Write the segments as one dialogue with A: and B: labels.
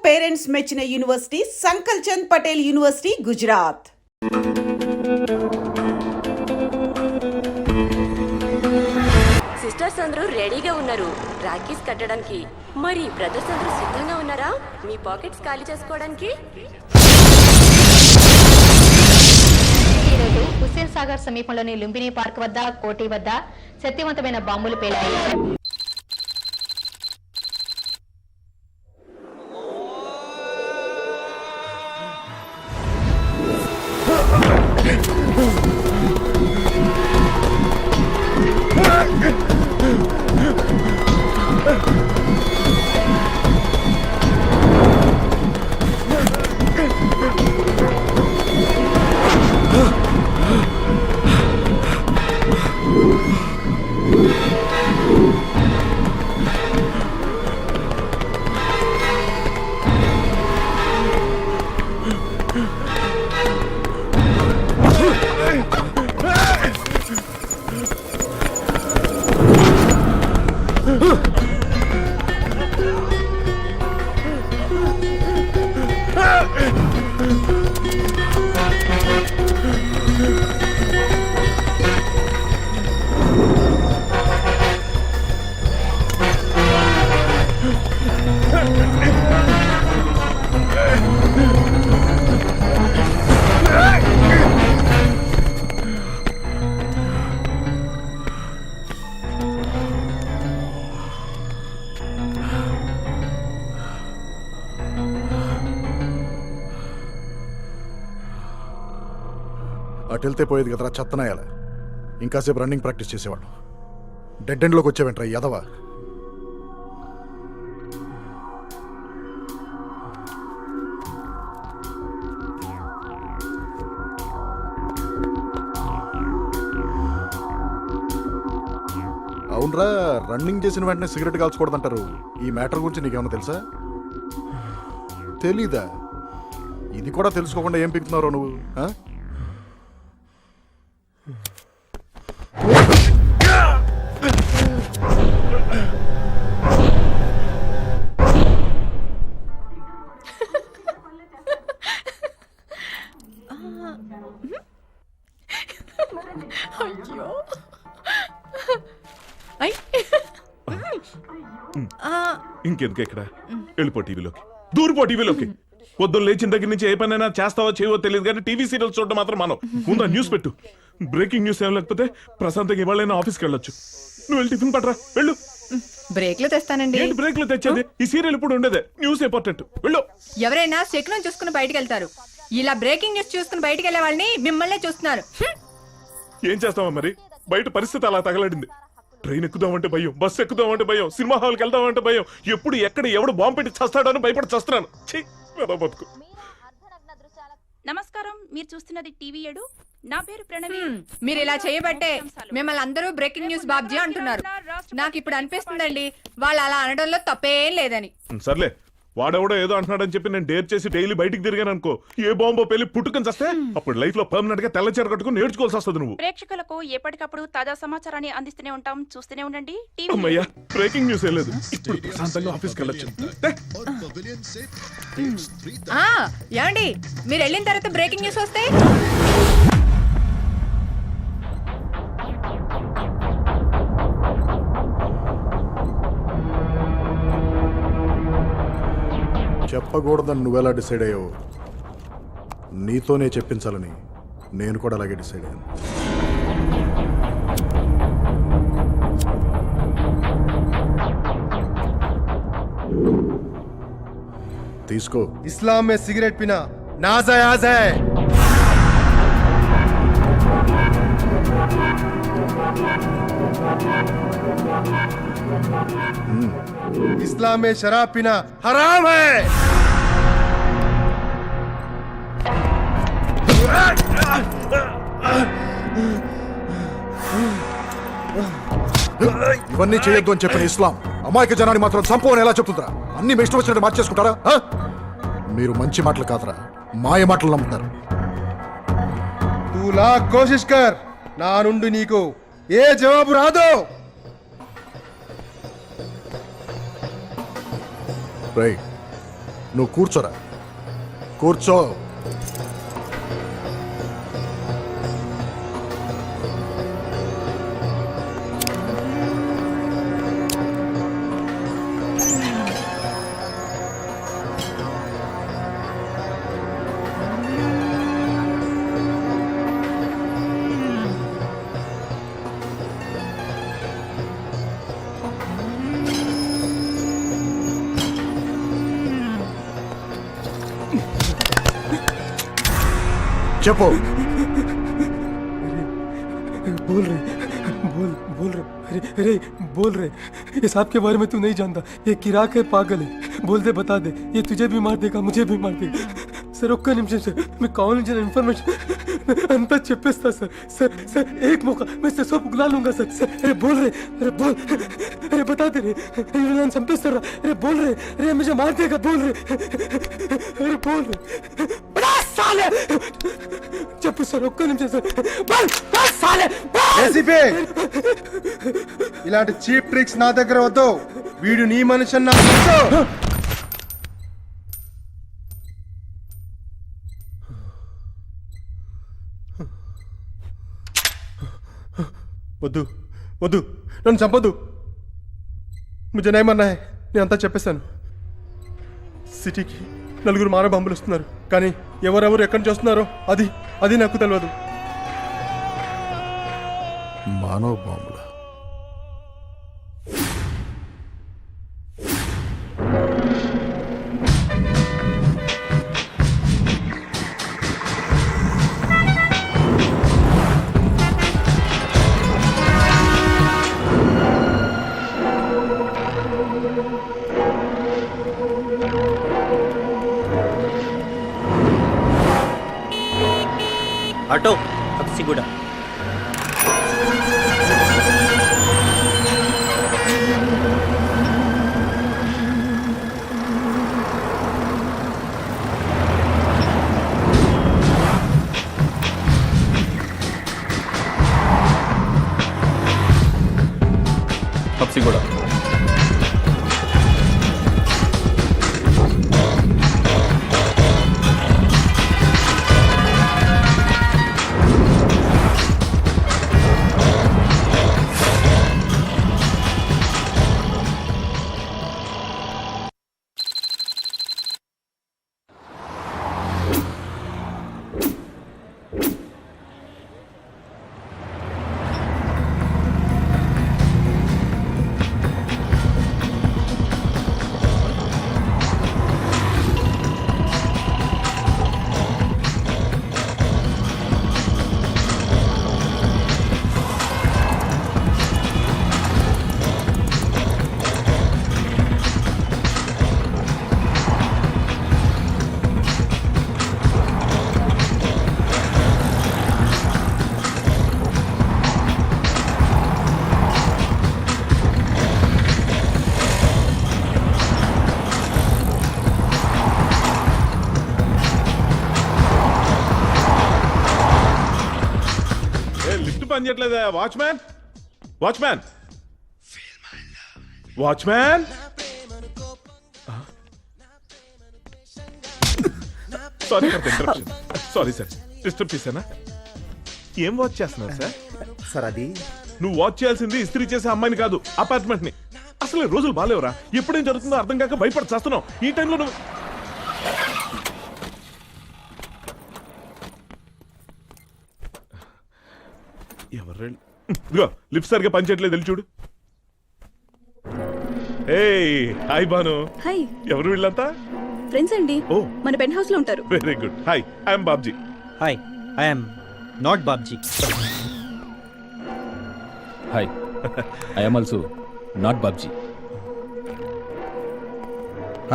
A: Parents మెచ్చిన university Sankalchand Patel university Gujarat.
B: Sisters అందరూ రెడీగా ఉన్నారు రాఖీస్ కట్టడానికి. మరి బ్రదర్స్ అందరూ సిద్ధంగా ఉన్నారా మీ పాకెట్స్ ఖాళీ చేసుకోవడానికి?
C: ఈరోజు హుస్సేన్ సాగర్ సమీపంలోని లుంబిని పార్క్ వద్ద కోటి వద్ద శక్తివంతమైన బాంబులు పేలాయి.
D: అటు వెళ్తే పోయేది కదరా చెత్తనాయాల. ఇంకాసేపు రన్నింగ్ ప్రాక్టీస్ చేసేవాళ్ళు. డెడ్ ఎండ్లోకి వచ్చేవేంట్రా యదవా. అవునరా, రన్నింగ్ చేసిన వెంటనే సిగరెట్ కాల్చకూడదంటారు. ఈ మ్యాటర్ గురించి నీకేమన్నా తెలుసా? తెలీదా? ఇది కూడా తెలుసుకోకుండా ఏం పిక్కుతున్నారో నువ్వు?
E: ఇంకెందుకు ఇక్కడ వెళ్ళిపో టీవీలోకి, దూరిపో టీవీలోకి. పొద్దున్న లేచిన దగ్గర నుంచి ఏ పనైనా చేస్తావో చేయవో తెలియదు కానీ టీవీ సీరియల్స్ చూడడం మాత్రం మనం. ముందు న్యూస్ పెట్టు. బ్రేకింగ్ న్యూస్ ఏం లేకపోతే ప్రశాంతంగా ఇవాళైనా ఆఫీస్కి వెళ్ళొచ్చు. నువ్వు వెళ్ళి టిఫిన్ పట్టరా, వెళ్ళు.
F: బ్రేక్ లో తెస్తానండి.
E: ఏంటి బ్రేక్ లో తెచ్చేది? ఈ సీరియల్ ఇప్పుడు ఉండేదే. న్యూస్ ఇంపార్టెంట్, వెళ్ళు.
F: ఎవరైనా శకునం చూసుకుని బయటకు వెళ్తారు. ఇలా బ్రేకింగ్ న్యూస్ చూసుకుని బయటకు వెళ్లే వాళ్ళని మిమ్మల్ని చూస్తున్నారు.
E: ఏం చేస్తావా మరి? బయట పరిస్థితి అలా తగలడింది. ట్రైన్ ఎక్కుదామంటే భయం, బస్సు ఎక్కుదామంటే భయం, సినిమా హాల్కి వెళ్దామంటే భయం. ఎప్పుడు ఎక్కడ ఎవడు బాంబు పెట్టి చస్తాడని భయపడి చస్తున్నాను. బతుకు.
G: నమస్కారం, మీరు చూస్తున్నది టీవీ 7. నా పేరు ప్రణవి.
F: మీరు ఇలా చేయబట్టే మిమ్మల్ని అందరూ బ్రేకింగ్ న్యూస్ బాబ్జీ అంటున్నారు. నాకు ఇప్పుడు అనిపిస్తుందండి వాళ్ళు అలా అనడంలో తప్పేం లేదని.
E: సర్లే, వాడెవడో ఏదో అంటున్నాడని చెప్పి నేను డేర్ చేసి డైలీ బయటికి తిరిగాను అనుకో, ఏ బాంబో పెళ్లి పుట్టుకొని చస్తే అప్పుడు లైఫ్ లో పర్మనెంట్ గా తెల్ల చీర కట్టుకుని నేర్చుకోవాల్సి వస్తుంది. నువ్వు
G: ప్రేక్షకులకు ఎప్పటికప్పుడు తాజా సమాచారాన్ని అందిస్తూనే ఉంటాం, చూస్తూనే ఉండండి.
E: అమ్మయ్యా, బ్రేకింగ్ న్యూస్ ఏ లేదు. ఇప్పుడు ప్రశాంతంగా ఆఫీస్కి వెళ్ళొచ్చు.
F: ఏమండి, మీరు వెళ్ళిన తర్వాత బ్రేకింగ్ న్యూస్ వస్తే
D: చెప్పకూడదని నువ్వెలా డిసైడ్ అయ్యావు? నీతోనే చెప్పించాలని నేను కూడా అలాగే డిసైడ్ అయ్యాను. తీసుకో.
H: इस्लाम में सिगरेट पीना नाजायज है. इस्लाम में शराब पीना हराम है.
D: ఇవన్నీ చేయొద్దు అని చెప్పిన ఇస్లాం అమాయక జనాన్ని మాత్రం చంపవని ఎలా చెప్తుందిరా? అన్ని మీ ఇష్టం వచ్చినట్టు మార్చేసుకుంటారా? మీరు మంచి మాటలు కాదురా, మాయ మాటలు నమ్ముతారు.
H: तू लाख कोशिश कर, నా నుండి నీకు ఏ జవాబు రాదు.
D: నువ్వు కూర్చోరా, కూర్చో. చెప్పు.
H: बोल रहे बोल रहे अरे बोल रहे ये सांप के बारे में तू नहीं जानता. ये किराक है, पागल है. बोल दे, बता दे. ये तुझे भी मार देगा, मुझे भी मार देगा. सर ఒక్క నిమిషం సార్, మీకు కావాల్సిన ఇన్ఫర్మేషన్ అంతా చెప్పేస్తా సార్. సార్ సార్ एक मौका मैं से सब बुला लूंगा सर. सर अरे बोल रहे, अरे बता दे रे. ये नन्ను చంపేస్తారా? अरे बोल रहे, अरे मुझे मार देगा. बोल रहे, अरे बोल रहे. बड़ा साले. చెప్పు సార్, ఒక్క నిమిషం సార్. बोल साले.
I: ఏసీపీ, ఇలాంటి చీప్ ట్రిక్స్ నా దగ్గర వద్దు. వీడు నీ మనిషి అని నాకు తెలుసు. వద్దు వద్దు, నన్ను చంపొద్దు. ముझे नहीं मरना है. నేను అంతా చెప్పేశాను. సిటీకి నలుగురు మానవ బాంబులు వస్తున్నారు, కానీ ఎవరెవరు ఎక్కడి నుంచి వస్తున్నారో అది నాకు తెలియదు.
D: మానవ బాంబుల
J: ఆటో హబ్సిగూడ. హబ్సిగూడ.
E: పని చేయట్లేదా? Watchman, watchman, watchman. Sorry for interruption. Sorry sir, disturb చేశానా? ఏం వాచ్ చేస్తున్నారు సార్?
I: సార్ అది
E: నువ్వు వాచ్ చేయాల్సింది ఇస్త్రీ చేసే అమ్మాయిని కాదు, అపార్ట్మెంట్ ని. అసలు ఈ రోజులు బాలేవరా? ఎప్పుడేం జరుగుతుందో అర్థం కాక భయపడి చేస్తున్నావు. ఈ టైంలో నువ్వు ఎవరు ఇదిగో లిప్ సరిగా పనిచేయట్లేదు, వెళ్ళి చూడు. ఏయ్ హాయ్ బాను.
B: హాయ్.
E: ఎవరు వీళ్ళంతా?
B: ఫ్రెండ్స్ అండి.
E: ఓ,
B: మన పెంట్ హౌస్ లో ఉంటారు.
E: Very good. Hi, I'm Babji.
J: Hi, I'm not Babji.
K: Hi, I am also not Babji.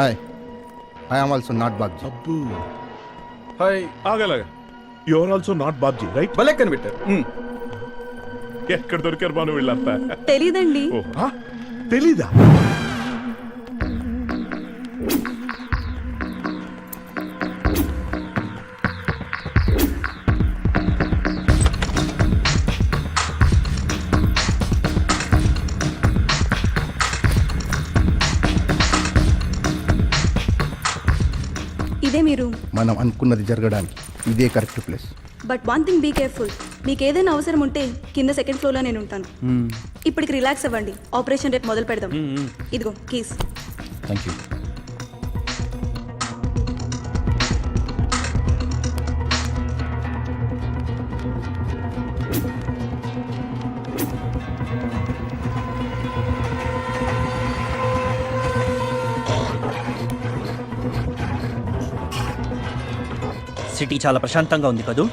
I: Hi, I am also not Babji.
E: అబ్బు,
K: హాయ్,
E: ఆగలాగా. You are also not Babji, right?
K: భలే కనిపెట్టారు.
E: ఎక్కడ దొరికారు బాను వీళ్ళంతా?
B: తెలీదండి.
E: ఓ, తెలీదా?
L: ఇదే మీరు.
I: మనం అనుకున్నది జరగడానికి ఇదే correct place.
L: But one thing be careful. మీకు ఏదైనా అవసరం ఉంటే కింద సెకండ్ ఫ్లోర్లో నేను ఉంటాను. ఇప్పటికి రిలాక్స్ అవ్వండి. ఆపరేషన్ రేపు మొదలు పెడదాం. ఇదిగో కీస్.
K: Thank you.
J: సిటీ చాలా ప్రశాంతంగా ఉంది కదూ?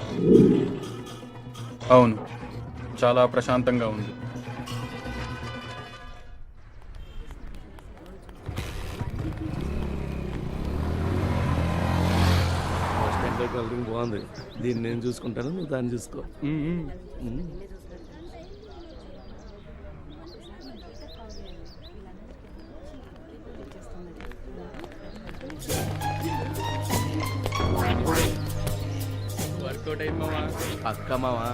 K: అవును, చాలా ప్రశాంతంగా ఉంది.
H: బాగుంది. దీన్ని నేను చూసుకుంటాను, నువ్వు దాన్ని చూసుకో. వర్కౌట్ అయింది మావా. పక్క మావా.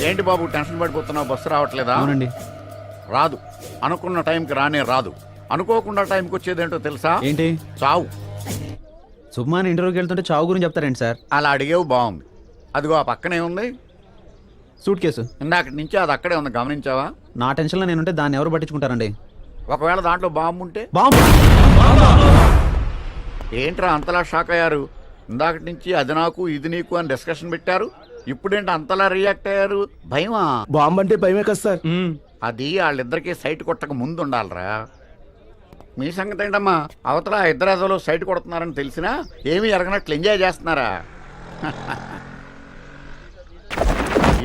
M: ఏంటి బాబు టెన్షన్ పడిపోతున్నావు? బస్సు రావట్లేదా?
K: అవునండి.
M: రాదు. అనుకున్న టైంకి రానే రాదు. అనుకోకుండా టైంకి వచ్చేదేంటో తెలుసా?
K: ఏంటి?
M: చావు.
K: సుబ్మాన్ ఇంటర్వ్యూకి వెళ్తుంటే చావు గురించి చెప్తారేంటి సార్?
M: అలా అడిగేవు, బాగుంది. అదిగో ఆ పక్కనే ఉంది
K: సూట్ కేసు.
M: ఇందాక నుంచి అది అక్కడే ఉంది, గమనించావా?
K: నా టెన్షన్లో నేనుంటే దాన్ని ఎవరు పట్టించుకుంటారండి?
M: ఒకవేళ దాంట్లో బాంబు ఉంటే?
K: బాంబు!
M: ఏంట్రా అంతలా షాక్ అయ్యారు? ఇందాక నుంచి అది నాకు ఇది నీకు అని డిస్కషన్ పెట్టారు. ఇప్పుడేంటి అంతలా రియాక్ట్ అయ్యారు? భయమా?
H: బాంబు అంటే భయమే కదా సార్.
M: అది వాళ్ళిద్దరికీ సైట్ కొట్టక ముందు ఉండాలిరా. మీ సంగతి ఏంటమ్మా? అవతల ఇద్దరు సైట్ కొడుతున్నారని తెలిసినా ఏమీ ఎరగనట్లు ఎంజాయ్ చేస్తున్నారా?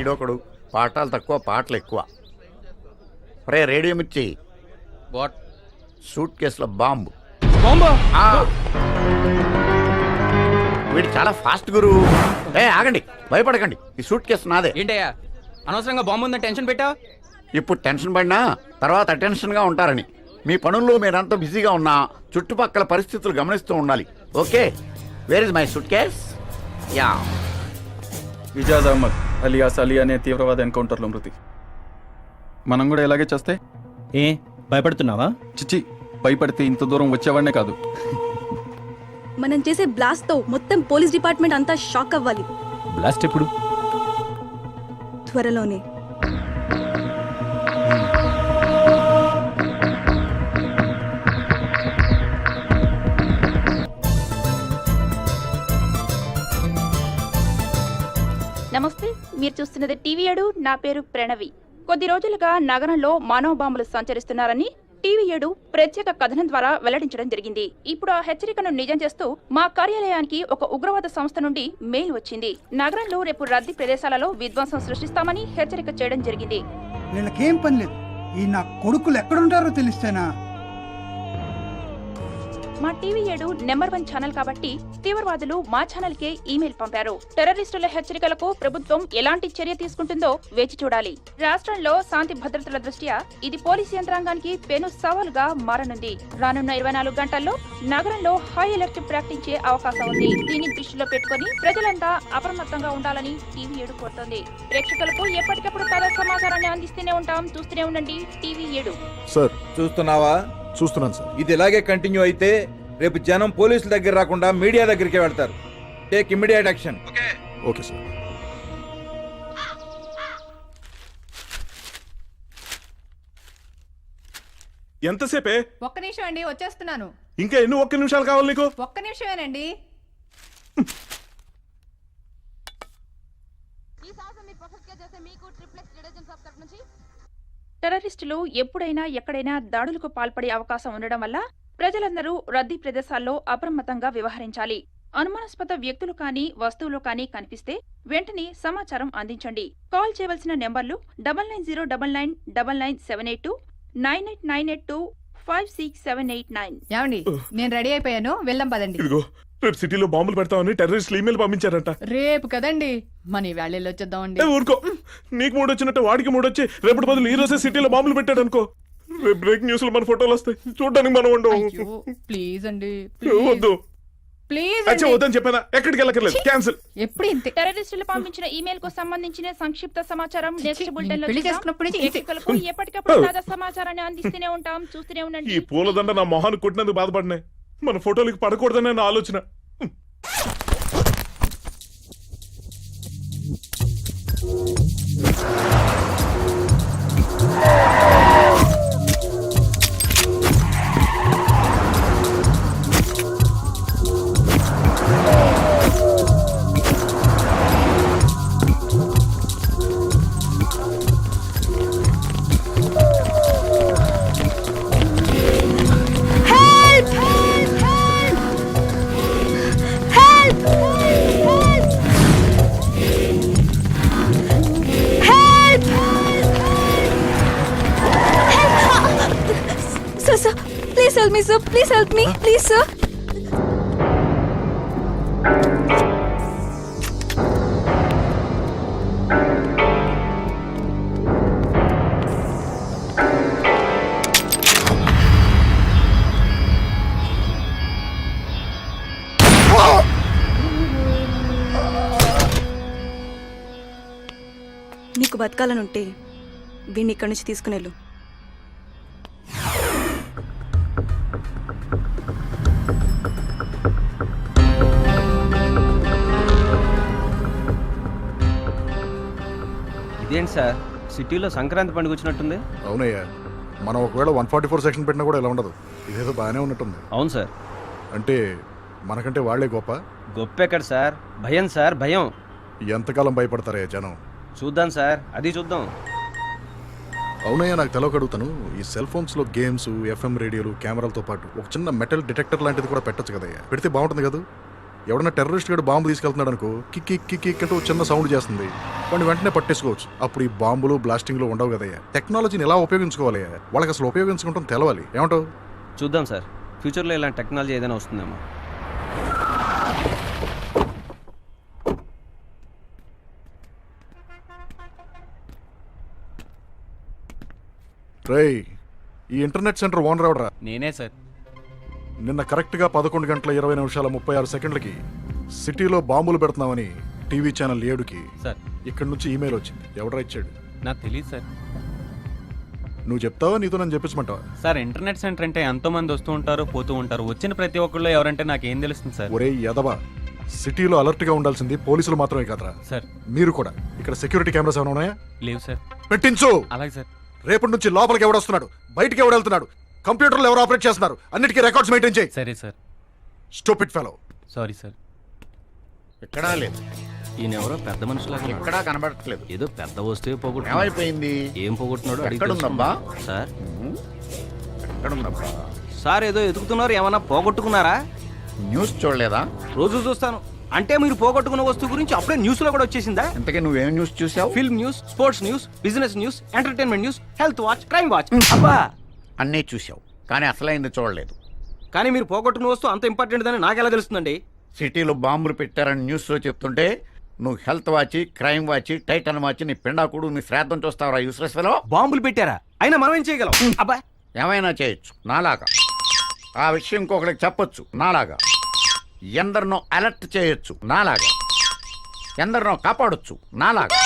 M: ఈడొకడు పాఠాలు తక్కువ పాటలు ఎక్కువ. రే రేడియో మిర్చి,
K: వాట్?
M: సూట్ కేసులో బాంబు.
K: బాంబా?
M: వీడు చాలా ఫాస్ట్ గురు. ఆగండి, భయపడకండి. ఈ సూట్ కేసు నాదే.
J: ఏంటయ్యా అనవసరంగా బాంబు ఉందని టెన్షన్ పెట్టా?
M: ఇప్పుడు టెన్షన్ పడినా తర్వాత అటెన్షన్గా ఉంటారని. మీ పనుల్లో మీరంతా బిజీగా ఉన్నా చుట్టుపక్కల పరిస్థితులు గమనిస్తూ ఉండాలి. Okay, where is my suitcase? Yeah.
K: Ijaz Ahmed alias Ali అనే తీవ్రవాద ఎన్కౌంటర్లో మృతి. మనం కూడా ఇలాగే చేస్తే?
J: ఏ భయపడుతున్నావా?
K: చిచ్చి, భయపడితే ఇంత దూరం వచ్చేవాడినే కాదు.
L: మనం చేసే బ్లాస్ట్ తో మొత్తం పోలీస్ డిపార్ట్మెంట్ అంతా షాక్ అవ్వాలి.
K: బ్లాస్ట్ ఎప్పుడు?
L: త్వరలోనే.
G: నమస్తే, మీరు చూస్తున్నది టీవీ 7. నా పేరు ప్రణవి. కొద్ది రోజులుగా నగరంలో మానవ బాంబులు సంచరిస్తున్నారని టీవీ 7 ప్రత్యేక కథనం ద్వారా వెల్లడించడం జరిగింది. ఇప్పుడు ఆ హెచ్చరికను నిజం చేస్తూ మా కార్యాలయానికి ఒక ఉగ్రవాద సంస్థ నుండి మెయిల్ వచ్చింది. నగరంలో రేపు రద్దీ ప్రదేశాలలో విధ్వంసం సృష్టిస్తామని హెచ్చరిక చేయడం జరిగింది.
H: వీళ్ళకేం పని లేదు. ఈ నా కొడుకులు ఎక్కడుంటారో తెలిస్తేనా?
G: మా టీవీ 7 నెంబర్ 1 ఛానల్ కాబట్టి తీవ్రవాదులు మా ఛానల్ కే ఈమెయిల్ పంపారు. టెర్రరిస్టుల హెచ్చరికలకు ప్రభుత్వం ఎలాంటి చర్య తీసుకుంటుందో వేచి చూడాలి. రాష్ట్రంలో శాంతి భద్రతల దృష్ట్యా ఇది పోలీస్ యంత్రాంగానికి పెను సవాలుగా మారనుంది. రానున్న 24 గంటల్లో నగరంలో హై అలర్ట్ ప్రకటించే అవకాశం ఉంది. దీన్ని దృష్టిలో పెట్టుకుని ప్రజలంతా అప్రమత్తంగా ఉండాలని టీవీ 7 కోరుతోంది. ప్రేక్షకులకు ఎప్పటికప్పుడు తాజా సమాచారాన్ని అందిస్తూనే ఉంటాం. చూస్తూనే ఉండండి టీవీ 7.
D: సార్,
H: చూస్తున్నావా?
D: చూస్తున్నాను సార్.
H: ఇది ఇలాగే కంటిన్యూ అయితే రేపు జనం పోలీసుల దగ్గర రాకుండా మీడియా దగ్గరికి వెళ్తారు. Take immediate action.
D: Okay sir.
E: ఎంతసేపే?
F: ఒక్క నిమిషం అండి, వచ్చేస్తున్నాను.
E: ఇంకా ఎన్ని ఒక్క నిమిషాలు కావాలి నీకు?
F: ఒక్క నిమిషమేనండి.
G: టెర్రరిస్టులు ఎప్పుడైనా ఎక్కడైనా దాడులకు పాల్పడే అవకాశం ఉండడం వల్ల ప్రజలందరూ రద్దీ ప్రదేశాల్లో అప్రమత్తంగా వ్యవహరించాలి. అనుమానాస్పద వ్యక్తులు కానీ వస్తువులు కానీ కనిపిస్తే వెంటనే సమాచారం అందించండి. కాల్ చేయవలసిన నెంబర్లు 9909999782 9898256789.
F: ఏమండి నేను రెడీ అయిపోయాను, వెళ్దాం పదండి.
E: ఇదిగో రేపు సిటీలో బాంబులు పెడతామని టెర్రరిస్టులు ఈమెయిల్ పంపించారంట.
F: రేపు కదండి, మన వేళ వచ్చేద్దామండి.
E: ఊరుకో, నీకు మూడు వచ్చినట్టు వాడికి మూడు వచ్చి రేపటి బదులు ఈ రోజే సిటీలో బాంబులు పెట్టాడు అనుకో, రేపు బ్రేకింగ్ న్యూస్ లో మన ఫోటోలు వస్తాయి, చూడడానికి మనం ఉండవు.
F: ప్లీజ్ అండి,
E: వద్దు,
F: ప్లీజ్
E: అచ్చా వద్దని చెప్పానా, ఎక్కడికి వెళ్ళక్కర్లేదు, క్యాన్సిల్.
F: ఎప్పుడు ఇంతే.
G: టెర్రరిస్టులు పంపించిన ఈమెయిల్ కు సంబంధించిన సంక్షిప్త సమాచారం నెక్స్ట్ బులెటిన్ లో
F: పెళ్లి
G: చూద్దాం.
F: చేసుకున్నప్పటి నుంచి ఇంతే.
G: ప్రేక్షకులకు ఎప్పటికప్పుడు తాజా సమాచారాన్ని అందిస్తూనే ఉంటాం, చూస్తూనే
E: ఈ
G: ఉండండి.
E: పూలదండ నా మొహాన్ని కొట్టినందుకు బాధపడినాయి, మన ఫోటోలకి పడకూడదని నా ఆలోచన.
L: Sir, please help me, sir. Please help me. Please, sir. నీకు బతకాలనుంటే వీడిని ఇక్కడి నుంచి తీసుకునేళ్ళు.
J: ఇదేంటి సార్, సిటీలో సంక్రాంతి పండుగ వచ్చినట్టుంది.
D: అవునయ్యా, మనం ఒకవేళ 144 సెక్షన్ పెట్టినా కూడా ఇలా ఉండదు. ఇదేదో బాగానే ఉన్నట్టుంది.
J: అవును సార్.
D: అంటే మనకంటే వాళ్లే గొప్ప.
J: గొప్ప ఎక్కడ సార్, భయం సార్, భయం.
D: ఎంతకాలం భయపడతారయ్యా జనం?
J: చూద్దాం సార్, అది చూద్దాం.
D: అవునయ్యా, నాకు తెలవక అడుగుతాను, ఈ సెల్ ఫోన్స్లో గేమ్స్, ఎఫ్ఎం రేడియోలు, కెమెరాలతో పాటు ఒక చిన్న మెటల్ డిటెక్టర్ లాంటిది కూడా పెట్టొచ్చు కదయ్యా. పెడితే బాగుంటుంది కదా. ఎవడన్నా టెర్రరిస్ట్ గడు బాంబు తీసుకెళ్తున్నాడు అనుకో, కిక్ కిక్ కిక్ కిక్ అంటూ చిన్న సౌండ్ చేస్తుంది, వాడిని వెంటనే పట్టేసుకోవచ్చు. అప్పుడు ఈ బాంబులు బ్లాస్టింగ్లు ఉండవు కదయ్యా. టెక్నాలజీని ఎలా ఉపయోగించుకోవాలయ్యా, వాళ్ళకి అసలు ఉపయోగించుకుంటాం తెలవాలి. ఏమంటావు?
J: చూద్దాం సార్, ఫ్యూచర్లో ఇలాంటి టెక్నాలజీ ఏదైనా వస్తుందేమో.
D: రేయ్, ఈ ఇంటర్నెట్ సెంటర్ ఓనర్ ఎవడరా?
J: నేనే సార్.
D: నిన్న కరెక్ట్గా 11:20 సిటీలో బాంబులు పెడుతున్నామని టీవీ ఛానల్ 7కి
J: సార్
D: ఇక్కడి నుంచి ఈమెయిల్ వచ్చింది. ఎవడరా ఇచ్చాడు?
J: నాకు తెలియదు సార్.
D: నువ్వు చెప్తావా, నీతో నన్ను చెప్పించమంటావా?
J: సార్, ఇంటర్నెట్ సెంటర్ అంటే ఎంతో మంది వస్తూ ఉంటారు, పోతూ ఉంటారు. వచ్చిన ప్రతి ఒక్కళ్ళు ఎవరంటే నాకేం తెలుస్తుంది సార్.
D: ఒరే యదవా, సిటీలో అలర్ట్గా ఉండాల్సింది పోలీసులు మాత్రమే కాదురా
J: సార్.
D: మీరు కూడా. ఇక్కడ సెక్యూరిటీ కెమెరాస్ ఏమైనా ఉన్నాయా?
J: లేవు సార్.
D: పెట్టించు.
J: అలాగే సార్.
D: రేపటి నుంచి లోపలికి ఎవడొస్తున్నాడు, బయటికి ఎవడు వెళ్తున్నాడు, కంప్యూటర్లో ఎవరు ఆపరేట్ చేస్తున్నారు, అన్నిటికీ రికార్డ్స్ మెయింటైన్ చేయి.
J: సరే sir.
D: Stupid fellow.
J: Sorry sir.
M: ఎక్కడా లేదు.
J: ఈయన ఎవరో పెద్ద మనుషులాగా
M: ఎక్కడా కనబడట్లేదు.
J: ఏదో పెద్ద వస్తువు పోగొట్టు.
M: ఏమైపోయింది?
J: ఏం పోగొట్టున్నాడు?
M: ఎక్కడుందబ్బా?
J: సార్,
M: ఎక్కడుందబ్బా?
J: సార్ ఏదో ఎదుగుతున్నారు, ఏమన్నా పోగొట్టుకున్నారా?
M: న్యూస్ చూడలేదా?
J: రోజు చూస్తాను. అంటే మీరు పోగొట్టుకున్న వస్తువు గురించి అప్పుడే న్యూస్ లో కూడా వచ్చేసిందా?
M: ఇంతకీ నువ్వేం న్యూస్ చూసావు?
J: Film news, sports news, business news, entertainment news, health watch, crime watch. అబ్బా,
M: అన్నీ చూసావు, కానీ అసలైంది చూడలేదు.
J: కానీ మీరు పోగొట్టుకున్న వస్తువు అంత ఇంపార్టెంట్ అని నాకు ఎలా తెలుస్తుందండి?
M: సిటీలో బాంబులు పెట్టారని న్యూస్లో చెప్తుంటే నువ్వు హెల్త్ వాచి, క్రైమ్ వాచి, టైటన్ వాచి, నీ పిండాకుడు, నీ శ్రాద్ధం చూస్తావురా యూస్లెస్ ఫెలో.
J: బాంబులు పెట్టారా? అయినా మనం ఏం చేయగలం? అబ్బా,
M: ఏమైనా చేయొచ్చు నాలాగా. ఆ విషయం ఇంకొకరికి చెప్పొచ్చు నాలాగా. ఎందరినో అలర్ట్ చేయొచ్చు నాలాగా. ఎందరినో కాపాడొచ్చు నాలాగా.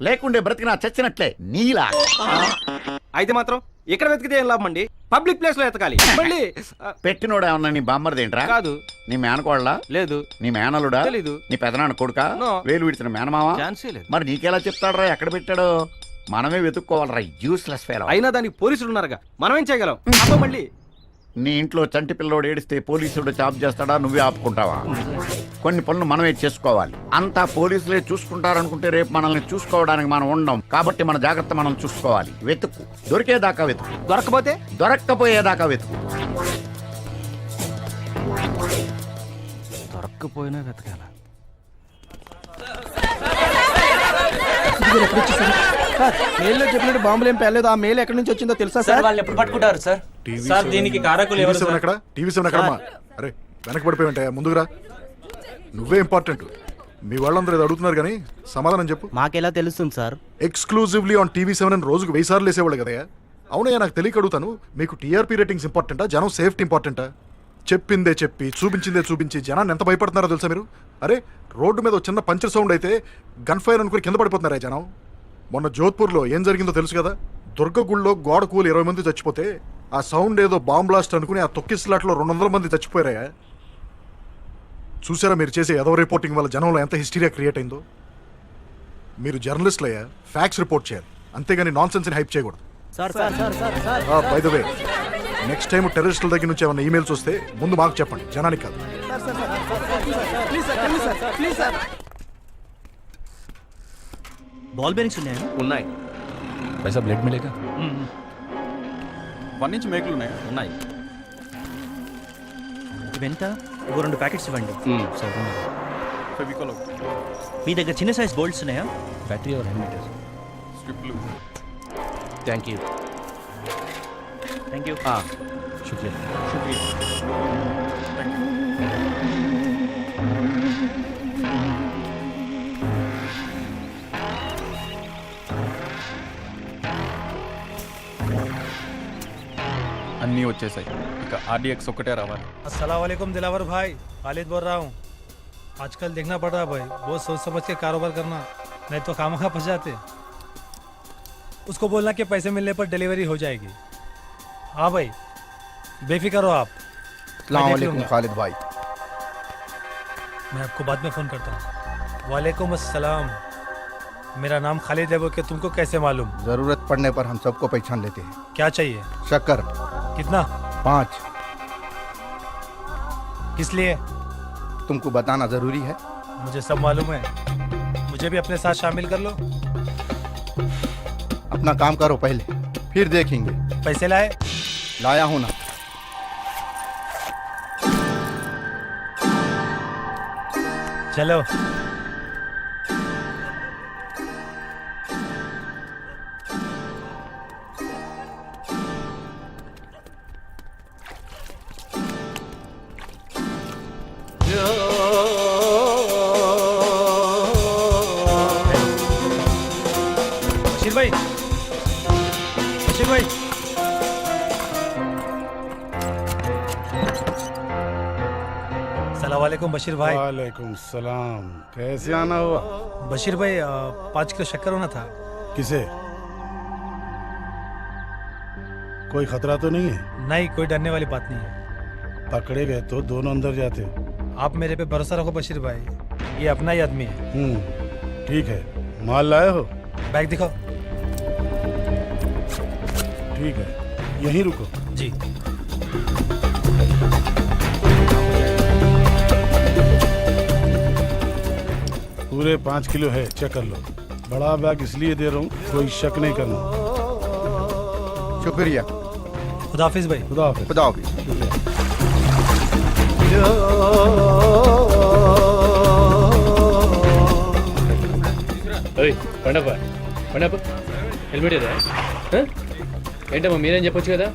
M: లేకుండే బ్రతికినా చచ్చినట్లే నీలాగా.
J: అయితే మాత్రం ఇక్కడ వెతికితే ఏం లాభం అండి? పబ్లిక్ ప్లేస్ లో ఎతకాలి. మళ్ళీ
M: పెట్టినోడు ఏమన్నా నీ బామ్మర్దేంట్రా?
J: కాదు.
M: నీ మేనకోళ్ళ?
J: లేదు.
M: నీ మేనలుడా?
J: తెలీదు.
M: నీ పెదనాన్న కొడుకా?
J: నో.
M: వేలు విడిచిన మేనమావా?
J: ఛాన్సే లేదు.
M: మరి నీకెలా చెప్తాడరా ఎక్కడ పెట్టాడో? మనమే వెతుక్కోవాలరా యూస్లెస్ ఫెలో.
J: అయినా దానికి పోలీసులు ఉన్నారుగా, మనం ఏం చేయగలం? అబ్బా, మళ్ళీ
M: నీ ఇంట్లో చంటి పిల్లోడు ఏడిస్తే పోలీసుడు చాప్ చేస్తాడా, నువ్వే ఆపుకుంటావా? కొన్ని పనులు మనమే చేసుకోవాలి. అంతా పోలీసులే చూసుకుంటారనుకుంటే రేపు మనల్ని చూసుకోవడానికి మనం ఉండం. కాబట్టి మన జాగ్రత్త మనం చూసుకోవాలి. వెతుకు, దొరికేదాకా వెతుకు, దొరక్కపోయేదాకా వెతుకు.
J: దొరక్కపోయినా వెతకాల.
K: చెప్పినట్టు బాంబులు ఏం పేర్లేదు. ఆ మేలు ఎక్కడి నుంచి వచ్చిందో తెలుసా సార్?
J: వాళ్ళు ఎప్పుడు పట్టుకుంటారు సార్? సార్ దీనికి కారకులు ఎవరు సార్?
D: టీవీ సెవెన్ ఎక్కడ? అరే వెనక్కి పడిపోయి ముందుకురా. నువ్వే ఇంపార్టెంట్. మీ వాళ్ళందరూ ఏదో అడుగుతున్నారు కానీ సమాధానం చెప్పు.
J: మాకెలా తెలుస్తుంది sir?
D: Exclusively on TV seven అని రోజుకు 1000 సార్లు వేసేవాళ్ళు కదా. అవునయ్యా, నాకు తెలియక అడుగుతాను. మీకు టీఆర్పీ రేటింగ్స్ ఇంపార్టెంటా, జనం సేఫ్టీ ఇంపార్టెంటా? చెప్పిందే చెప్పి చూపించిందే చూపించి జనాన్ని ఎంత భయపడుతున్నారో తెలుసా మీరు? అరే రోడ్డు మీద చిన్న పంచర్ సౌండ్ అయితే గన్ ఫైర్ అనుకుని కింద పడిపోతున్నారా జనం? మొన్న జోధ్పూర్లో ఏం జరిగిందో తెలుసు కదా. దుర్గగుళ్ళో గోడ కూలి 20 మంది చచ్చిపోతే ఆ సౌండ్ ఏదో బాంబ్ బ్లాస్ట్ అనుకుని ఆ తొక్కిస్లాట్లో 200 మంది చచ్చిపోయారా? చూసారా మీరు చేసే ఏదో రిపోర్టింగ్ వల్ల జనంలో ఎంత హిస్టీరియా క్రియేట్ అయిందో? మీరు జర్నలిస్టులు అయ్యా, ఫ్యాక్ట్స్ రిపోర్ట్ చేయాలి, అంతేగాని నాన్ సెన్స్ హైప్ చేయకూడదు. By the way, next time టెర్రరిస్టుల దగ్గర నుంచి ఏమైనా ఈమెయిల్స్ వస్తే ముందు మాకు చెప్పండి, జనానికి కాదు.
J: బాల్ బేరింగ్స్ ఉన్నాయి.
K: पैसा ब्लेड मिलेगा? 1 इंच మేకులు ఉన్నాయి.
J: ఇవెంత? 2 ప్యాకెట్స్ ఇవ్వండి.
K: ఫెవికాల్
J: మీ దగ్గర చిన్న సైజ్ బోల్ట్స్ ఉన్నాయా?
K: బ్యాటరీ और हेलमेट స్ట్రిప్లు. Thank you. शुक्रिया. అన్నీ వచ్చేసాయి. ఇక ఆర్డీఎక్స్ ఒక్కటే రావాలి.
H: अस्सलाम वालेकुम दिलावर भाई, खालिद बोल रहा हूँ. आजकल देखना पड़ रहा है भाई, बहुत सोच समझ के कारोबार करना, नहीं तो खामखा फंस जाते. उसको बोलना कि पैसे मिलने पर डिलीवरी हो जाएगी. हाँ भाई, बेफिक्र हो आप.
K: अस्सलाम वालेकुम खालिद भाई.
H: मैं आपको बाद में फ़ोन करता हूँ. वालेकुम अस्सलाम. मेरा नाम खालिद है, वो कि तुमको कैसे मालूम?
K: जरूरत पड़ने पर हम सबको पहचान लेते हैं.
H: क्या चाहिए?
K: शक्कर.
H: कितना?
K: 5.
H: किस लिए?
K: तुमको बताना जरूरी है?
H: मुझे सब मालूम है. मुझे भी अपने साथ शामिल कर लो.
K: अपना काम करो पहले, फिर देखेंगे.
H: पैसे लाए?
K: लाया हूं ना.
H: चलो. बशीर भाई, बशीर भाई. सलाम वालेकुम बशीर भाई.
E: वालेकुम सलाम. कैसे आना हुआ?
H: बशीर भाई 5 किलो शक्कर होना था.
E: किसे? कोई खतरा तो नहीं है?
H: नहीं, कोई डरने वाली बात नहीं है.
E: पकड़े गए तो दोनों अंदर जाते.
H: आप मेरे पे भरोसा रखो बशीर भाई, ये अपना ही आदमी है.
E: ठीक है. माल लाए हो?
H: बैग दिखाओ.
E: ठीक है, यहीं रुको.
H: जी.
E: पूरे 5 किलो है, चेक कर लो. बड़ा बैग इसलिए दे रहा हूँ, कोई शक नहीं करना.
K: शुक्रिया.
H: खुदाफिज भाई.
E: खुदाफिज.
K: खुदाफिज.
H: హెల్మెట్ ఏదా? ఏంటమ్మా మీరేం చెప్పొచ్చు కదా.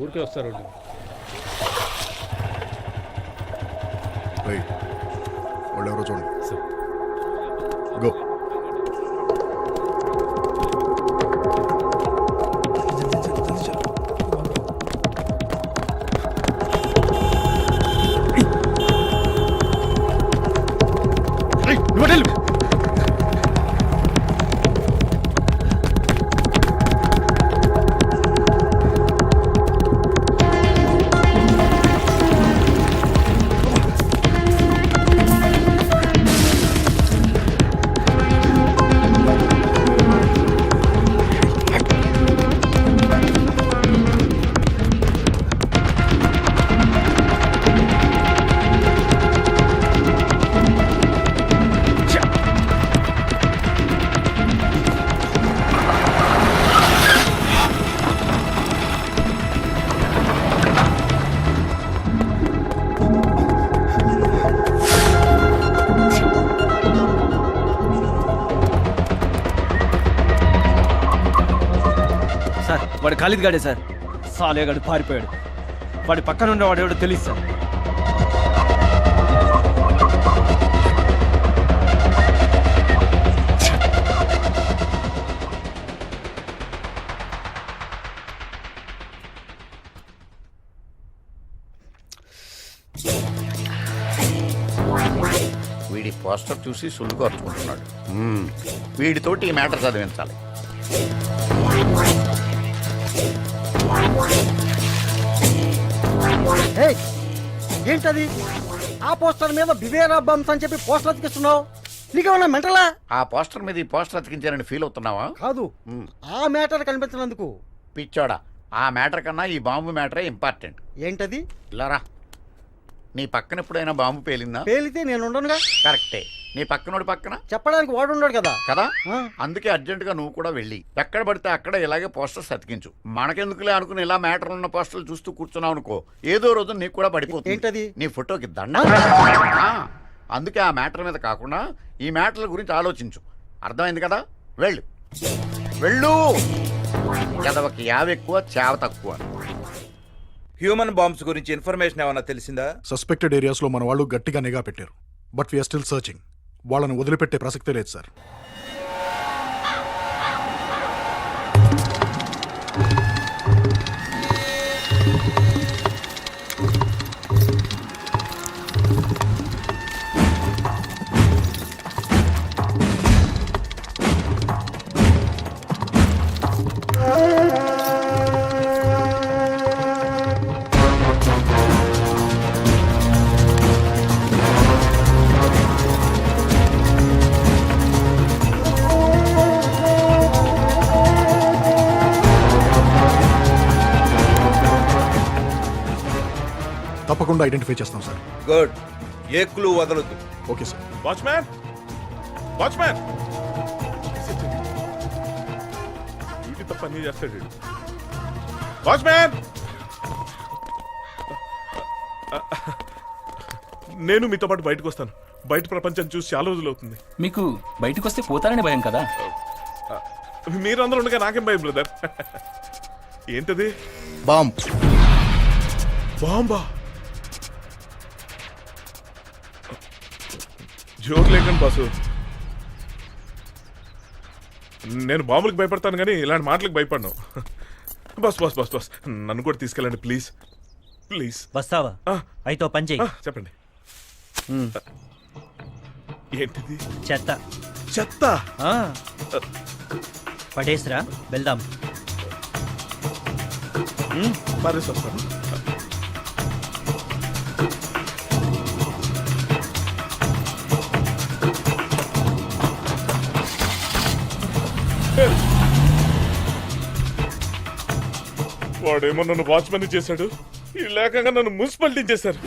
H: ఊరికే వస్తారు.
D: వాళ్ళు ఎవరో చూడండి. గో.
J: ఖాళీద్ గాడే సార్. సాలేగాడు పారిపోయాడు. వాడి పక్కన ఉండేవాడు ఎవడో తెలియదు సార్.
M: వీడి పోస్టర్ చూసి సుళ్ళు కొట్టుకుంటున్నాడు. వీడితోటి ఈ మ్యాటర్ చదివించాలి.
N: ఏంటది? ఆ పోస్టర్ మీద బివేరా బంప్స్ అని చెప్పి పోస్టర్ అతికిస్తున్నావు. నీకేమన్నా మెంటలా?
M: ఆ పోస్టర్ మీద ఈ పోస్టర్ అతికించారని ఫీల్ అవుతున్నావా?
N: కాదు, ఆ మ్యాటర్ కనిపించినందుకు.
M: పిచ్చోడా, ఆ మ్యాటర్ కన్నా ఈ బాంబు మ్యాటరే ఇంపార్టెంట్.
N: ఏంటది?
M: ఇలారా, నీ పక్కన ఎప్పుడైనా బాంబు పేలిందా?
N: పేలితే నేను ఉండనుగా.
M: కరెక్టే. నీ పక్కనోడి పక్కన
N: చెప్పడానికి వాడు ఉన్నాడు కదా.
M: కదా, అందుకే అర్జెంటుగా నువ్వు కూడా వెళ్ళి ఎక్కడ పడితే అక్కడ ఇలాగే పోస్టర్స్ అతికించు. మనకెందుకులే అనుకుని ఇలా మ్యాటర్ ఉన్న పోస్టర్లు చూస్తూ కూర్చున్నావు అనుకో, ఏదో రోజు నీకు కూడా పడిపోతుంది.
N: ఏంటది?
M: నీ ఫోటోకి దండ. అందుకే ఆ మ్యాటర్ మీద కాకుండా ఈ మ్యాటర్ల గురించి ఆలోచించు. అర్థమైంది కదా? వెళ్ళు వెళ్ళు. చదవకి యావెక్కువ చావ తక్కువ.
O: హ్యూమన్ బాంబ్స్ గురించి ఇన్ఫర్మేషన్ ఏమైనా తెలిసిందా?
D: సస్పెక్టెడ్ ఏరియాస్ లో మన వాళ్ళు గట్టిగా నిఘా పెట్టారు. But we're still searching. వాళ్ళని వదిలిపెట్టే ప్రసక్తే లేదు సార్. తప్పకుండా ఐడెంటిఫై చేస్తాం సార్.
O: గుడ్. ఏ క్లూ వదలొద్దు.
D: Okay sir.
E: వాచ్మ్యాన్, వాచ్మ్యాన్, ఇది తప్ప అన్నీ చేస్తాడు. వాచ్మ్యాన్, నేను మీతో పాటు బయటకు వస్తాను. బయట ప్రపంచం చూసి చాలా రోజులు అవుతుంది.
J: మీకు బయటకు వస్తే పోతారని భయం కదా?
E: మీరందరూ ఉండగా నాకేం భయం బ్రదర్. ఏంటది?
I: బాంబ్.
E: బాంబా? జోక్ లేకండి బాసు. నేను బాంబులకు భయపడతాను కానీ ఇలాంటి మాటలకు భయపడను. బస్ బస్ బస్ బస్ నన్ను కూడా తీసుకెళ్ళండి ప్లీజ్ ప్లీజ్.
J: వస్తావా? అయితే పని చెయ్యి.
E: చెప్పండి. ఏంటిది?
J: చెత్త.
E: చెత్త
J: పడేసిరా, వెళ్దాం.
E: పారేసి వస్తాను. వాడేమో నన్ను వాచ్మెన్ చేశాడు, ఈ లేకంగా నన్ను మున్సిపాలిటీ చేశారు.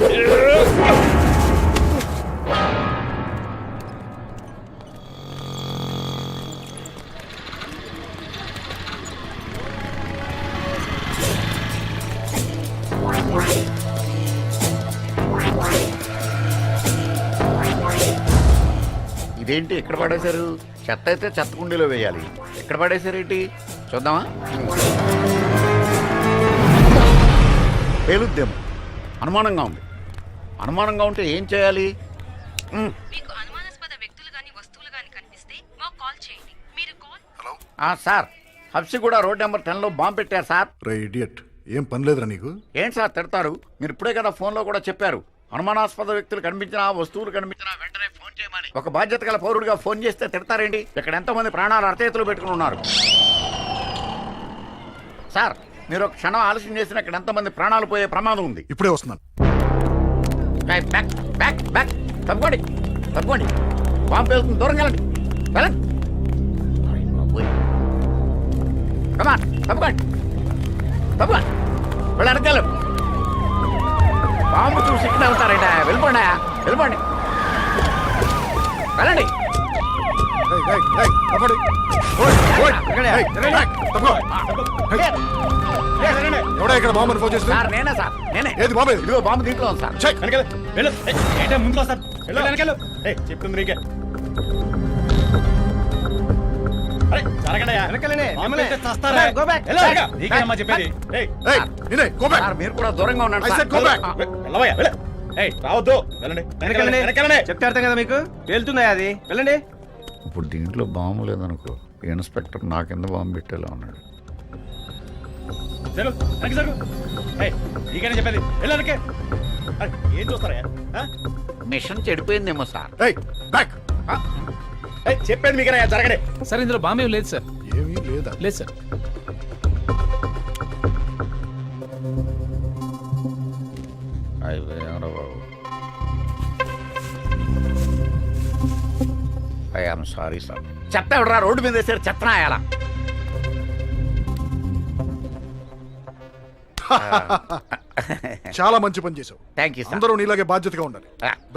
M: ఇదేంటి ఎక్కడ పడేశారు? చెత్త అయితే చెత్త కుండీలో వేయాలి. ఎక్కడ పడేశారేంటి చూద్దామా? పేలుద్దేమో. అనుమానంగా ఉంది. అనుమానంగా ఉంటే ఏం చేయాలి? సార్, హబ్సిగూడ రోడ్ నెంబర్ 10లో బాంబు పెట్టారు సార్.
D: రే ఇడియట్, ఏం పని లేదురా నీకు?
M: ఏంటి సార్ తిడతారు? మీరు ఇప్పుడే కదా ఫోన్లో కూడా చెప్పారు, అనుమానాస్పద వ్యక్తులు కనిపించినా వస్తువులు కనిపించినా వెంటనే ఫోన్ చేయమని. ఒక బాధ్యత గల పౌరుడిగా ఫోన్ చేస్తే తిడతారేంటి? ఇక్కడ ఎంతో మంది ప్రాణాలు అరచేతులు పెట్టుకుని ఉన్నారు సార్. మీరు ఒక క్షణం ఆలస్యం చేసిన ఇక్కడ ఎంతమంది ప్రాణాలు పోయే ప్రమాదం ఉంది.
D: ఇప్పుడే వస్తున్నాను.
M: తప్పుకోండి తప్పుకోండి. బాంబు వెళ్తుంది, దూరంగా వెళ్ళండి. వెళ్ళండి. కమాన్, తప్పుకోండి తప్పుకోండి. వెళ్ళారు. బాంబు చూసి ఇక్కడ వెళ్తారంట. వెళ్ళిపోండి వెళ్ళిపోండి వెళ్ళండి.
D: ఎవడా ఇక్కడ బాంబు ఫోన్ చేస్తుంది?
M: సార్ నేనే సార్, నేనే.
D: ఏది బాంబు?
M: ఇదిగో బాంబు దీంట్లో ఉంది సార్.
I: ముందుకు చెప్తుంది నీకే.
M: సార్, మీరు కూడా దూరంగా ఉండండి సార్.
E: రావద్దు వెళ్ళండి
J: చెప్తే అర్థం కదా మీకు వెళ్తుందా అది వెళ్ళండి.
M: ఇప్పుడు దీంట్లో బాంబు లేదనుకో, ఇన్స్పెక్టర్ నా కింద బాంబు పెట్టేలా ఉన్నాడు.
E: చెప్పేది వెళ్ళడానికి ఏం చూస్తారా?
M: మిషన్ చెడిపోయిందేమో సార్.
E: చెప్పేది మీకనే జరగడే.
J: సార్ ఇందులో బాంబే లేదు సార్.
D: ఏమీ లేదా?
J: లేదు సార్.
M: I'm sorry sir. చెత్త ఎవడరా రోడ్డు మీద వేసారు? చెత్త రాయాలా?
D: చాలా మంచి పని చేసావు.
M: Thank you sir.
D: అందరూ నీలాగే బాధ్యతగా ఉండాలి.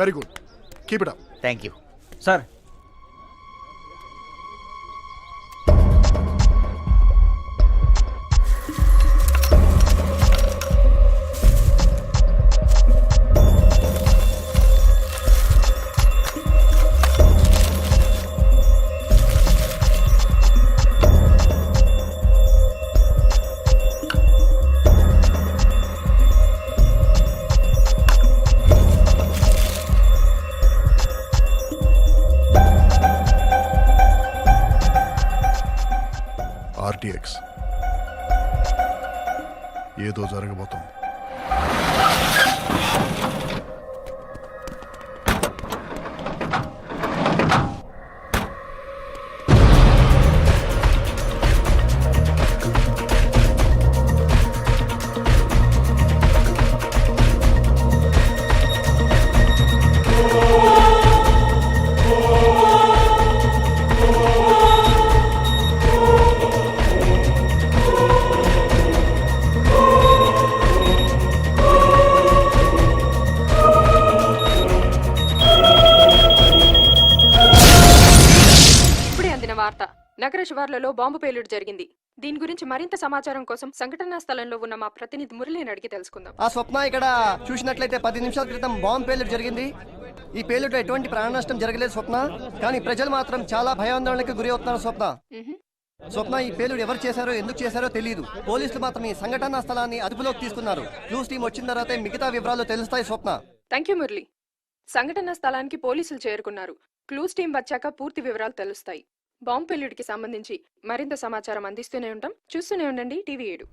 D: Very good, keep it up.
M: Thank you
J: sir
D: RTX ఏదో జరగబోతోంది.
G: వార్త నగర శివార్లలో బాంబు పేలుడు జరిగింది. దీని గురించి మరింత సమాచారం కోసం సంఘటనా స్థలంలో ఉన్న మా ప్రతినిధి మురళిని అడిగి తెలుసుకుందాం.
N: ఆ స్వప్న ఇక్కడ చూసినట్లయితే 10 నిమిషాల క్రితం బాంబు పేలుడు జరిగింది. ఈ పేలుడు ఎటువంటి ప్రాణ నష్టం జరగలేదు స్వప్న, కానీ ప్రజలు మాత్రం చాలా భయాందోళనకు గురి అవుతున్నారు స్వప్న. స్వప్న, ఈ పేలుడు ఎవరు చేశారో ఎందుకు చేశారో తెలియదు. పోలీసులు మాత్రం ఈ సంఘటనా స్థలాన్ని అదుపులోకి తీసుకున్నారు. క్లూస్ టీం వచ్చిన తర్వాత మిగతా వివరాలు తెలుస్తాయి స్వప్న.
G: Thank you Murali. సంఘటనా స్థలానికి పోలీసులు చేరుకున్నారు. క్లూస్ టీం వచ్చాక పూర్తి వివరాలు తెలుస్తాయి. బాంబు పేలుడికి సంబంధించి మరింత సమాచారం అందిస్తూనే ఉంటాం. చూస్తూనే ఉండండి టీవీ 7.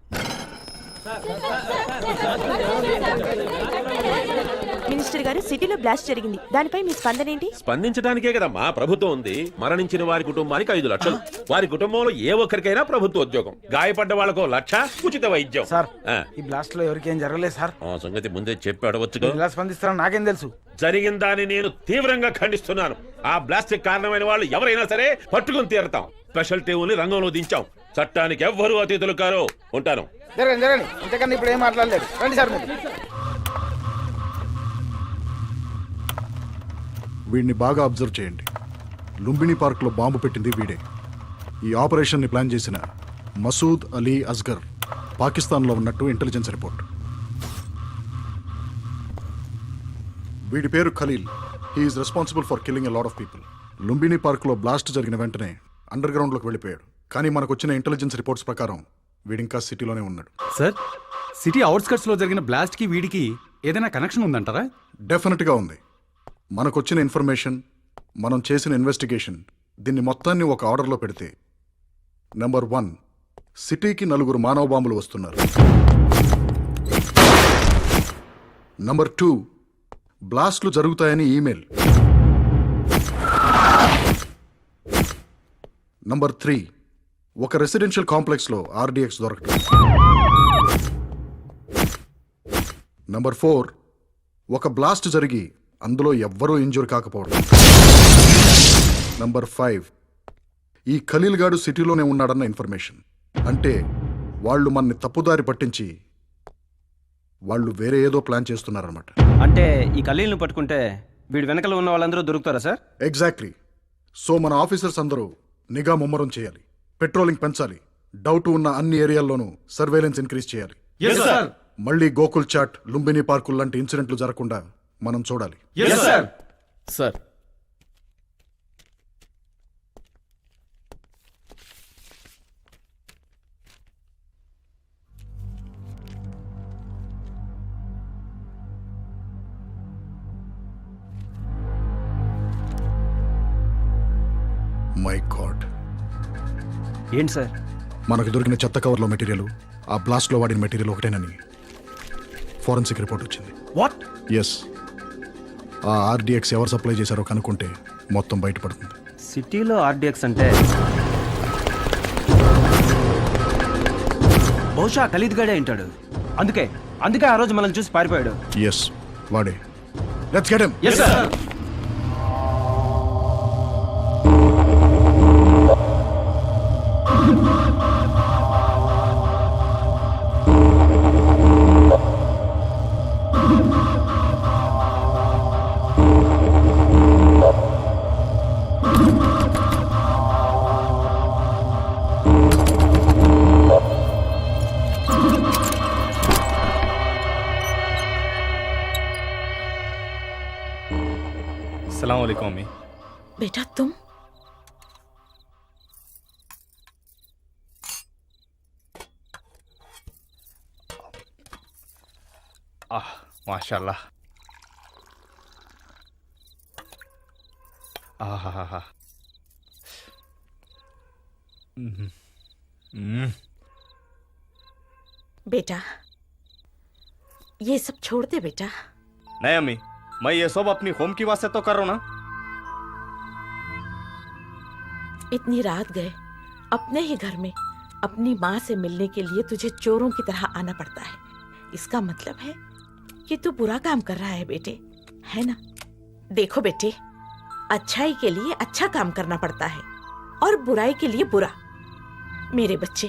B: మినిస్టర్ గారు, సిటీలో బ్లాస్ట్ జరిగింది, దానిపై మీ స్పందన ఏంటి?
P: స్పందించడానికే కదమ్మా ప్రభుత్వం ఉంది. మరణించిన వారి కుటుంబానికి 5 లక్షలు, వారి కుటుంబంలో ఏ ఒక్కరికైనా ప్రభుత్వ ఉద్యోగం, గాయపడ్డ వాళ్ళకు 1,00,000 ఉచిత వైద్యం.
N: సార్, ఈ బ్లాస్ట్ లో ఎవరికేం జరగలేదు సార్.
P: ఆ సంగతి ముందే చెప్పి అడవచ్చు.
N: ఎలా స్పందిస్తారో నాకేం తెలుసు.
P: జరిగిన దాన్ని నేను తీవ్రంగా ఖండిస్తున్నాను. ఆ బ్లాస్ట్ కారణమైన వాళ్ళు ఎవరైనా సరే పట్టుకుని తీరతాం. స్పెషల్ టీముని రంగంలో దించాం. చట్టానికి ఎవ్వరూ అతిథులు కారు. ఉంటాను.
N: జరగండి అంతేకాని ఇప్పుడు ఏం మాట్లాడలేదు. రండి సార్.
D: వీడిని బాగా అబ్జర్వ్ చేయండి. లుంబిని పార్క్లో బాంబు పెట్టింది వీడే. ఈ ఆపరేషన్ని ప్లాన్ చేసిన మసూద్ అలీ అస్గర్ పాకిస్తాన్లో ఉన్నట్టు ఇంటెలిజెన్స్ రిపోర్ట్. వీడి పేరు Khalil. He is responsible for killing a lot of people. Lumbini పార్క్లో బ్లాస్ట్ జరిగిన వెంటనే అండర్ గ్రౌండ్లోకి వెళ్ళిపోయాడు. కానీ మనకు వచ్చిన ఇంటెలిజెన్స్ రిపోర్ట్స్ ప్రకారం వీడింకా సిటీలోనే ఉన్నాడు.
J: సార్, సిటీ అవుట్స్కట్స్ లో జరిగిన బ్లాస్ట్ కి వీడికి ఏదైనా కనెక్షన్ ఉందంటారా?
D: డెఫినెట్గా ఉంది. మనకొచ్చిన ఇన్ఫర్మేషన్, మనం చేసిన ఇన్వెస్టిగేషన్, దీన్ని మొత్తాన్ని ఒక ఆర్డర్లో పెడితే నెంబర్ 1, సిటీకి 4 మానవ బాంబులు వస్తున్నారు. నంబర్ 2, బ్లాస్ట్లు జరుగుతాయని ఈమెయిల్. నంబర్ 3, ఒక రెసిడెన్షియల్ కాంప్లెక్స్లో RDX దొరకటం. నంబర్ 4, ఒక బ్లాస్ట్ జరిగి అందులో ఎవ్వరూ ఇంజూర్ కాకపోవడం. నంబర్ 5, ఈ ఖలీల్ గాడు సిటీలోనే ఉన్నాడన్న ఇన్ఫర్మేషన్. అంటే వాళ్ళు మనని తప్పుదారి పట్టించి వాళ్ళు వేరే ఏదో ప్లాన్ చేస్తున్నారన్నమాట.
J: అంటే ఈ ఖలీల్ని పట్టుకుంటే వీడి వెనకలో ఉన్న వాళ్ళందరూ దొరుకుతారా సార్?
D: ఎగ్జాక్ట్లీ. సో మన ఆఫీసర్స్ అందరూ నిఘా ముమ్మరం చేయాలి, పెట్రోలింగ్ పెంచాలి, డౌట్ ఉన్న అన్ని ఏరియాల్లోనూ సర్వేలెన్స్ ఇంక్రీజ్ చేయాలి. మళ్ళీ గోకుల్ చాట్, లుంబిని పార్కుల్ లాంటి ఇన్సిడెంట్లు జరగకుండా మనం చూడాలి.
K: సార్,
D: మై గాడ్,
J: ఏంటి సార్?
D: మనకు దొరికిన చెత్త కవర్లో మెటీరియల్ ఆ బ్లాస్ట్లో వాడిన మెటీరియల్ ఒకటేనని ఫోరెన్సిక్ రిపోర్ట్ వచ్చింది.
J: వాట్?
D: ఎస్, ఆ ఆర్డిఎక్స్ ఎవరు సప్లై చేశారో కనుక్కుంటే మొత్తం బయటపడుతుంది.
J: సిటీలో ఆర్డిఎక్స్ అంటే బహుశా ఖలీద్ గడే ఉంటాడు. అందుకే ఆ రోజు మనల్ని చూసి పారిపోయాడు.
D: ఎస్, వాడే. Let's get him.
J: Yes, sir.
K: अस्सलाम वालेकुम अम्मी।
B: बेटा तुम
K: माशाल्लाह। आहा।
B: बेटा ये सब छोड़ दे बेटा।
K: नहीं अम्मी, मैं ये सब अपनी होम की वास्ते तो कर रहा हूं ना।
B: इतनी रात गए अपने ही घर में अपनी माँ से मिलने के लिए तुझे चोरों की तरह आना पड़ता है। इसका मतलब है कि तू बुरा काम कर रहा है बेटे, है ना? देखो बेटे, अच्छाई के लिए अच्छा काम करना पड़ता है और बुराई के लिए बुरा। मेरे बच्चे,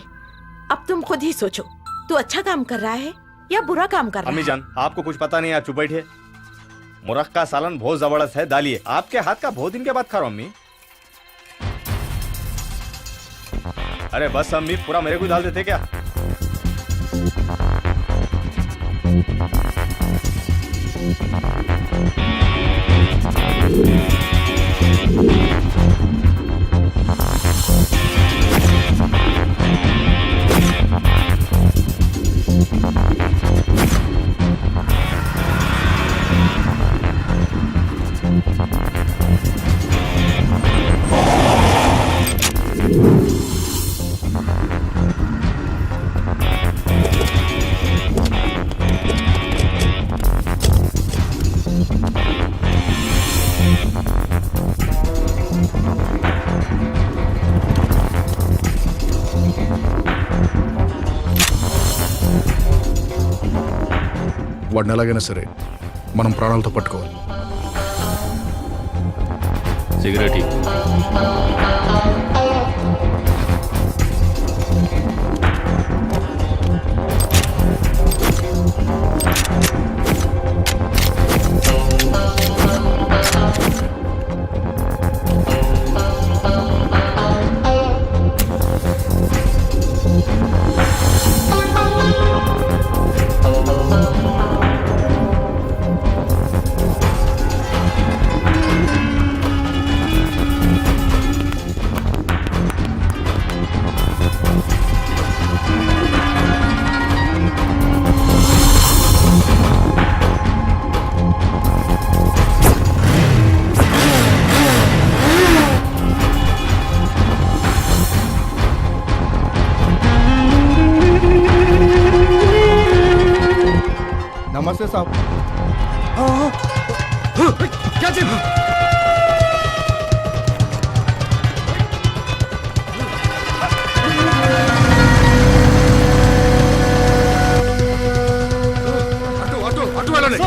B: अब तुम खुद ही सोचो, तू अच्छा काम कर रहा है या बुरा काम कर रहा है?
K: अम्मी जान, आपको कुछ पता नहीं, आप चुप बैठिए। मुरक्का सालन बहुत जबरदस्त है, डालिए। आपके हाथ का बहुत दिन के बाद खा रहा हूं अम्मी। अरे बस अम्मी, पूरा मेरे को डाल देते क्या?
D: వాడిని ఎలాగైనా సరే మనం ప్రాణాలతో పట్టుకోవాలి.
K: సిగరెట్
I: नमस्ते साहब। क्या चीज? ऑटो वाला नहीं।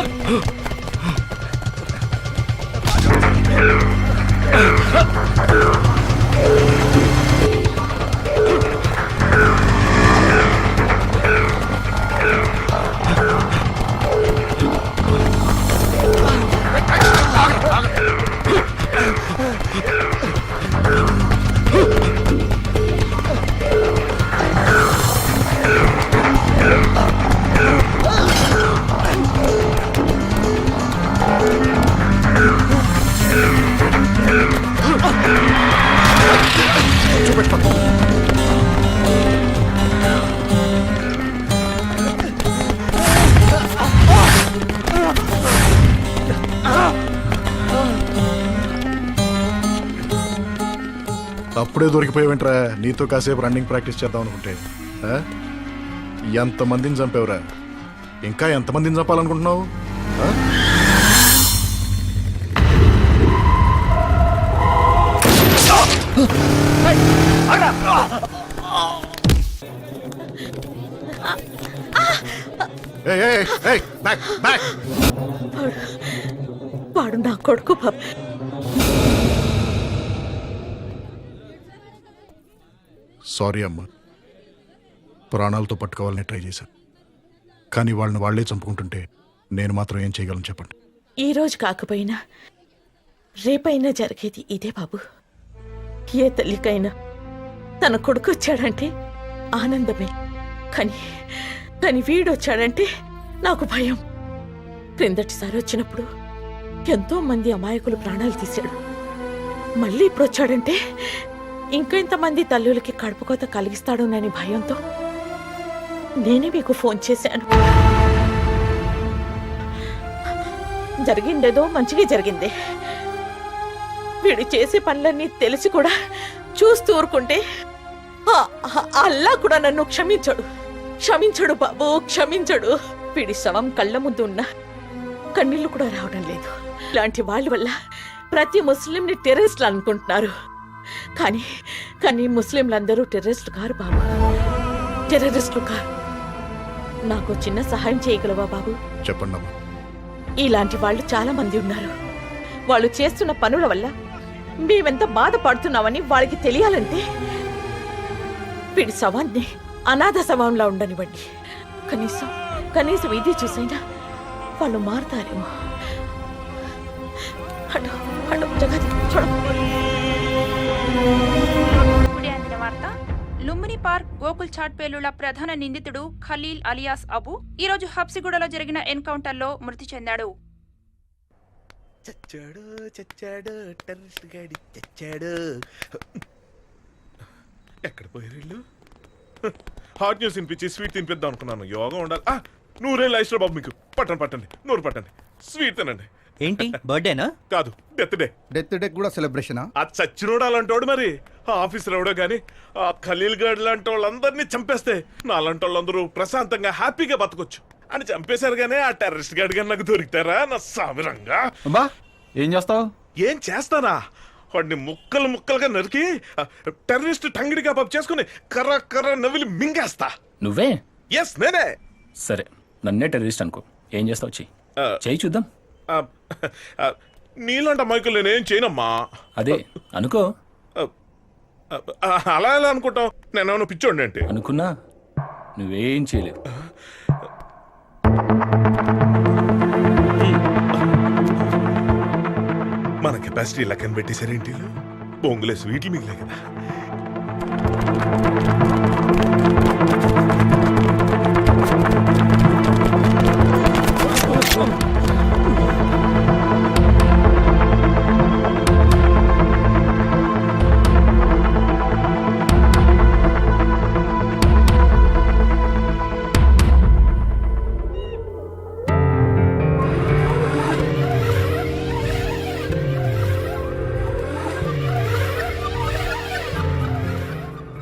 D: అప్పుడే దొరికిపోయావేంట్రా? నీతో కాసేపు రన్నింగ్ ప్రాక్టీస్ చేద్దాం అనుకుంటే ఆ? ఎంతమందిని చంపావురా? ఇంకా ఎంతమందిని చంపాలనుకుంటున్నావు? ఆ? ఏయ్, ఏయ్, ఏయ్, back, back.
B: వాడు నా కొడుకు బాబు.
D: సారీ అమ్మా, ప్రాణాలతో పట్టుకోవాలని ట్రై చేశాను, కానీ వాళ్ళని వాళ్లే చంపుకుంటుంటే నేను మాత్రం ఏం చేయగలను చెప్పండి.
B: ఈ రోజు కాకపోయినా రేపైనా జరిగేది ఇదే బాబు. ఏ తల్లికైనా తన కొడుకు వచ్చాడంటే ఆనందమే, కానీ కానీ వీడొచ్చాడంటే నాకు భయం. క్రిందటిసారి వచ్చినప్పుడు ఎంతో మంది అమాయకులు ప్రాణాలు తీశాడు. మళ్ళీ ఇప్పుడు వచ్చాడంటే ఇంకెంతమంది తల్లులకి కడుపుకోత కలిగిస్తాడోనని భయంతో నేనే మీకు ఫోన్ చేశాను. జరిగిందేదో మంచిగా జరిగింది. వీడు చేసే పనులన్నీ తెలిసి కూడా చూస్తూ ఊరుకుంటే అల్లా కూడా నన్ను క్షమించడు బాబు, క్షమించడు. వీడి శవం కళ్ళ ముందు ఉన్న కన్నీళ్లు కూడా రావడం లేదు. ఇలాంటి వాళ్ళ వల్ల ప్రతి ముస్లింని టెర్రరిస్టులు అనుకుంటున్నారు, కానీ ముస్లింలందరూ టెర్రరిస్టులు కారు బాబు, టెర్రరిస్టులు కారు. నాకు చిన్న సహాయం చేయగలవా బాబు?
D: చెప్పండి అమ్మా.
B: ఇలాంటి వాళ్ళు చాలా మంది ఉన్నారు. వాళ్ళు చేస్తున్న పనుల వల్ల మేమెంత బాధపడుతున్నామని వాళ్ళకి తెలియాలంటే వీడి శవాన్ని అనాథ శవంలా ఉండనివ్వండి. కనీసం ఇది చూసైనా వాళ్ళు మారుతారేమో.
G: ఇప్పుడే అందిన వార్త. లుంబిని పార్క్ గోకుల్ చాట్ పేలుళ్ల ప్రధాన నిందితుడు ఖలీల్ అలియాస్ అబు ఈ రోజు హబ్సిగూడలో జరిగిన ఎన్కౌంటర్లో మృతి చెందాడు.
E: ఎక్కడ పోయారు? హాట్ న్యూస్ తినిపించి స్వీట్ తినిపిద్దాం అనుకున్నాను. యోగా ఉండాలి. నూరేళ్ళు ఐశ్వర్ బాబు మీకు. పట్టండి నూరు పట్టండి, స్వీట్ తినండి.
J: ఏంటి బర్త్డేనా?
E: కాదు, డెత్ డే.
I: డెత్ డే కూడా సెలబ్రేషన్?
E: ఆ చచ్చినోడు అలాంటోడు మరి. ఆ ఆఫీసులో ఎవడో గానీ ఆ ఖలీల్ గడ్ లాంటి వాళ్ళందరినీ చంపేస్తే నాలాంటి వాళ్ళందరూ ప్రశాంతంగా హ్యాపీగా బతకొచ్చు అని చంపేశారు. గానీ ఆ టెర్రరిస్ట్ గడ్ గాని నాకు దొరికితారా నా సామిరంగా?
K: ఏం చేస్తావు?
E: ఏం చేస్తానా? వాడిని ముక్కలుగా నరికి టెర్రరిస్ట్ టంగిడిగా పప్పు చేసుకుని కర్ర నవ్విలి మింగేస్తా.
J: నువ్వే?
E: ఎస్, నేనే.
J: సరే, నన్నే టెర్రరిస్ట్ అనుకో. ఏం చేస్తావు? చెయ్యి చూద్దాం.
E: నీలాంటి అమాయకులు నేనేం చేయనమ్మా.
J: అదే అనుకో.
E: అలా ఎలా అనుకుంటావు? నేనేమన్నా పిచ్చోండి అంటే
J: అనుకున్నా నువ్వేం చేయలేవు.
E: మన కెపాసిటీ లెక్కన పెట్టేశారేంటి? బొంగులే స్వీట్లు మిగిలే కదా.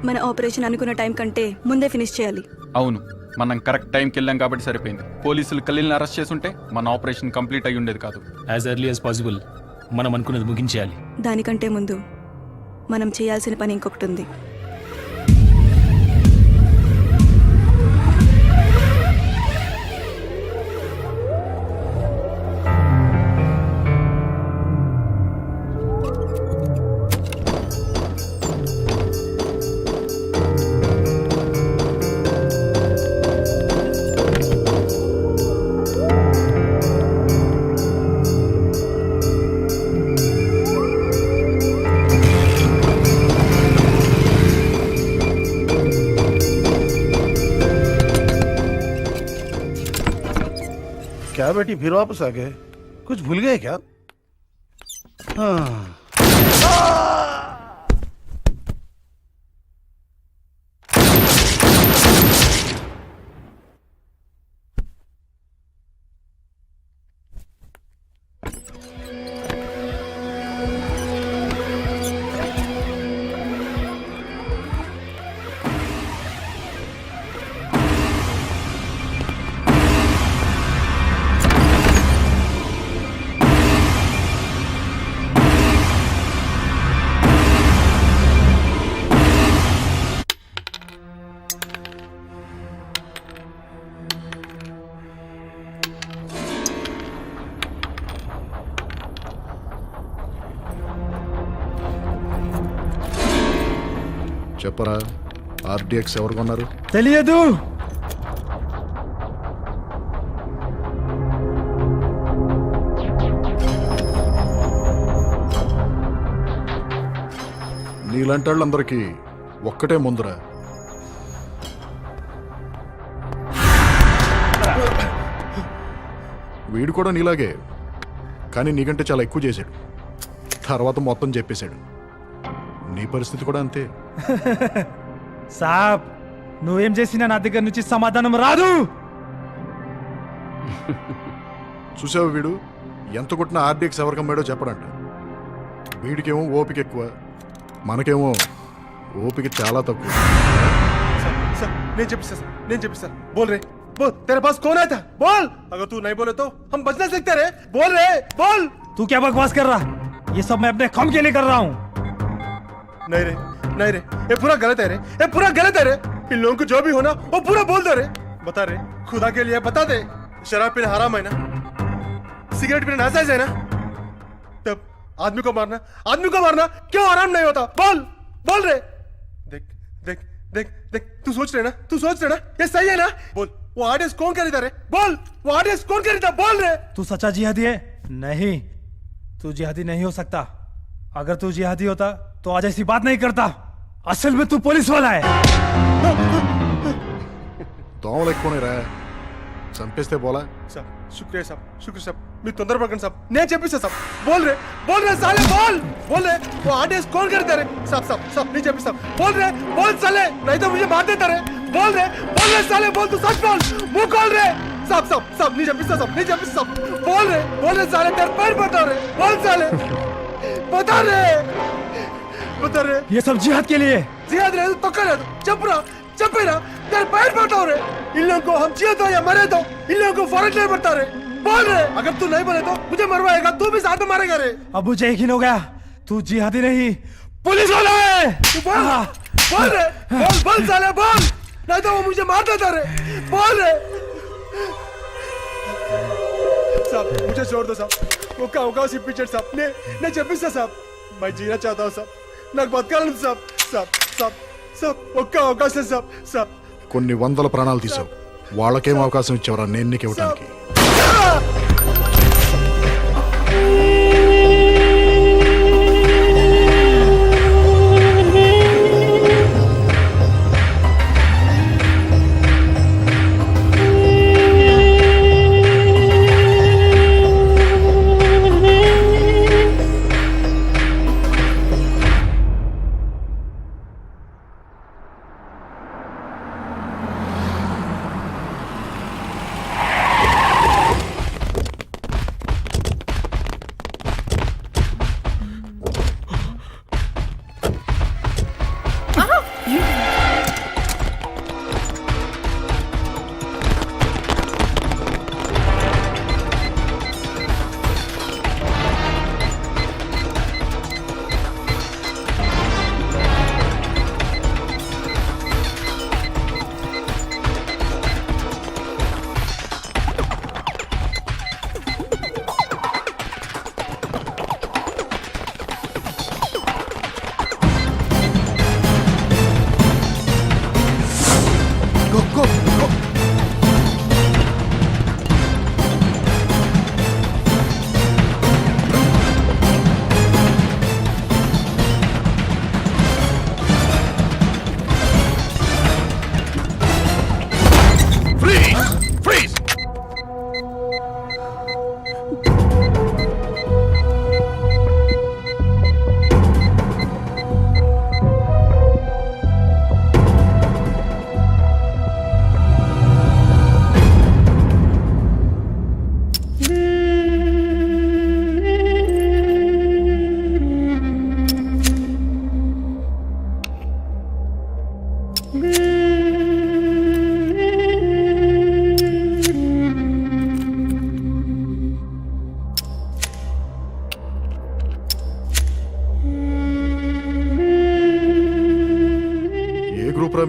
L: మన ఆపరేషన్ అనుకున్న టైం కంటే ముందే ఫినిష్ చేయాలి.
K: అవును, మనం కరెక్ట్ టైంకి వెళ్ళాం కాబట్టి సరిపోయింది. పోలీసులు ఖలీల్ని అరెస్ట్ చేసుంటే మన ఆపరేషన్ కంప్లీట్ అయ్యి ఉండేది కాదు.
J: యాజ్ ఎర్లీ యాజ్ పాసిబుల్ మనం అనుకున్నది ముగించేయాలి.
L: దానికంటే ముందు మనం చేయాల్సిన పని ఇంకొకటి ఉంది.
Q: क्या बेटी फिर वापस आ गए? कुछ भूल गए क्या? हाँ।
D: చెప్పరా, ఆర్డిఎక్స్ ఎవరు కొన్నారు?
R: తెలియదు.
D: నీలాంటి వాళ్ళందరికీ ఒక్కటే ముందురా, వీడు కూడా నీలాగే, కానీ నీకంటే చాలా ఎక్కువ చేశాడు. తర్వాత మొత్తం చెప్పేశాడు. నీ పరిస్థితి కూడా అంతే.
R: సాబ్, నువ్వేం చేసినా నా దగ్గర నుంచి సమాధానం రాదు.
D: చూసావు, వీడు ఎంత కొట్టిన ఆర్డిఎక్స్ ఎవరికి అమ్మాడో చెప్పడంట. వీడికేమో ఓపిక ఎక్కువ, మనకేమో ఓపిక చాలా తక్కువ.
I: सर नहीं चेपिस्ता सर, नहीं चेपिस्ता. बोल रहे, बोल. तेरे पास कौन आया था? बोल. अगर तू नहीं बोले तो हम बच नहीं सकते रे. बोल रे, बोल.
R: तू क्या बकवास कर रहा? ये सब मैं अपने काम के लिए कर रहा हूँ.
I: नहीं रे, नहीं रे, ये पूरा गलत है रे, ये पूरा गलत है रे. इन लोगों को जो भी होना वो पूरा बोल दे रे. बता रे, खुदा के लिए बता दे. शराब पीना हराम है ना, सिगरेट पीना नाजायज है ना, तब आदमी को मारना क्यों हराम नहीं होता? बोल, बोल रे. देख देख देख देख, तू सोच रहे ना, ये सही है ना? बोल, वो आर्टिस्ट कौन खरीदा रे? बोल, वो आर्टिस्ट कौन खरीदा? बोल रे.
R: तू सच्चा जिहादी है? नहीं, तू जिहादी नहीं हो सकता. अगर तू जिहादी होता तो आज ऐसी बात नहीं करता. असल में तू पुलिस वाला है.
D: దోమలు ఎక్కువనే రా, చంపేస్తే పోలా.
I: साहब शुक्रिया साहब, मैं तొందర పడకండి साहब. నేను చెప్పిస్తా साहब. बोल रे साले, बोल रे. वो आर्टिस्ट कौन खरीदा रे? साहब नहीं చెప్పిస్తా. बोल साले, नहीं तो मुझे मार देता रे. बोल रे साले, बोल. तू सच बोल, मुंह खोल रे. साहब नहीं చెప్పిస్తా साहब. बोल रे साले, तेरे पैर बता रे. बोल साले, बता रे.
R: ये सब जिहाद के लिए.
I: जिहाद रे तो कर चपेरा तेरे पैर बताओ रे. इन लोगों को हम जिए तो या मरे तो इन लोगों को फर्क नहीं पड़ता रे. बोल रे, अगर तू नहीं बोले तो मुझे मरवाएगा, तू भी साथ में मारेगा रे.
R: अब मुझे यकीन हो गया, तू जिहादी नहीं पुलिस वाला है.
I: तू बोल रे, बोल साले, बोल, नहीं तो वो मुझे मार देता रे. बोल रे. साहब मुझे छोड़ दो साहब. वो का सी पिक्चर साहब ने చెప్పిస్తా साहब. मैं जीना चाहता हूँ साहब. నాకు బతకాలని साहब. ఒక్క అవకాశం साहब.
D: కొన్ని వందల ప్రాణాలు తీసావు, వాళ్ళకేం అవకాశం ఇచ్చావరా నేను నీకు ఇవ్వడానికి?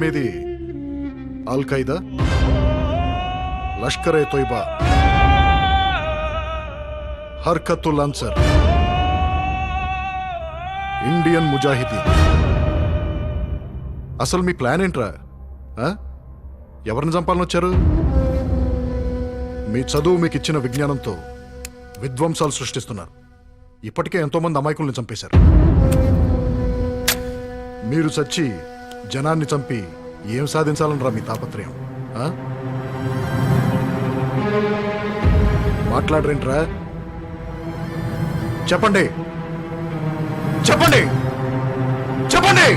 D: మీది అల్ ఖైదా, లష్కర్ ఏ తోయిబా, హర్కతుల్ అన్సర్, ఇండియన్ ముజాహిదీన్, అసలు మీ ప్లాన్ ఏంట్రా? ఆ? ఎవరిని చంపాలని వచ్చారు? మీ చదువు మీకు ఇచ్చిన విజ్ఞానంతో విధ్వంసాలు సృష్టిస్తున్నారు. ఇప్పటికే ఎంతోమంది అమాయకుల్ని చంపేశారు. మీరు చచ్చి జనాన్ని చంపి ఏం సాధించాలనరా మీ తాపత్రయం? ఆ? మాట్లాడరేంట్రా? చెప్పండి, చెప్పండి, చెప్పండి.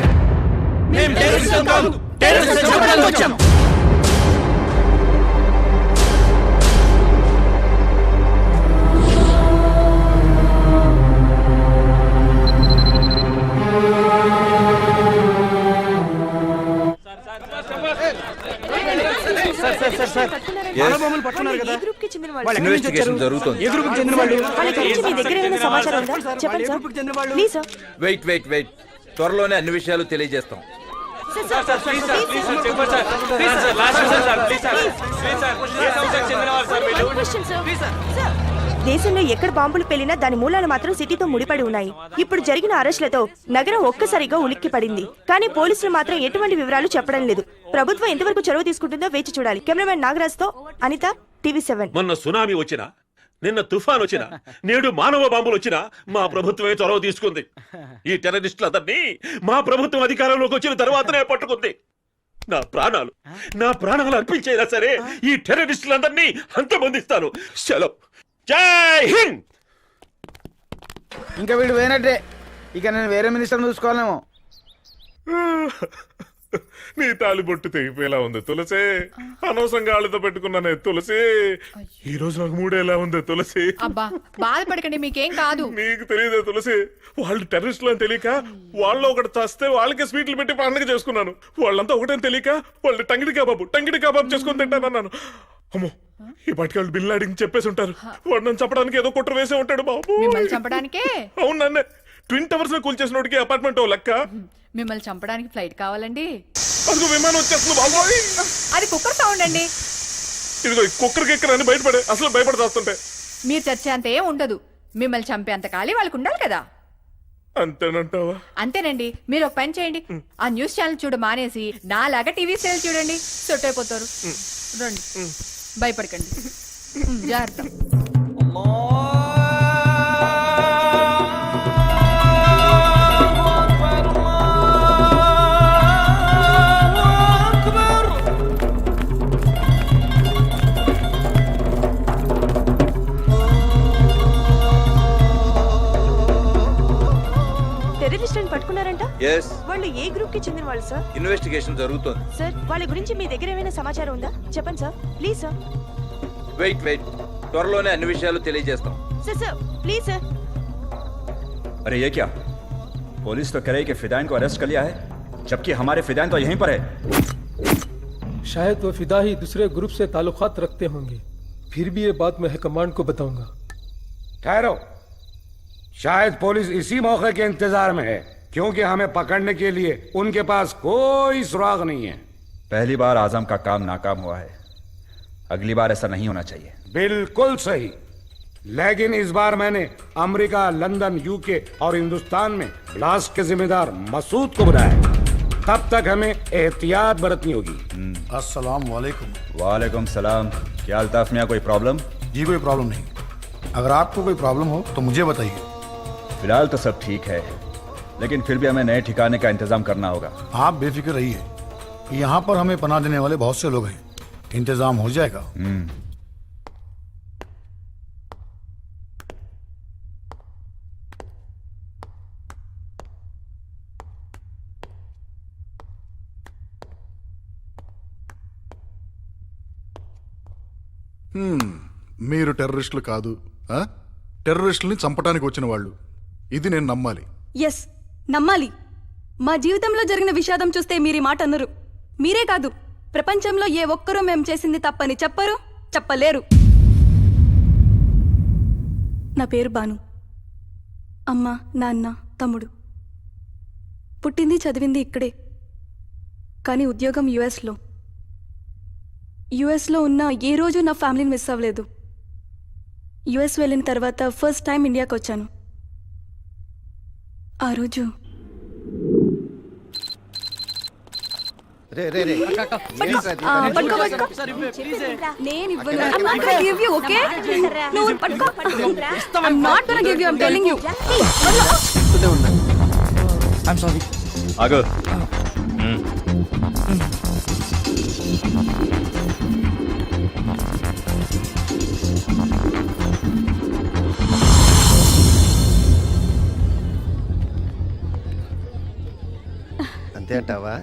O: ఇన్వెస్టిగేషన్ జరుగుతుంది. వెయిట్ వెయిట్ వెయిట్, త్వరలోనే అన్ని విషయాలు తెలియజేస్తాం.
S: దేశంలో ఎక్కడ బాంబులు పేలినా దాని మూలాలు మాత్రం సిటీతో ముడిపడి ఉన్నాయి. ఇప్పుడు జరిగిన అరెస్టులతో నగరం ఒక్కసారిగా ఉలిక్కి పడింది. కానీ పోలీసులు మాత్రం ఎటువంటి వివరాలు చెప్పడం లేదు. ప్రభుత్వం ఎంతవరకు చొరవ తీసుకుంటుందో వేచి చూడాలి. కెమెరామెన్ నాగరాజ్ తో అనిత, టీవీ 7.
P: మొన్న సునామీ వచ్చినా, నిన్న తుఫాన్ వచ్చినా, నేడు మానవ బాంబులు వచ్చినా మా ప్రభుత్వమే చొరవ తీసుకుంది. ఈ టెర్రరిస్టులందరినీ మా ప్రభుత్వం అధికారంలోకి వచ్చిన తర్వాతనే పట్టుకుంది. నా ప్రాణాలు అర్పించైనా సరే ఈ టెర్రరిస్టులందరినీ అంతమందిస్తాను. చలో, జై హింద్.
T: ఇంకా వీడు పోయినట్టే. ఇక నేను వేరే మినిస్టర్ చూసుకోవాలేమో.
E: నీ తాలిబొట్టు తెగిపోయేలా ఉంది తులసి. అనవసరంగా వాళ్ళతో పెట్టుకున్నానే తులసి. ఈ రోజు నాకు మూడేలా ఉంది తులసి.
F: అబ్బా బాధపడకండి, మీకేం కాదు.
E: నీకు తెలియదే తులసి, వాళ్ళు టెర్రరిస్టులు అని తెలియక వాళ్ళు ఒకటి చస్తే వాళ్ళకే స్వీట్లు పెట్టి పండుగ చేసుకున్నాను. వాళ్ళంతా ఒకటని తెలియక వాళ్ళు టంగిడి కబాబు చేసుకుని తింటానన్నాను. అమ్మో, ఈ పట్టుకెళ్ళి బిల్ అడిగి చెప్పేసి ఉంటారు. వాడు నన్ను చంపడానికి ఏదో కుట్ర వేసే ఉంటాడు బాబు.
F: మిమ్మల్ని చంపడానికే?
E: అవును, నన్నే ట్విన్ టవర్స్ లో కూల్చేసినోడికి అపార్ట్మెంట్ లెక్క.
F: మిమ్మల్ని చంపడానికి ఫ్లైట్ కావాలండి.
E: అదిగో విమానం వచ్చేస్తుంది బాబోయ్.
F: అది కుక్కర్ సౌండ్ అండి.
E: ఇదిగో కుక్కర్ కిక్కర్ అని బయటపడే, అసలు భయపడతాస్తుంటే.
F: మీరు చచ్చే అంత ఏం ఉండదు. మిమ్మల్ని చంపే అంత ఖాళీ వాళ్ళకు ఉండాలి కదా.
E: అంతేనంటావా?
F: అంతేనండి. మీరు ఒక పని చేయండి, ఆ న్యూస్ ఛానల్ చూడ మానేసి నాలాగా టీవీ సీరియల్ చూడండి. సెట్ అయిపోతారు. రండి, భయపడకండి. జాగ్రత్త.
S: టెర్రరిస్టులను పట్టుకున్నారంట?
O: yes,
S: వాళ్ళు ఏ గ్రూప్ కి చెందిన వాళ్ళు సార్?
O: ఇన్వెస్టిగేషన్ జరుగుతోంది.
S: సార్, వాళ్ళ గురించి మీ దగ్గర ఏమైనా సమాచారం ఉందా? చెప్పండి sir, please sir.
O: Wait wait, త్వరలోనే అన్ని విషయాలు తెలియజేస్తాం.
S: Sir please sir.
U: अरे ये क्या, पुलिस तो कह रही कि फिदाइन को अरेस्ट कर लिया है, जबकि हमारे फिदाइन तो यहीं पर है।
H: शायद वो फिदा ही दूसरे ग्रुप से ताल्लुकात रखते होंगे। फिर भी ये बात मैं हाईकमांड को बताऊंगा।
V: ठहरो, शायद पुलिस इसी मौके के इंतजार में है, क्योंकि हमें पकड़ने के लिए उनके पास कोई सुराग नहीं है।
U: पहली बार आजम का काम नाकाम हुआ है, अगली बार ऐसा नहीं होना चाहिए।
V: बिल्कुल सही, लेकिन इस बार मैंने अमेरिका, लंदन, यूके और हिंदुस्तान में ब्लास्ट के जिम्मेदार मसूद को बुलाया। तब तक हमें एहतियात बरतनी होगी।
Q: अस्सलाम वालेकुम।
U: वालेकुम सलाम। क्या अल्ताफ मियां, कोई प्रॉब्लम?
Q: जी कोई प्रॉब्लम नहीं, अगर आपको कोई प्रॉब्लम हो तो मुझे बताइए।
U: फिलहाल तो सब ठीक है, लेकिन फिर भी हमें नए ठिकाने का इंतजाम करना होगा।
Q: आप बेफिक्र रहिए, यहाँ पर हमें पनाह देने वाले बहुत से लोग हैं, इंतजाम हो जाएगा।
D: మీరు టెర్రరిస్టులు కాదు, టెర్రరిస్టుల్ని చంపడానికి వచ్చిన వాళ్ళు. ఇది నేను నమ్మాలి.
L: ఎస్, నమ్మాలి. మా జీవితంలో జరిగిన విషాదం చూస్తే మీరు మాట అన్నరు. మీరే కాదు, ప్రపంచంలో ఏ ఒక్కరూ మేము చేసింది తప్పని చెప్పరు, చెప్పలేరు. నా పేరు బాను. అమ్మ, నాన్న, తమ్ముడు. పుట్టింది చదివింది ఇక్కడే, కానీ ఉద్యోగం యుఎస్లో ఉన్న ఏ రోజు నా ఫ్యామిలీని మిస్ అవ్వలేదు. యుఎస్ వెళ్ళిన తర్వాత ఫస్ట్ టైం ఇండియాకి వచ్చాను. ఆ రోజు నేను ఇవ్వను. I'm not gonna give you, okay? నువ్వు పట్టుకో. I'm not gonna give you, I'm telling you.
K: I'm sorry.
J: ఆగు.
N: అంతే అంటావా?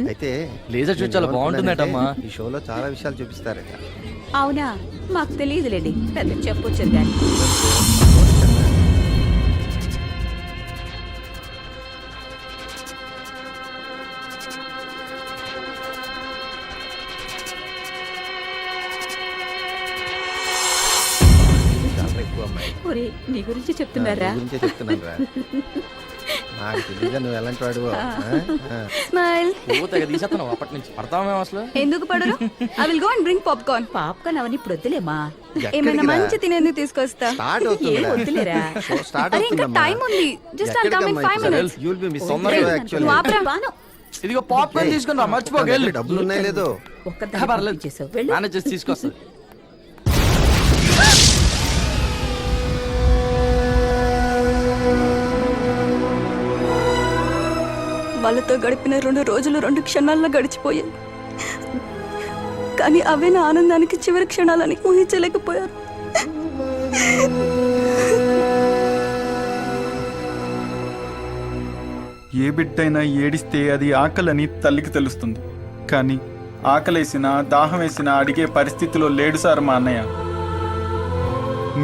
N: అయితే
K: లేజర్ షో చాలా బాగుంటుందటమ్మా.
N: ఈ షోలో చాలా విషయాలు చూపిస్తారట.
A: అవునా, మాకు తెలియదులేండి, పెద్ద చెప్పొచ్చారు కానీ.
N: చాలా ఎక్కువ అమ్మాయి.
A: ఒరే, నీ గురించి చెప్తున్నారా?
N: నీ గురించే చెప్తున్నానురా. నాకు తెలియదు నువ్వు ఎలాంటి వాడువో.
L: స్మైల్.
K: తీసేస్తున్నావు అప్పటి నుంచి పడతామే అసలు.
L: ఎందుకు పడరు? I will go and bring popcorn.
A: Popcorn అవన్నీ ఇప్పుడు వద్దులేమా.
L: ఏమైనా మంచి తినేందుకు తీసుకొస్తా.
N: స్టార్ట్ అవుతుంది.
A: వద్దులేరా.
N: షో స్టార్ట్
L: అరే ఇంకా
N: అవుతుందమ్మా.
L: టైం ఉంది. Just I'll come in 5 minutes.
N: You will be missing
L: Hey,
N: show actually.
L: నువ్వు ఆపురా.
K: ఇదిగో పాప్కార్న్ తీసుకుని రా, మర్చిపోగలి.
N: డబ్బులు ఉన్నాయి లేదో.
A: ఒక్కదాన్ని చేసావు, వెళ్ళు.
K: మేనేజ్ చేసి తీసుకొస్తా.
L: వాళ్ళతో గడిపిన 2 రోజులు 2 క్షణాల్లో గడిచిపోయాయి. కానీ అవే నా ఆనందానికి చివరి క్షణాలని ఊహించలేకపోయారు.
C: ఏ బిడ్డైనా ఏడిస్తే అది ఆకలని తల్లికి తెలుస్తుంది. కానీ ఆకలేసినా దాహం వేసినా అడిగే పరిస్థితిలో లేడు సార్ మా అన్నయ్య.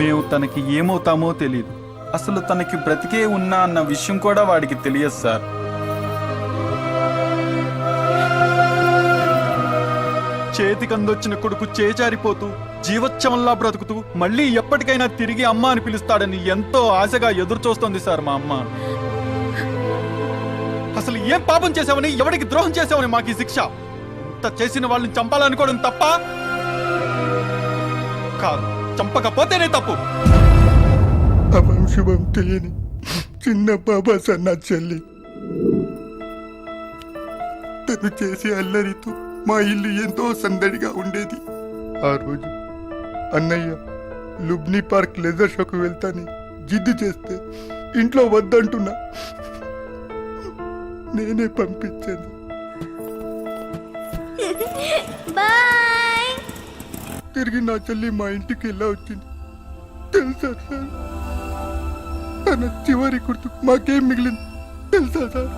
C: మేము తనకి ఏమవుతామో తెలియదు. అసలు తనకి బ్రతికే ఉన్నా అన్న విషయం కూడా వాడికి తెలియదు సార్. చేతికి అందొచ్చిన కొడుకు చేజారిపోతూ జీవోత్సవంలా బ్రతుకుతూ మళ్ళీ ఎప్పటికైనా తిరిగి అమ్మ అని పిలుస్తాడని ఎంతో ఆశగా ఎదురు చూస్తోంది సార్ మా అమ్మ. అసలు ఏం పాపం చేసావని, ఎవరికి ద్రోహం చేసావని మాకు ఈ శిక్ష? ఇంత చేసిన వాళ్ళని చంపాలనుకోవడం తప్ప కాదు, చంపకపోతేనే తప్పు.
I: అభం శుభం తెలియని చిన్న బాబా సన్న చెల్లి తను చేసే అల్లరితో మా ఇల్లు ఎంతో సందడిగా ఉండేది. ఆ రోజు అన్నయ్య లుబ్నీ పార్క్ లెజర్ షోకు వెళ్తాని జిద్దు చేస్తే ఇంట్లో వద్దంటున్నా నేనే పంపించాను. తిరిగి నా చెల్లి మా ఇంటికి ఎలా వచ్చింది తెలుసా సార్? తన చివరి గుర్తు మాకేం మిగిలింది తెలుసా సార్?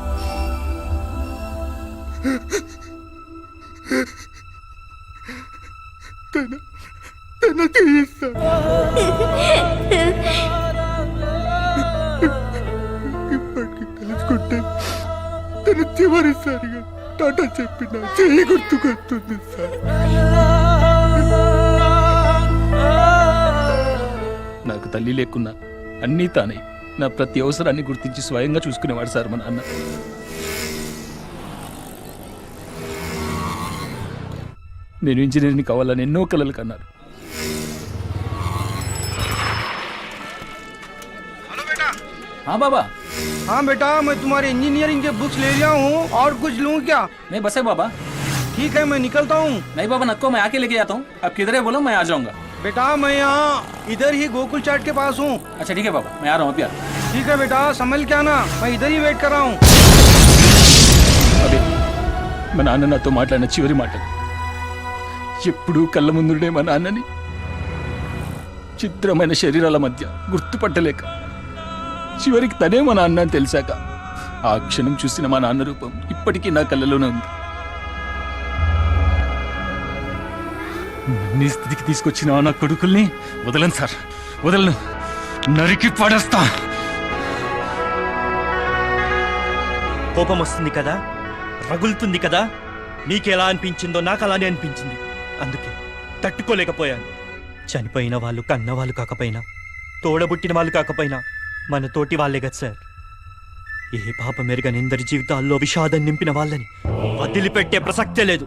I: తన చేయిస్తా. ఇప్పటికి తెలుసుకుంటే తన చివరిసారిగా టాటా చెప్పిన చేయి గుర్తుకొస్తుంది సార్.
W: నాకు తల్లి లేకున్నా అన్నీ తానే నా ప్రతి అవసరాన్ని గుర్తించి స్వయంగా చూసుకునేవాడు సార్ మా నాన్న. నేను ఇంజనీరింగ్ కావాలని ఎన్నో కలలు కన్నారు.
T: हाँ बाबा। हाँ बेटा, मैं तुम्हारे इंजीनियरिंग के बुक्स ले लिया हूँ, और कुछ लूँ क्या?
W: नहीं बस है बाबा।
T: ठीक है, मैं निकलता हूँ।
W: नहीं बाबा नको, मैं आके लेके जाता हूँ। अब किधर है बोलो, मैं आ जाऊंगा।
T: बेटा मैं यहाँ इधर ही गोकुल चाट के पास हूँ।
W: अच्छा ठीक है बाबा, मैं आ रहा हूँ अभी।
T: ठीक है बेटा, संभल के आना, मैं इधर ही वेट कर रहा हूँ।
W: అదే మా నాన్న నాతో మాట్లాడిన చివరి మాటలు. ఎప్పుడూ కళ్ళ ముందుండే మా నాన్నని చిత్రమైన శరీరాల మధ్య గుర్తుపట్టలేక చివరికి తనే మా నాన్న అని తెలిసాక ఆ క్షణం చూసిన మా నాన్న రూపం ఇప్పటికీ నా కళ్ళలోనే ఉంది. నీ స్థితికి తీసుకొచ్చిన నా కొడుకుల్ని వదలను సార్, వదలను, నరికి పడేస్తా.
X: కోపం వస్తుంది కదా, రగులుతుంది కదా, నీకెలా అనిపించిందో నాకు అలానే అనిపించింది. అందుకే తట్టుకోలేకపోయాను. చనిపోయిన వాళ్ళు కన్న వాళ్ళు కాకపోయినా, తోడబుట్టిన వాళ్ళు కాకపోయినా మన తోటి వాళ్ళే కదా సార్. ఏ పాపం మెరుగని ఇందరి జీవితాల్లో విషాదం నింపిన వాళ్ళని వదిలిపెట్టే ప్రసక్తే లేదు.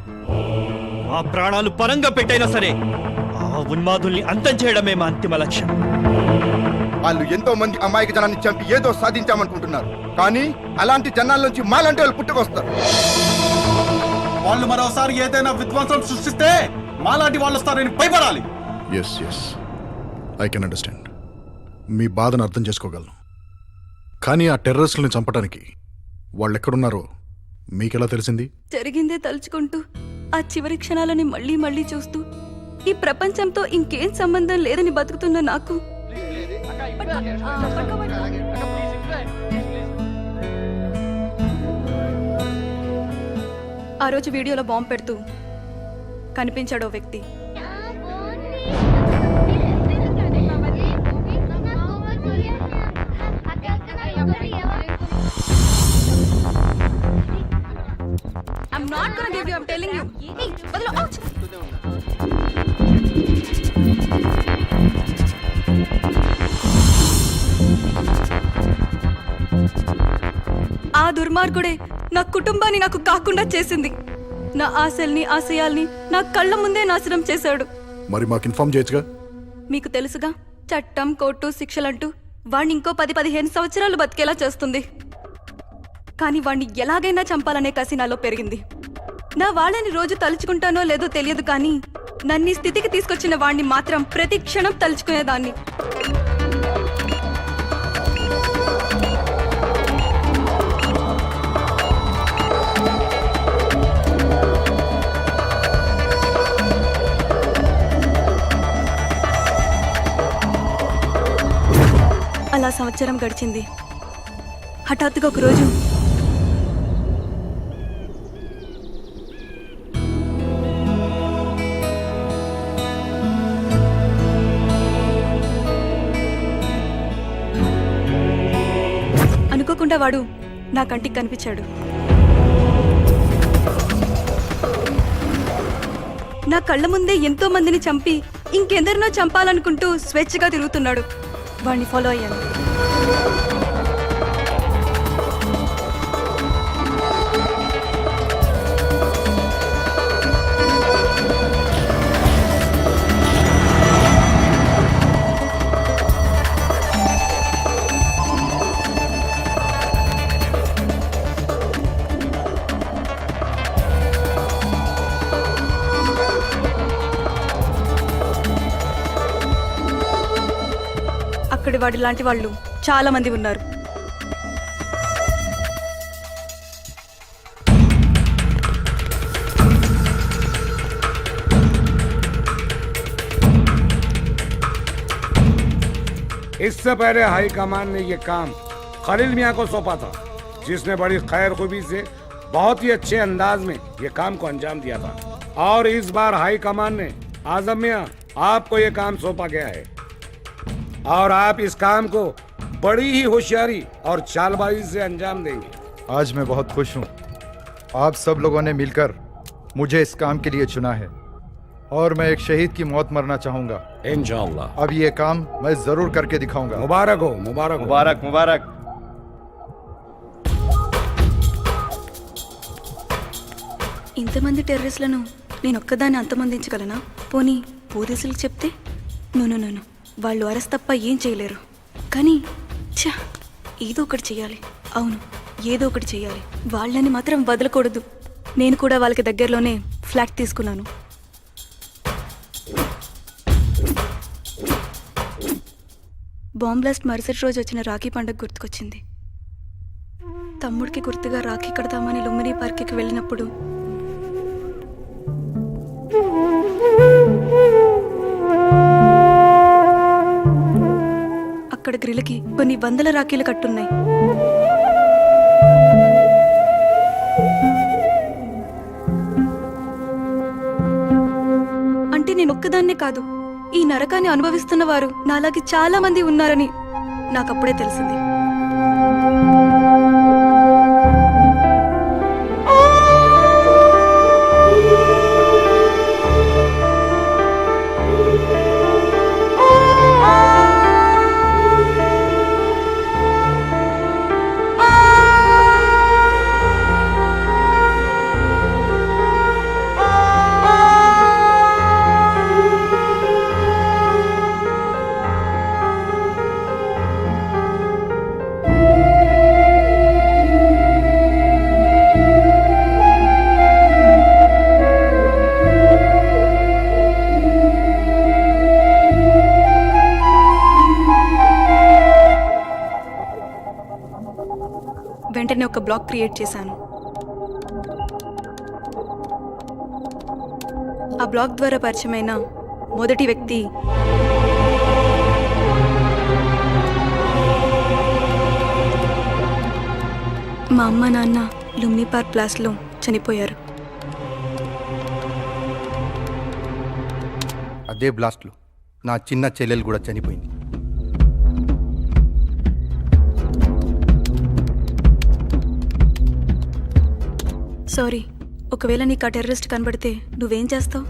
X: మా ప్రాణాలు పరంగా పెట్టైనా సరే ఆ ఉన్మాదుల్ని అంతం చేయడమే మా అంతిమ లక్ష్యం.
I: వాళ్ళు ఎంతో మంది అమాయక జనాన్ని చంపి ఏదో సాధించామనుకుంటున్నారు, కానీ అలాంటి జనాల నుంచి మాలాంటి వాళ్ళు పుట్టుకొస్తారు.
C: వాళ్ళు మరోసారి ఏదైనా విధ్వంసం సృష్టిస్తే మాలాంటి వాళ్ళు వస్తారని భయపడాలి.
D: Yes yes, I can understand. మీ బాధను అర్థం చేసుకోగలను. కానీ ఆ టెర్రరిస్టులను చంపడానికి వాళ్ళు ఎక్కడున్నారో మీకెలా తెలిసింది?
L: జరిగిందే తలుచుకుంటూ ఆ చివరి క్షణాలని మళ్ళీ మళ్ళీ చూస్తూ ఈ ప్రపంచంతో ఇంకేం సంబంధం లేదని బతుకుతున్న నాకు ఆ రోజు వీడియోలో బాంబు పెడుతూ కనిపించాడో వ్యక్తి. I'm not gonna give you, I'm telling you. Hey, badalo, ouch! ఆ దుర్మార్గుడే నా కుటుంబాన్ని నాకు కాకుండా చేసింది. నా ఆశల్ని ఆశయాల్ని నా కళ్ళ ముందే నాశనం చేశాడు.
D: మరి మాకు ఇన్ఫార్మ్ చేయొచ్చుగా?
L: మీకు తెలుసుగా, చట్టం కోర్టు శిక్షలంటూ వాణ్ణి ఇంకో 10-15 సంవత్సరాలు బతికేలా చేస్తుంది. కానీ వాణ్ణి ఎలాగైనా చంపాలనే కసి నాలో పెరిగింది. నా వాళ్ళని రోజు తలుచుకుంటానో లేదో తెలియదు, కానీ నన్ను ఈ స్థితికి తీసుకొచ్చిన వాణ్ణి మాత్రం ప్రతి క్షణం తలుచుకునేదాన్ని. అలా సంవత్సరం గడిచింది. హఠాత్తుగా ఒకరోజు అనుకోకుండా వాడు నా కంటికి కనిపించాడు. నా కళ్ళ ముందే ఎంతో మందిని చంపి ఇంకెందరినో చంపాలనుకుంటూ స్వేచ్ఛగా తిరుగుతున్నాడు. వాడిని ఫాలో అయ్యాను. అక్కడి వాడి లాంటి వాళ్ళు చాలా మంది ఉన్నారు.
V: इससे पहले हाई कमान ने ये काम खलील मियां को सौंपा था, जिसने बड़ी खैर खूबी से बहुत ही अच्छे अंदाज में ये काम को अंजाम दिया था। और इस बार हाई कमान ने आजम मियां आपको ये काम सौंपा गया है और आप इस काम को बड़ी ही होशियारी और चालबाजी से अंजाम देंगे।
B: आज मैं बहुत खुश हूँ। आप सब लोगों ने मिलकर मुझे इस काम के लिए चुना है और मैं एक शहीद की मौत मरना चाहूंगा इंशाअल्लाह। अब ये काम मैं जरूर करके दिखाऊंगा।
V: मुबारक हो, मुबारक हो।
B: मुबारक मुबारक।
L: ఇంతమంది టెర్రరిస్టులను నేను ఒక్కదాన్ని అంతమందించగలనా? పోనీ పోలీసులకు చెప్తే? నో, వాళ్ళు అరెస్ట్ తప్ప ఏం చేయలేరు. కానీ ఏదో ఒకటి చెయ్యాలి. అవును, ఏదో ఒకటి చెయ్యాలి. వాళ్ళని మాత్రం వదలకూడదు. నేను కూడా వాళ్ళకి దగ్గరలోనే ఫ్లాట్ తీసుకున్నాను. బాంబ్ బ్లాస్ట్ మరుసటి రోజు వచ్చిన రాఖీ పండుగ గుర్తుకొచ్చింది. తమ్ముడికి గుర్తుగా రాఖీ కడదామని లుంబిని పార్క్కి వెళ్ళినప్పుడు అక్కడ గ్రిల్కి కొన్ని వందల రాఖీలు కట్టున్నాయి. అంటే నేను ఒక్కదాన్నే కాదు, ఈ నరకాన్ని అనుభవిస్తున్న వారు నాలాగే చాలా మంది ఉన్నారని నాకప్పుడే తెలిసింది. వెంటనే ఒక బ్లాగ్ క్రియేట్ చేశాను. ఆ బ్లాగ్ ద్వారా పరిచయమైన మొదటి వ్యక్తి మా అమ్మ నాన్న లుమ్ని పార్క్ బ్లాస్ట్లో చనిపోయారు.
G: అదే బ్లాస్ట్లో నా చిన్న చెల్లెలు కూడా చనిపోయింది.
L: సారీ, ఒకవేళ నీకు ఆ టెర్రరిస్ట్ కనబడితే నువ్వేం చేస్తావు?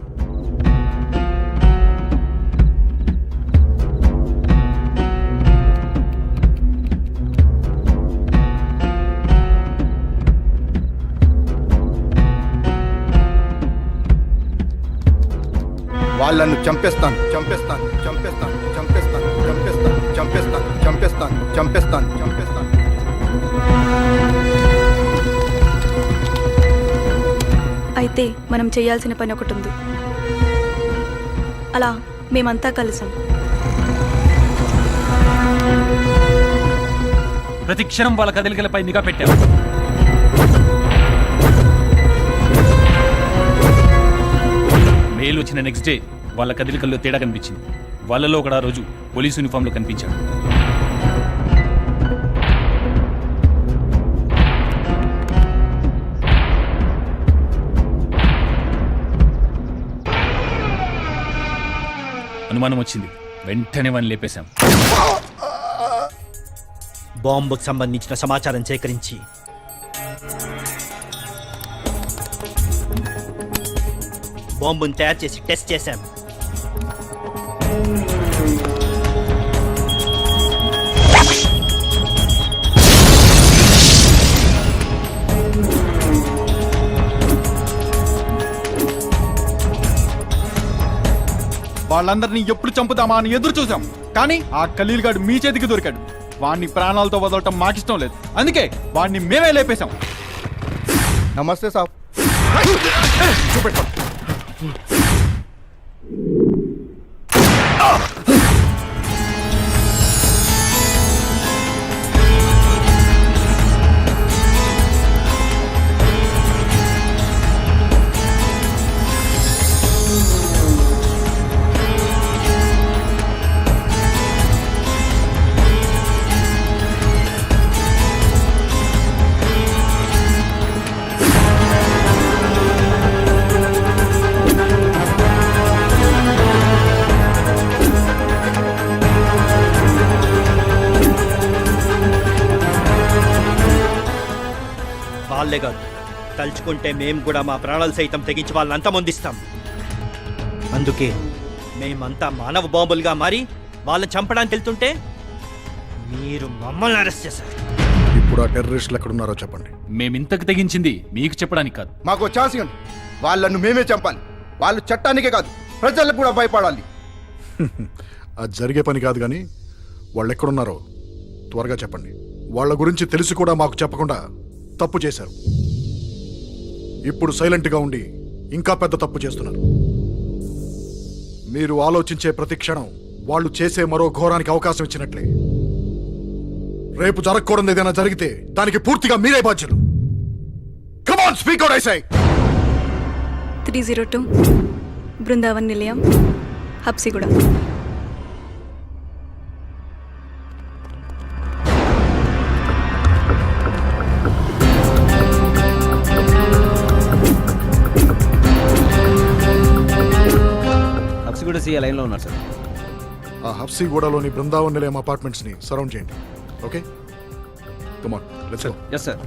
G: వాళ్ళను చంపేస్తాను చంపేస్తాను చంపేస్తాను చంపేస్తాను చంపేస్తాను చంపేస్తాను చంపేస్తాను చంపేస్తాను చంపేస్తాను.
L: అయితే మనం చేయాల్సిన పని ఒకటి ఉంది. అలా మేమంతా కలిసాం.
W: ప్రతి క్షణం వాళ్ళ కదలికలపై నిఘా పెట్టాం. మెయిల్ వచ్చిన నెక్స్ట్ డే వాళ్ళ కదలికల్లో తేడా కనిపించింది. వాళ్ళలో ఒకడు ఆ రోజు పోలీస్ యూనిఫామ్లో కనిపించాడు. అనుమానం వచ్చింది, వెంటనే వాడిని లేపేశాం.
X: బాంబుకు సంబంధించిన సమాచారం సేకరించి బాంబును తయారు చేసి టెస్ట్ చేశాం.
C: వాళ్ళందరినీ ఎప్పుడు చంపుతామా అని ఎదురు చూసాం, కానీ ఆ ఖలీల్ గాడు మీ చేతికి దొరికాడు. వాడిని ప్రాణాలతో వదలటం మాకిష్టం లేదు, అందుకే వాడిని మేమే లేపేశాం.
G: నమస్తే సాబ్.
C: చూపెట్టాం.
X: వాళ్ళే కాదు, తలుచుకుంటే మేము కూడా మా ప్రాణాలు సైతం తెగించి వాళ్ళని అంతమొందిస్తాం. అందుకే మేమంతా మానవ బాంబులుగా మారి వాళ్ళని చంపడానికి వెళ్తుంటే మీరు మమ్మల్ని అరెస్ట్ చేశారు.
D: ఇప్పుడు ఆ టెర్రరిస్టులు ఎక్కడున్నారో చెప్పండి.
W: మేమింతకు తెగించింది మీకు చెప్పడానికి కాదు.
G: మాకు ఛాన్స్ ఇవ్వండి. వాళ్ళను మేమే చంపాలి. వాళ్ళు చట్టానికే కాదు ప్రజలకు కూడా భయపడాలి.
D: అది జరిగే పని కాదు, కానీ వాళ్ళు ఎక్కడున్నారో త్వరగా చెప్పండి. వాళ్ళ గురించి తెలిసి కూడా మాకు చెప్పకుండా తప్పు చేశారు. ఇప్పుడు సైలెంట్గా ఉండి ఇంకా పెద్ద తప్పు చేస్తున్నారు. మీరు ఆలోచించే ప్రతి క్షణం వాళ్ళు చేసే మరో ఘోరానికి అవకాశం ఇచ్చినట్లే. రేపు జరగకూడదు ఏదైనా జరిగితే దానికి పూర్తిగా మీరే బాధ్యులు. Come on, speak out I say.
L: 302 Brindavan నిలయం, హబ్సిగూడ.
J: హబ్సిగూడ సీఏ లైన్లో ఉన్నారు సార్.
D: ఆ హబ్సిగూడలోని బృందావన్ నిలయం అపార్ట్మెంట్స్ ని సరౌండ్ చేయండి. Okay, come on, let's go.
J: Yes sir.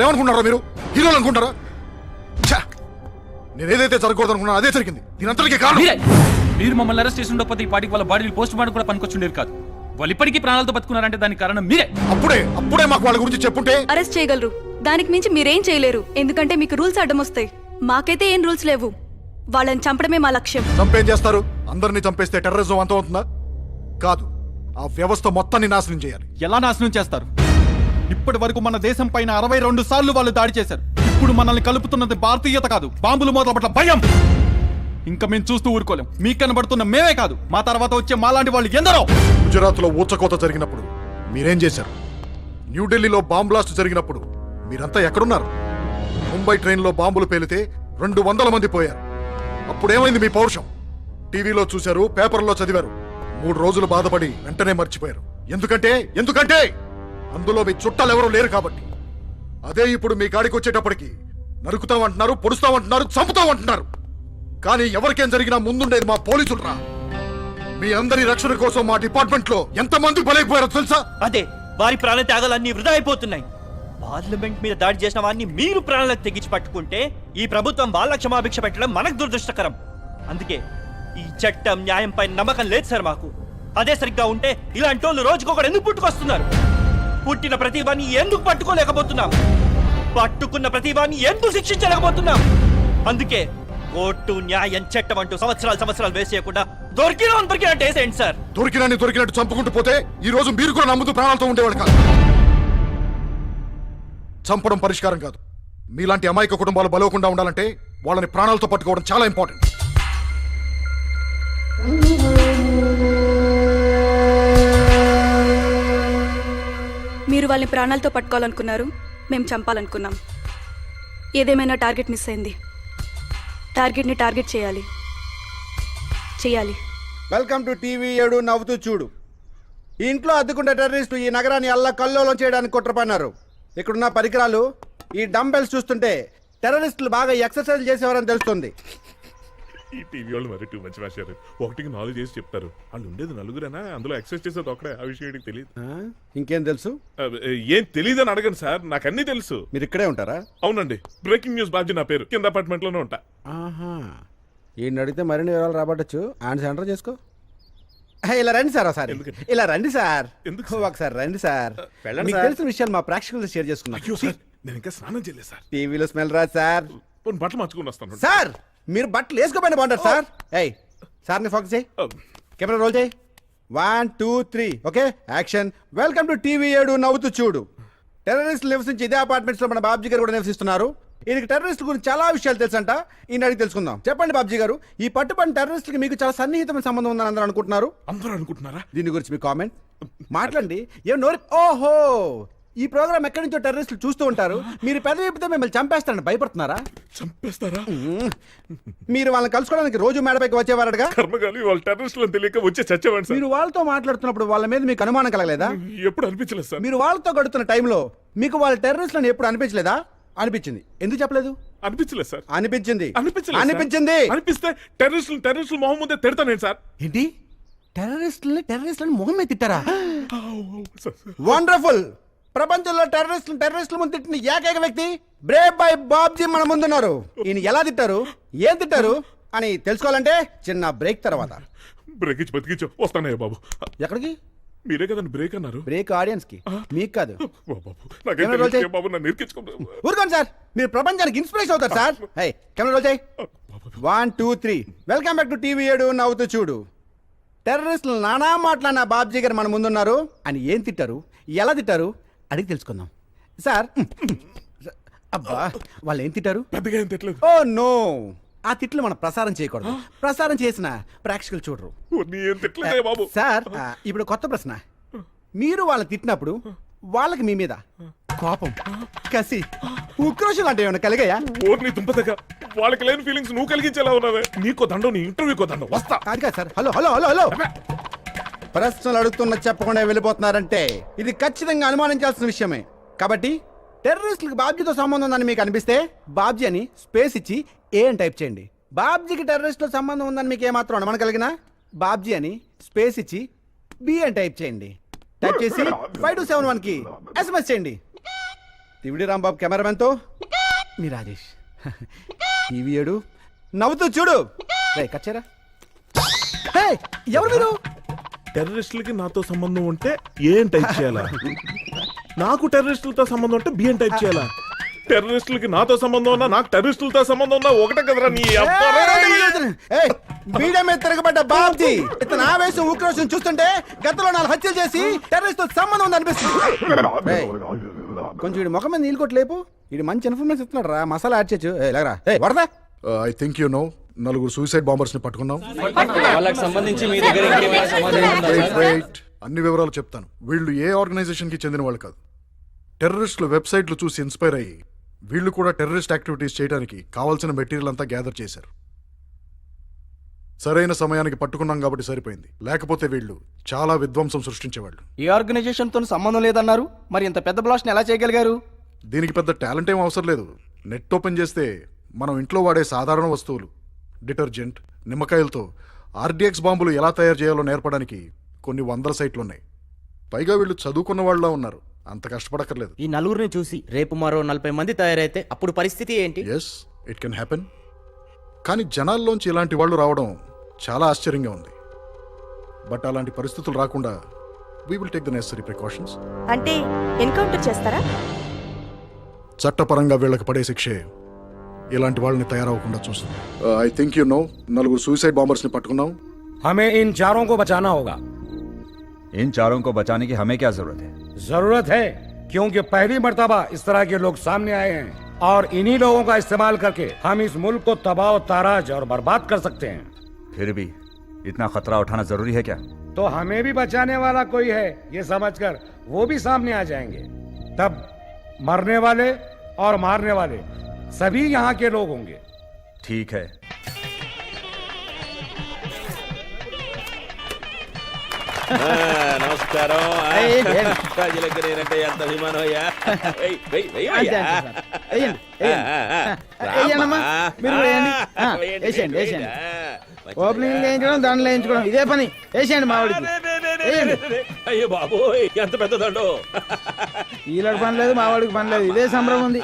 D: అసలు ఏమనుకుంటారా మీరు? హీరోలు అనుకుంటారా? ఛా! నేను ఏదైతే జరగకూడదు అనుకున్నా అదే జరిగింది. దీనంతటికీ కారణం
W: మీరు మమ్మల్ని అరెస్ట్ చేసి ఉండకపోతే ఈ పాటికి వాళ్ళ బాడీలు పోస్ట్ మార్టం కూడా పనికొచ్చుండేది కాదు. వాళ్ళు ఇప్పటికీ ప్రాణాలతో బతుకున్నారంటే దానికి కారణం మీరే.
D: అప్పుడే మాకు వాళ్ళ గురించి చెప్పుంటే
L: అరెస్ట్ చేయగలరు, దానికి మించి మీరేం చేయలేరు. ఎందుకంటే మీకు రూల్స్ అడ్డం వస్తాయి. మాకైతే ఏం రూల్స్ లేవు. వాళ్ళని చంపడమే మా లక్ష్యం.
D: చంపేం చేస్తారు? అందరినీ చంపేస్తే టెర్రరిజం అంతం అవుతుందా? కాదు, ఆ వ్యవస్థ మొత్తాన్ని నాశనం చేయాలి.
C: ఎలా నాశనం చేస్తారు? ఇప్పటి వరకు మన దేశం పైన 62 సార్లు వాళ్ళు దాడి చేశారు. ఇప్పుడు మనల్ని కలుపుతున్నది భారతీయత కాదు, బాంబులు మోతల పట్ల భయం. ఇంకా మేము చూస్తూ ఊరుకోలేం. మీకు కనబడుతున్న మేమే కాదు, మా తర్వాత వచ్చే మాలాంటి వాళ్ళు ఎందరో.
D: గుజరాత్ లో ఊచకోత జరిగినప్పుడు మీరేం చేశారు? న్యూఢిల్లీలో బాంబ్ బ్లాస్ట్ జరిగినప్పుడు మీరంతా ఎక్కడున్నారు? ముంబై ట్రైన్లో బాంబులు పేలితే 200 మంది పోయారు. అప్పుడేమైంది మీ పౌరుషం? టీవీలో చూశారు, పేపర్లో చదివారు. 3 రోజులు బాధపడి వెంటనే మర్చిపోయారు. ఎందుకంటే అందులో మీ చుట్టాలు ఎవరూ లేరు కాబట్టి. అదే ఇప్పుడు మీ కాడికి వచ్చేటప్పటికి నరుకుతామంటున్నారు, పొడుస్తామంటున్నారు, చంపుతామంటున్నారు. కానీ ఎవరికేం జరిగినా ముందుండేది మా పోలీసులు రా. మీ అందరి రక్షణ కోసం మా డిపార్ట్మెంట్ లో ఎంతమంది బలైపోయారో తెలుసా?
X: అదే వారి ప్రాణ త్యాగాలన్నీ వృధా అయిపోతున్నాయి. పార్లమెంట్ మీద దాడి చేసిన వారిని మీరు ప్రాణాలకు తెగించి పట్టుకుంటే ఈ ప్రభుత్వం వాళ్ళ క్షమాభిక్ష పెట్టడం మనకు దురదృష్టకరం. అందుకే ఈ చట్టం న్యాయం పైన నమ్మకం లేదు సార్ మాకు. అదే సరిగ్గా ఉంటే ఇలాంటి వాళ్ళు రోజుకొకరు ఎందుకు పుట్టుకొస్తున్నారు? పుట్టిన ప్రతిభాన్ని ఎందుకు పట్టుకోలేకపోతున్నాం? పట్టుకున్న ప్రతిభాన్ని ఎందుకు శిక్షించలేకపోతున్నాం? అందుకే కోర్టు, న్యాయం, చట్టం అంటూ సంవత్సరాలు వేసేయకుండా దొరికినట్టు వేసేయండి సార్.
D: దొరికినట్టు చంపుకుంటూ పోతే ఈ రోజు మీరు కూడా నమ్ముతూ ప్రాణాలతో ఉండేవాళ్ళు కాదు. చంపడం పరిష్కారం కాదు. మీలాంటి అమాయక కుటుంబాలు బలవకుండా ఉండాలంటే వాళ్ళని ప్రాణాలతో పట్టుకోవడం చాలా ఇంపార్టెంట్.
L: మీరు వాళ్ళని ప్రాణాలతో పట్టుకోవాలనుకున్నారు, మేము చంపాలనుకున్నాం. ఏదేమైనా టార్గెట్ మిస్ అయింది. టార్గెట్ని టార్గెట్ చేయాలి.
G: వెల్కమ్ టు టీవీ 7 నవ్వుతూ చూడు. ఈ ఇంట్లో అద్దుకుంటే టెర్రరిస్టు ఈ నగరాన్ని అల్లా కల్లోలం చేయడానికి కుట్రపన్నారు. ఇక్కడున్న పరికరాలు, ఈ డంబెల్స్ చూస్తుంటే టెర్రరిస్టులు బాగా ఎక్సర్సైజ్ చేసేవారని తెలుస్తుంది.
E: ఈ టీవీ వాళ్ళు మరి 2 మంచి రాశారు. 1కి 4 చేసి చెప్తారు. వాళ్ళు ఉండేది 4 అందులో ఎక్సర్సైజ్ చేసేది ఒకడే. ఆ విషయం తెలియదు.
G: ఇంకేం తెలుసు?
E: ఏం తెలియదు అని అడగండి సార్, నాకు అన్ని తెలుసు.
G: మీరు ఇక్కడే ఉంటారా?
E: అవునండి, బ్రేకింగ్ న్యూస్ బాధ్య నా పేరు. కింద అపార్ట్మెంట్ లోనే ఉంటా.
G: ఈయన అడిగితే మరిన్ని వివరాలు రాబట్టచ్చు. ఆయన సెంటర్ చేసుకో. ఇలా రండి సార్, ఒకసారి ఇలా రండి సార్. ఒకసారి రండి సార్. మీకు తెలిసిన విషయాలు మా ప్రేక్షకులతో షేర్ చేసుకున్నాం.
E: నేను ఇంకా స్నానం చేయలేదు సార్.
G: టీవీలో స్మెల్ రాదు సార్.
E: బట్టలు మార్చుకుని వస్తాను
G: సార్. మీరు బట్టలు వేసుకోపోయినా బాగుంటారు సార్. సార్ని ఫోకస్ చేయి, కెమెరా రోల్ చేయి. 1 2 3 okay, action. Welcome to TV 7 నవ్వుతూ చూడు. టెర్రరిస్టులు నివసించి ఇదే అపార్ట్మెంట్స్ లో మన బాబ్జీ గారు కూడా నివసిస్తున్నారు. ఈయనకి టెర్రరిస్టుల గురించి చాలా విషయాలు తెలుసంట. ఈయన అడిగి తెలుసుకుందాం. చెప్పండి బాబ్జీ గారు, ఈ పట్టుబడిన టెర్రరిస్టులకి మీకు చాలా సన్నిహితమైన సంబంధం ఉందని అందరూ అనుకుంటున్నారా? దీని గురించి మీ కామెంట్ మాట్లాడండి. ఓహో, ఈ ప్రోగ్రామ్ ఎక్కడి నుంచో టెర్రరిస్టులు చూస్తూ ఉంటారు. మీరు పెద్ద విప్పితే మిమ్మల్ని చంపేస్తారని భయపడుతున్నారా? మీరు వాళ్ళని కలుసుకోవడానికి రోజు మేడపైకి వచ్చేవారగా?
E: వాళ్ళు టెర్రరిస్టులు తెలియక వచ్చే చచ్చేవాడు.
G: మీరు వాళ్ళతో మాట్లాడుతున్నప్పుడు వాళ్ళ మీద మీకు అనుమానం కలగలేదా?
E: ఎప్పుడు అనిపించలేదు సార్.
G: మీరు వాళ్ళతో గడుతున్న టైంలో మీకు వాళ్ళ టెర్రరిస్టులను ఎప్పుడు అనిపించలేదా? అనిపించింది. ఎందుకు చెప్పలేదు?
E: అనిపించలేదు సార్.
G: అనిపించింది.
E: అనిపిస్తే టెర్రరిస్టులు మొహం ముందే తిడతాను సార్.
G: ఏంటి? టెర్రరిస్టులను మొహం మీద తిట్టారా? వండర్ఫుల్. ప్రపంచంలో టెర్రరిస్టుల ముందు తిట్టిన ఏకైక వ్యక్తి బ్రేవ్ బాయ్ బాబ్జీ మన ముందున్నారు. ఈయన ఎలా తిట్టారు, ఏం తిట్టారు అని తెలుసుకోవాలంటే చిన్న బ్రేక్ తర్వాత.
E: బ్రేక్ ఇచ్చి బతికించు వస్తానయ్య బాబు.
G: ఎక్కడికి?
E: మీరే కదండి బ్రేక్ అన్నారు.
G: బ్రేక్ ఆడియన్స్ కి, మీకు కాదు.
E: ఊరుకోండి
G: సార్, మీరు ప్రపంచానికి ఇన్స్పిరేషన్ అవుతారు సార్. కెమెరా రోల్ చేయి. 1 2 3 వెల్కమ్ బ్యాక్ టు టీవీ 7 నవ్వుతూ చూడు. టెర్రరిస్టులు నానా మాట్లాడిన బాబ్జీ గారు మన ముందున్నారు అని ఏం తిట్టారు, ఎలా తిట్టారు అడిగి తెలుసుకుందాం. సార్, అబ్బా వాళ్ళు ఏం తిట్టారు? ఓ నో, ఆ తిట్లు మనం ప్రసారం చేయకూడదు. ప్రసారం చేసిన ప్రేక్షకులు చూడరు. సార్, ఇప్పుడు కొత్త ప్రశ్న. మీరు వాళ్ళని తిట్టినప్పుడు వాళ్ళకి మీ మీద కోపం, కసి, ఉక్రోషం లాంటివి ఏమైనా కలిగాయా?
E: వాళ్ళకి లేని ఫీలింగ్స్ నువ్వు కలిగించేలా ఉన్నావే. నీకో దండం, నీ ఇంటర్వ్యూకో దండం. వస్తా.
G: అది కాదు sir. Hello hello hello hello ప్రశ్నలు అడుగుతున్న చెప్పకుండా వెళ్ళిపోతున్నారంటే ఇది ఖచ్చితంగా అనుమానించాల్సిన విషయమే. కాబట్టి టెర్రరిస్టులకు బాబ్జీతో సంబంధం ఉందని మీకు అనిపిస్తే బాబ్జీ అని స్పేస్ ఇచ్చి ఏ అని టైప్ చేయండి. బాబ్జీకి టెర్రరిస్టుతో సంబంధం ఉందని మీకు ఏమాత్రం అనుమానం కలిగినా బాబ్జీ అని స్పేస్ ఇచ్చి బి అని టైప్ చేయండి. టైప్ చేసి 5271కి SMS చేయండి. తివిడి రాంబాబు కెమెరామెన్తో మీ రాజేష్. టీవీ 7 నవ్వుతూ చూడు. రే కచ్చారా. ఎవరు మీరు?
E: టెర్రరిస్టులకి నాతో సంబంధం ఉంటే ఏం టైప్ చేయాలా? నాకు టెర్రరిస్టులతో సంబంధం ఉంటే బిఎం టైప్ చేయాలా? టెర్రరిస్టులకి నాతో సంబంధం ఉన్నా నాకు టెర్రరిస్టులతో సంబంధం ఉన్నా ఒకటే కదరా నీ
G: బీడే మీద తిరగబడ్డ బాబ్జీ ఇతను ఆవేశం ఉక్రోషం చూస్తుంటే గతంలో 4 హత్యలు చేసి టెర్రరిస్ట్ సంబంధం ఉంది అనిపిస్తుంది. కొంచెం వీడి ముఖం మీద నీళ్ళు కొట్టి లేపు. వీడి మంచి ఇన్ఫర్మేషన్ ఇస్తున్నాడు రా. మసాలా యాడ్ చేయొచ్చు. లేరా వరదా.
D: I think you know 4 suicide bombers ని పట్టుకున్నాం.
J: వాళ్ళకి సంబంధించి మీ దగ్గర ఇంకేమైనా సమాచారం ఉందా సార్?
D: అన్ని వివరాలు చెప్తాను. వీళ్ళు ఏ ఆర్గనైజేషన్ కి చెందిన వాళ్ళు కాదు. టెర్రరిస్టుల వెబ్సైట్లు చూసి ఇన్స్పైర్ అయ్యి వీళ్ళు కూడా టెర్రరిస్ట్ యాక్టివిటీస్ చేయడానికి కావాల్సిన మెటీరియల్ అంతా గ్యాదర్ చేశారు. సరైన సమయానికి పట్టుకున్నాం కాబట్టి సరిపోయింది. లేకపోతే వీళ్ళు చాలా విధ్వంసం సృష్టించేవాళ్ళు.
T: ఏ ఆర్గనైజేషన్ తో సంబంధం లేదన్నారు, మరి ఇంత పెద్ద బ్లాస్ట్ ని ఎలా చేయగలిగారు?
D: దీనికి పెద్ద టాలెంట్ ఏం అవసరం లేదు. నెట్ ఓపెన్ చేస్తే మనం ఇంట్లో వాడే సాధారణ వస్తువులు, డిటర్జెంట్, నిమ్మకాయలతో ఆర్డిఎక్స్ బాంబులు ఎలా తయారు చేయాలో నేర్పడానికి కొన్ని 100 సైట్లు ఉన్నాయి. పైగా వీళ్ళు చదువుకున్న వాళ్ళ ఉన్నారు. అంత కష్టపడక్కర్లేదు.
T: ఈ నలుగురిని చూసి రేపు మరో 40 మంది తయారైతే అప్పుడు పరిస్థితి ఏంటి?
D: Yes, it can happen. కానీ జనాల్లోంచి ఇలాంటి వాళ్ళు రావడం చాలా ఆశ్చర్యంగా ఉంది. బట్ అలాంటి పరిస్థితులు రాకుండా we will take the necessary precautions.
S: అంటే ఎన్కౌంటర్ చేస్తారా?
D: చట్టపరంగా వీళ్ళకి పడే శిక్షే ఇలాంటి వాళ్ళని తయారవకుండా చూస్తుంది. I think you know 4 suicide bombers ని పట్టుకున్నాం.
V: हमें इन चारों को बचाना होगा.
U: इन चारों को बचाने की हमें क्या जरूरत है?
V: जरूरत है क्योंकि पहली मर्तबा इस तरह के लोग सामने आए हैं और इन्हीं लोगों का इस्तेमाल करके हम इस मुल्क को तबाह ताराज और बर्बाद कर सकते हैं.
U: फिर भी इतना खतरा उठाना जरूरी है क्या?
V: तो हमें भी बचाने वाला कोई है ये समझकर वो भी सामने आ जाएंगे. तब मरने वाले और मारने वाले सभी यहाँ के लोग होंगे.
U: ठीक है.
F: నమస్కారం. ప్రజలకు నేనంటే ఎంత అభిమానం అయ్యా.
T: ఓపెనింగ్ వేయించడం, దండలు వేయించుకోవడం ఇదే పని. వేసేయండి మావాడికి.
F: అయ్యో బాబు ఎంత పెద్ద దండు.
T: వీళ్ళకి పని లేదు, మావాడికి పని లేదు. ఇదే సంబరం ఉంది.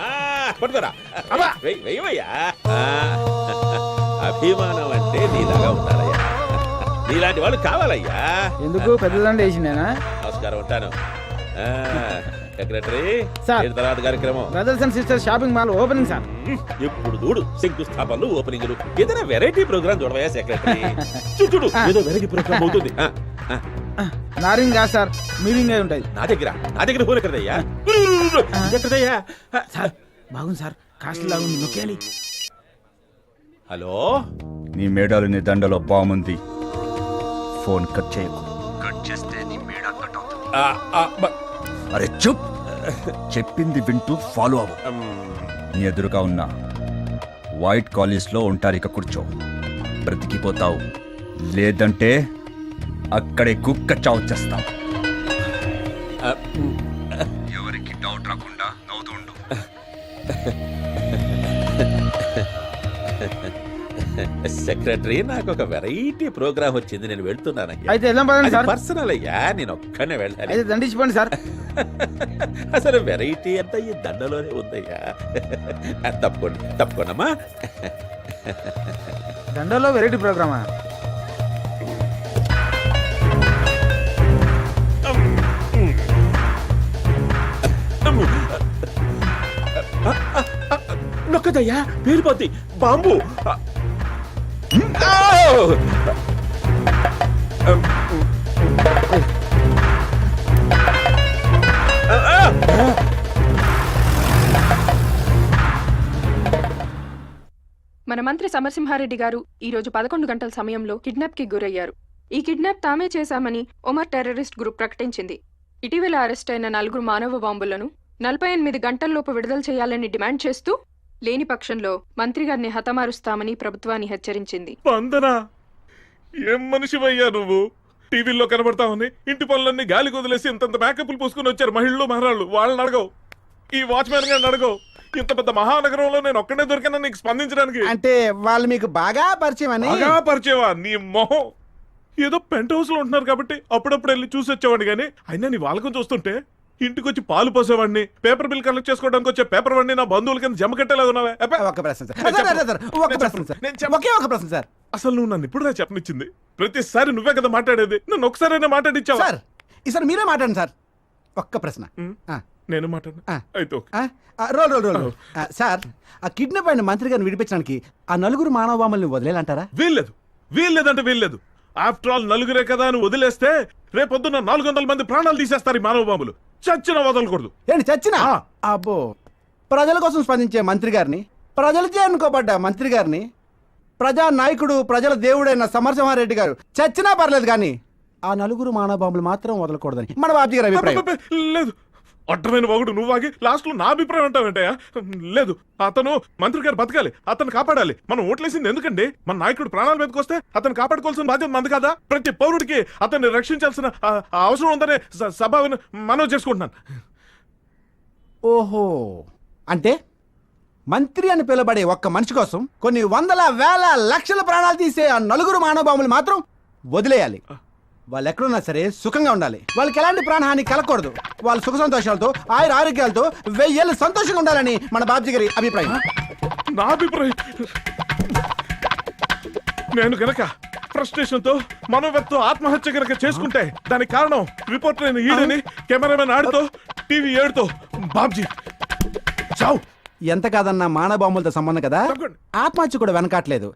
F: పట్టుకోరా. వెయ్యవయ్యా. అభిమానం అంటే నీలాగా ఉండాలయ్యా. నీలాంటి వాళ్ళు కావాలయ్యా.
T: ఎందుకు పెద్ద దండ వేసిందేనా?
F: నమస్కారం, ఉంటాను. సెక్రటరీ
T: సార్,
F: తర్వాత కార్యక్రమం
T: brothers and sisters shopping mall opening sir.
F: ఎప్పుడు చూడు శంకుస్థాపనలు, ఓపెనింగ్లు. ఏదైనా వెరైటీ ప్రోగ్రామ్ చూడవయ్యా సెక్రటరీ. చూడు ఏదో వెరైటీ ప్రోగ్రామ్ అవుతుంది.
T: నారింగ్ కాదు సార్, మీటింగ్ అయి ఉంటుంది.
F: నా దగ్గర ఫోన్ ఎక్కడదయ్యా? ఎక్కడదయ్యా?
T: సార్ బాగుంది సార్, కాస్ట్ లాగా ఉంది, నొక్కేయాలి.
F: హలో,
U: నీ మేడాలు నీ దండలో బాగుంది. ఫోన్ కట్ చేయకు. కట్ చేస్తే నీ మేడ కట్ అవుతుంది. అరే చూప్, చెప్పింది వింటూ ఫాలో అవ్వు. నీ ఎదురుగా ఉన్న వైట్ కాలేజ్ లో ఒంటారిక కూర్చో. బ్రతికిపోతావు, లేదంటే అక్కడే కుక్క చావు చేస్తావు. ఎవరికి డౌట్ రాకుండా నవ్వుతూ ఉండు.
F: సెక్రటరీ, నాకు ఒక వెరైటీ ప్రోగ్రామ్ వచ్చింది, నేను వెళ్తున్నానయ్యా.
T: అయితే వెళ్దాం పదండి సార్.
F: పర్సనల్ అయ్యా, నేను ఒక్కనే వెళ్ళాలి.
T: అయితే దండించుకోండి సార్.
F: అసలు వెరైటీ అంతా ఈ దండలోనే ఉందయ్యా. తప్పకోండమ్మా.
T: దండలో వెరైటీ ప్రోగ్రామా?
F: నొక్కదయ్యా, పేలిపోద్ది. బాంబు.
M: మన మంత్రి సమరసింహారెడ్డి గారు ఈ రోజు 11 గంటల సమయంలో కిడ్నాప్ కి గురయ్యారు. ఈ కిడ్నాప్ తామే చేశామని ఒమర్ టెర్రరిస్ట్ గ్రూప్ ప్రకటించింది. ఇటీవల అరెస్ట్ అయిన 4 మానవ బాంబులను 48 గంటల్లోపు విడుదల చేయాలని డిమాండ్ చేస్తూ, లేని పక్షంలో మంత్రి గారిని హతమారుస్తామని ప్రభుత్వాన్ని హెచ్చరించింది.
E: వందనా, ఏం మనిషివయ్యా నువ్వు? టీవీల్లో కనబడతామని ఇంటి పనులన్నీ గాలి కుదిలేసి ఇంతంత మేకప్లు పూసుకుని వచ్చారు మహిళలు, మహారాళ్ళు. వాళ్ళని అడగవు, ఈ వాచ్మెన్ గారిని అడగవు. ఇంత పెద్ద మహానగరంలో నేను ఒక్కడే దొరికినా నీకు స్పందించడానికి.
G: అంటే వాళ్ళు మీకు బాగా పరిచయం అని?
E: బాగా పరిచయమా? నీ మొహం. ఏదో పెంట్ హౌస్ లో ఉంటున్నారు కాబట్టి అప్పుడప్పుడు వెళ్ళి చూసి వచ్చేవాడు, కానీ అయినా నీ వాళ్ళకం చూస్తుంటే ఇంటికి వచ్చి పాలు పోసేవాడిని, పేపర్ బిల్ కలెక్ట్ చేసుకోవడానికి వచ్చే పేపర్ వాడిని నా బంధువుల కింద జమ కట్టేలాగా ఉన్నావే.
G: ఒక ప్రశ్న సార్. ఒక ప్రశ్న సార్. ఒకే ఒక ప్రశ్న సార్.
E: అసలు నువ్వు నన్ను ఇప్పుడు చెప్పనిచ్చింది? ప్రతిసారి నువ్వే కదా మాట్లాడేది, నన్ను ఒకసారైనా మాట్లాడిచ్చావా?
G: సార్ ఈసారి మీరే మాట్లాడండి సార్. ఒక్క ప్రశ్న.
E: నేను మాట్లాడు అయితే
G: రోల్ రోల్ రోల్. సార్ ఆ కిడ్నాప్ అయిన మంత్రి గారిని విడిపించడానికి ఆ నలుగురు మానవ బాంబుల్ని వదిలేయాలంటారా?
E: వీల్లేదంటే వీల్లేదు. ఆఫ్టర్ ఆల్ నలుగురే కదా అని వదిలేస్తే రేపొద్దున 400 మంది ప్రాణాలు తీసేస్తారు ఈ మానవ బాంబులు. చచ్చిన వదలకూడదు.
G: ఏంటి చచ్చినా? అబ్బో, ప్రజల కోసం స్పందించే మంత్రి గారిని, ప్రజలకే అనుకోబడ్డ మంత్రి గారిని, ప్రజా నాయకుడు ప్రజల దేవుడైన సమరసింహారెడ్డి గారు చచ్చినా పర్లేదు కానీ ఆ నలుగురు మానవ బాంబులు మాత్రం వదలకూడదని మన బాబు గారి అభిప్రాయం.
E: లేదు, అడ్డమైన ఒకడు నువ్వు ఆగి లాస్ట్ లో నా అభిప్రాయం అంటావేంటయ్యా? లేదు, అతను మంత్రి గారు బతకాలి, అతను కాపాడాలి. మనం ఓట్లేసింది ఎందుకండి? మన నాయకుడు ప్రాణాల మీదకి వస్తే అతను కాపాడుకోవాల్సిన బాధ్యత మంది కదా. ప్రతి పౌరుడికి అతన్ని రక్షించాల్సిన అవసరం ఉందనే సభను మనవి చేసుకుంటున్నాను.
G: ఓహో, అంటే మంత్రి అని పిలబడే ఒక్క మనిషి కోసం కొన్ని వందల వేల లక్షల ప్రాణాలు తీసే ఆ నలుగురు మానవ బాంబులు మాత్రం వదిలేయాలి. వాళ్ళు ఎక్కడున్నా సరే సుఖంగా ఉండాలి, వాళ్ళకి ఎలాంటి ప్రాణహాని కలగకూడదు, వాళ్ళ సుఖ సంతోషాలతో ఆయుర ఆరోగ్యాలతో 1000 ఏళ్ళు సంతోషంగా ఉండాలని మన బాబ్జీ గారి అభిప్రాయం.
E: నా అభిప్రాయం నేను గనక ఫ్రస్ట్రేషన్ తో మనోవ్యక్తో ఆత్మహత్య గనక చేసుకుంటే దానికి కారణం రిపోర్టర్ అయిన ఈడని, కెమెరామెన్ ఆడుతో, టీవీ 7తో బాబ్జీ చావు.
G: ఎంత కాదన్నా మానవ బాంబులతో సంబంధం కదా, ఆత్మహత్య కూడా వెనకాట్లేదు.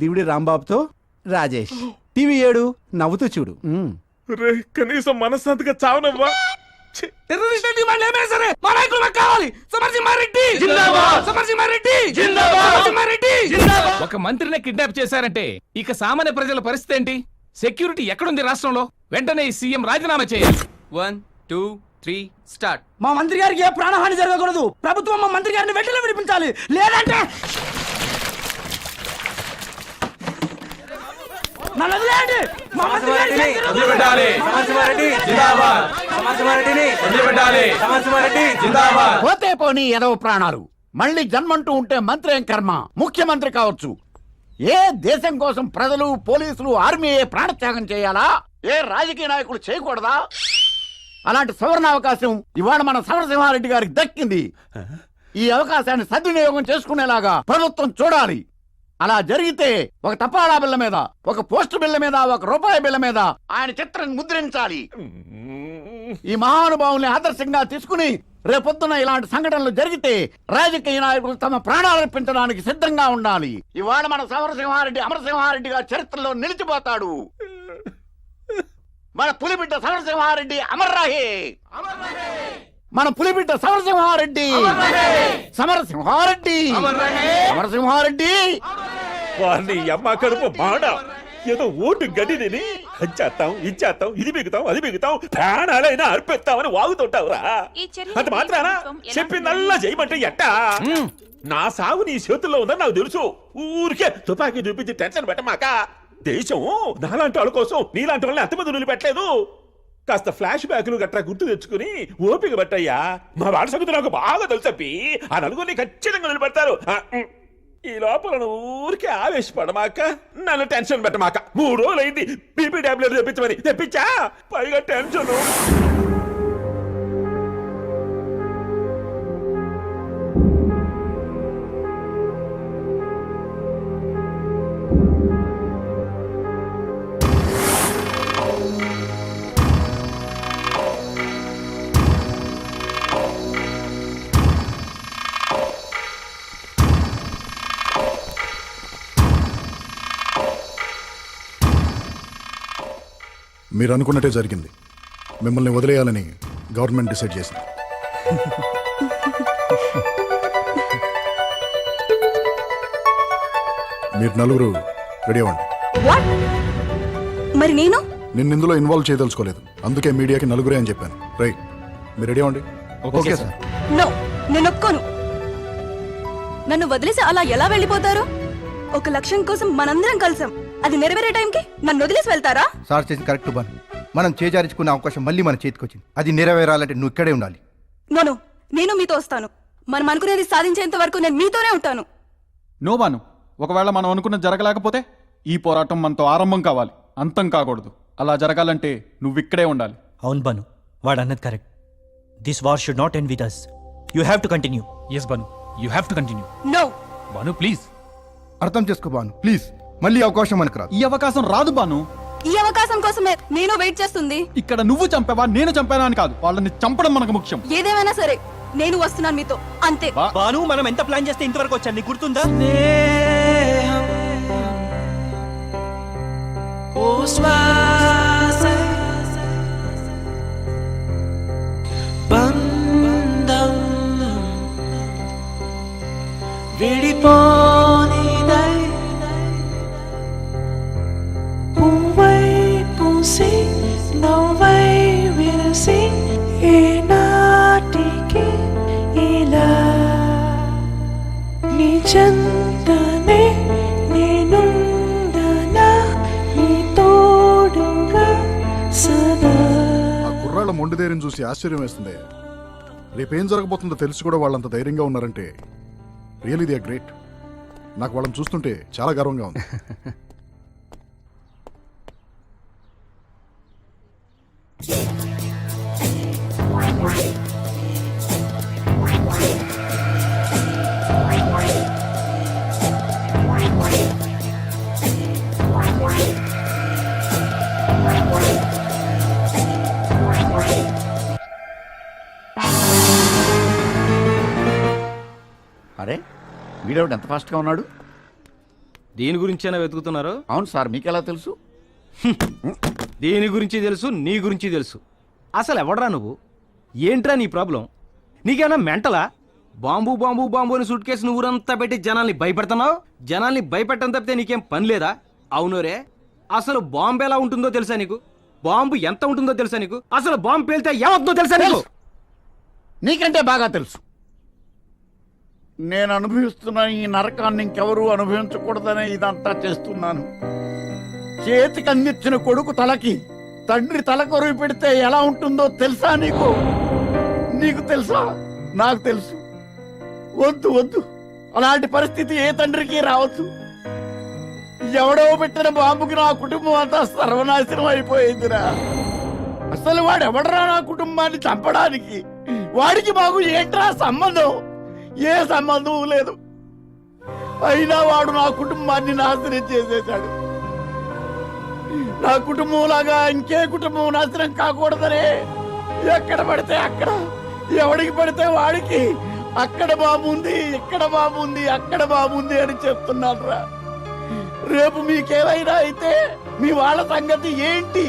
G: దివిడి రాంబాబుతో రాజేష్, టీవీ 7 నవ్వుతూ చూడు.
E: కనీసం మనశ్శాంతిగా చావనవ్వా?
W: ఒక మంత్రిని కిడ్నాప్ చేశారంటే ఇక సామాన్య ప్రజల పరిస్థితి ఏంటి? సెక్యూరిటీ ఎక్కడుంది రాష్ట్రంలో? వెంటనే సీఎం రాజీనామా చేయాలి.
J: 1 2 3 స్టార్ట్.
T: మా మంత్రి గారికి ఏ ప్రాణహాని జరగకూడదు. ప్రభుత్వం మా మంత్రి గారిని వెంటనే విడిపించాలి, లేదంటే
H: పోతే పోనీ ఎదవ ప్రాణాలు, మళ్ళీ జన్మంటూ ఉంటే మంత్రి ఏం కర్మ? ముఖ్యమంత్రి కావచ్చు. ఏ దేశం కోసం ప్రజలు, పోలీసులు, ఆర్మీ ప్రాణత్యాగం చేయాలా? ఏ రాజకీయ నాయకులు చేయకూడదా? అలాంటి సువర్ణ అవకాశం ఇవాళ మన సమరసింహారెడ్డి గారికి దక్కింది. ఈ అవకాశాన్ని సద్వినియోగం చేసుకునేలాగా ప్రభుత్వం చూడాలి. అలా జరిగితే ఒక తపాలా బిళ్ళ మీద, ఒక పోస్ట్ బిళ్ళ మీద, ఒక రూపాయి బిళ్ళ మీద ఆయన చిత్రం ముద్రించాలి. ఈ మహానుభావుల్ని ఆదర్శంగా తీసుకుని రేపొద్దున ఇలాంటి సంఘటనలు జరిగితే రాజకీయ నాయకులు తమ ప్రాణాలు అర్పించడానికి సిద్ధంగా ఉండాలి. ఇవాళ మన సమరసింహారెడ్డి అమరసింహారెడ్డి గారి చరిత్రలో నిలిచిపోతాడు. మన పులిబిడ్డ సమరసింహారెడ్డి అమర్రాహే. మన పులిబిడ్డ సమరసింహారెడ్డి, సమరసింహారెడ్డి, సమరసింహారెడ్డి.
F: వారిని అమ్మ కడుపు మాడ ఏదో ఓటు గడిని హంచేస్తాం, ఇచ్చేస్తాం, ఇది బిగుతాం, అది బిగుతాం, ప్రాణాలైనా అర్పిస్తామని వాగుతుంటావురా. అది మాత్రానా చెప్పిందల్లా చేయమంటే ఎట్టా? నా సాగు నీ చేతుల్లో ఉందని నాకు తెలుసు. ఊరికే తుపాకీ చూపించి టెన్షన్ పెట్టమాక. దేశం నాలాంటి వాళ్ళ కోసం నీలాంటి వాళ్ళని అంతమంది నిలబెట్టలేదు. కాస్త ఫ్లాష్ బ్యాక్లు గట్రా గుర్తు తెచ్చుకుని ఓపిక పట్టయ్యా. మా వాళ్ళ సంగతి నాకు బాగా తెలుసప్పి. ఆ నలుగురిని ఖచ్చితంగా నిలబెడతారు. ఈ లోపల ఊరికే ఆవేశపడమాక, నన్ను టెన్షన్ పెట్టమాక. 3 రోజులైంది బీపీ టాబ్లెట్ తెప్పించమని, తెప్పించా. పైగా టెన్షన్.
D: మీరు అనుకున్నట్టే జరిగింది. మిమ్మల్ని వదిలేయాలని గవర్నమెంట్ డిసైడ్ చేసింది. మీరు నలుగురు రెడీ అవ్వండి.
L: మరి నేను
D: నిన్ను ఇందులో ఇన్వాల్వ్ చేయదలుచుకోలేదు, అందుకే మీడియాకి నలుగురే అని చెప్పాను. రైట్, మీరు రెడీ అవ్వండి.
L: Okay sir. నో, నేను ఒప్పుకోను. నన్ను వదిలేసి అలా ఎలా వెళ్ళిపోతారు? ఒక లక్ష్యం కోసం మనందరం కలిసాం, అది నెరవేరే టైంకి నన్ను వదిలేసి వెళ్తారా?
B: సార్ చేసింది కరెక్ట్ బాను. మనం చేజారించుకునే అవకాశం మళ్ళీ మన చేతికి వచ్చింది. అది నెరవేరాలంటే నువ్వు ఇక్కడే ఉండాలి.
L: నోను, నేను మీతో వస్తాను. మనం అనుకునేది సాధించేంత వరకు నేను మీతోనే ఉంటాను.
C: నో బాను, ఒకవేళ మనం అనుకున్నది జరగలేకపోతే ఈ పోరాటం మనతో ఆరంభం కావాలి, అంతం కాకూడదు. అలా జరగాలంటే నువ్వు ఇక్కడే ఉండాలి.
X: అవును బాను, వాడు అన్నది correct. This war should not end with us. You have to continue.
W: Yes Banu, you have to continue.
L: No.
W: Banu please.
G: అర్థం చేసుకో బాను, ప్లీజ్. మళ్ళీ అవకాశం మనకు రాదు.
K: ఈ అవకాశం రాదు బాను.
L: ఈ అవకాశం కోసమే నేను వెయిట్ చేస్తుంది.
K: ఇక్కడ నువ్వు చంపావా నేను చంపానా అని కాదు, వాళ్ళని చంపడం మనకు ముఖ్యం.
L: ఏదేమైనా సరే నేను వస్తున్నాను మీతో, అంతే.
X: బాను, మనం ఎంత ప్లాన్ చేస్తే ఇంతవరకు వచ్చాను, నీకు గుర్తుందా?
D: ఆ కుర్రాళ్ళ మొండి ధైర్యం చూసి ఆశ్చర్యం వేస్తుంది. రేపేం జరగబోతుందో తెలిసి కూడా వాళ్ళంత ధైర్యంగా ఉన్నారంటే రియల్లీ దే ఆర్ గ్రేట్. నాకు వాళ్ళని చూస్తుంటే చాలా గర్వంగా ఉంది.
H: అరే వీడెవడు ఎంత ఫాస్ట్గా ఉన్నాడు?
J: దీని గురించేనా వెతుకుతున్నారు?
H: అవును సార్, మీకెలా తెలుసు?
J: దీని గురించి తెలుసు, నీ గురించి తెలుసు. అసలు ఎవడరా నువ్వు? ఏంట్రా నీ ప్రాబ్లం? నీకేమైనా మెంటలా? బాంబు బాంబు బాంబు అని సూట్ కేసు ఊరంతా పెట్టి జనాల్ని భయపెడుతున్నావు. జనాల్ని భయపెట్టడం తప్పితే నీకేం పని లేదా? అవును రే, అసలు బాంబు ఎలా ఉంటుందో తెలుసా నీకు? బాంబు ఎంత ఉంటుందో తెలుసా నీకు? అసలు బాంబు పేలితే ఏమవుతుందో తెలుసా నీకు?
H: నీకంటే బాగా తెలుసు. నేను అనుభవిస్తున్న ఈ నరకాన్ని ఇంకెవరూ అనుభవించకూడదనే ఇదంతా చేస్తున్నాను. చేతికి అందించిన కొడుకు తలకి తండ్రి తల కొరువు పెడితే ఎలా ఉంటుందో తెలుసా నీకు? నీకు తెలుసా? నాకు తెలుసు. వద్దు వద్దు, అలాంటి పరిస్థితి ఏ తండ్రికి రావచ్చు. ఎవడో పెట్టిన బాంబుకి నా కుటుంబం అంతా సర్వనాశనం అయిపోయిందిరా. అసలు వాడెవడరా నా కుటుంబాన్ని చంపడానికి? వాడికి మాకు ఏంట్రా సంబంధం? ఏ సంబంధం లేదు. అయినా వాడు నా కుటుంబాన్ని నాశనం చేసేశాడు. నా కుటుంబం లాగా ఇంకే కుటుంబం నాశనం కాకూడదనే ఎక్కడ పడితే అక్కడ, ఎవడికి పడితే వాడికి అక్కడ బాగుంది, ఇక్కడ బాగుంది, అక్కడ బాగుంది అని చెప్తున్నాను రా. రేపు మీకేమైనా అయితే మీ వాళ్ళ సంగతి ఏంటి?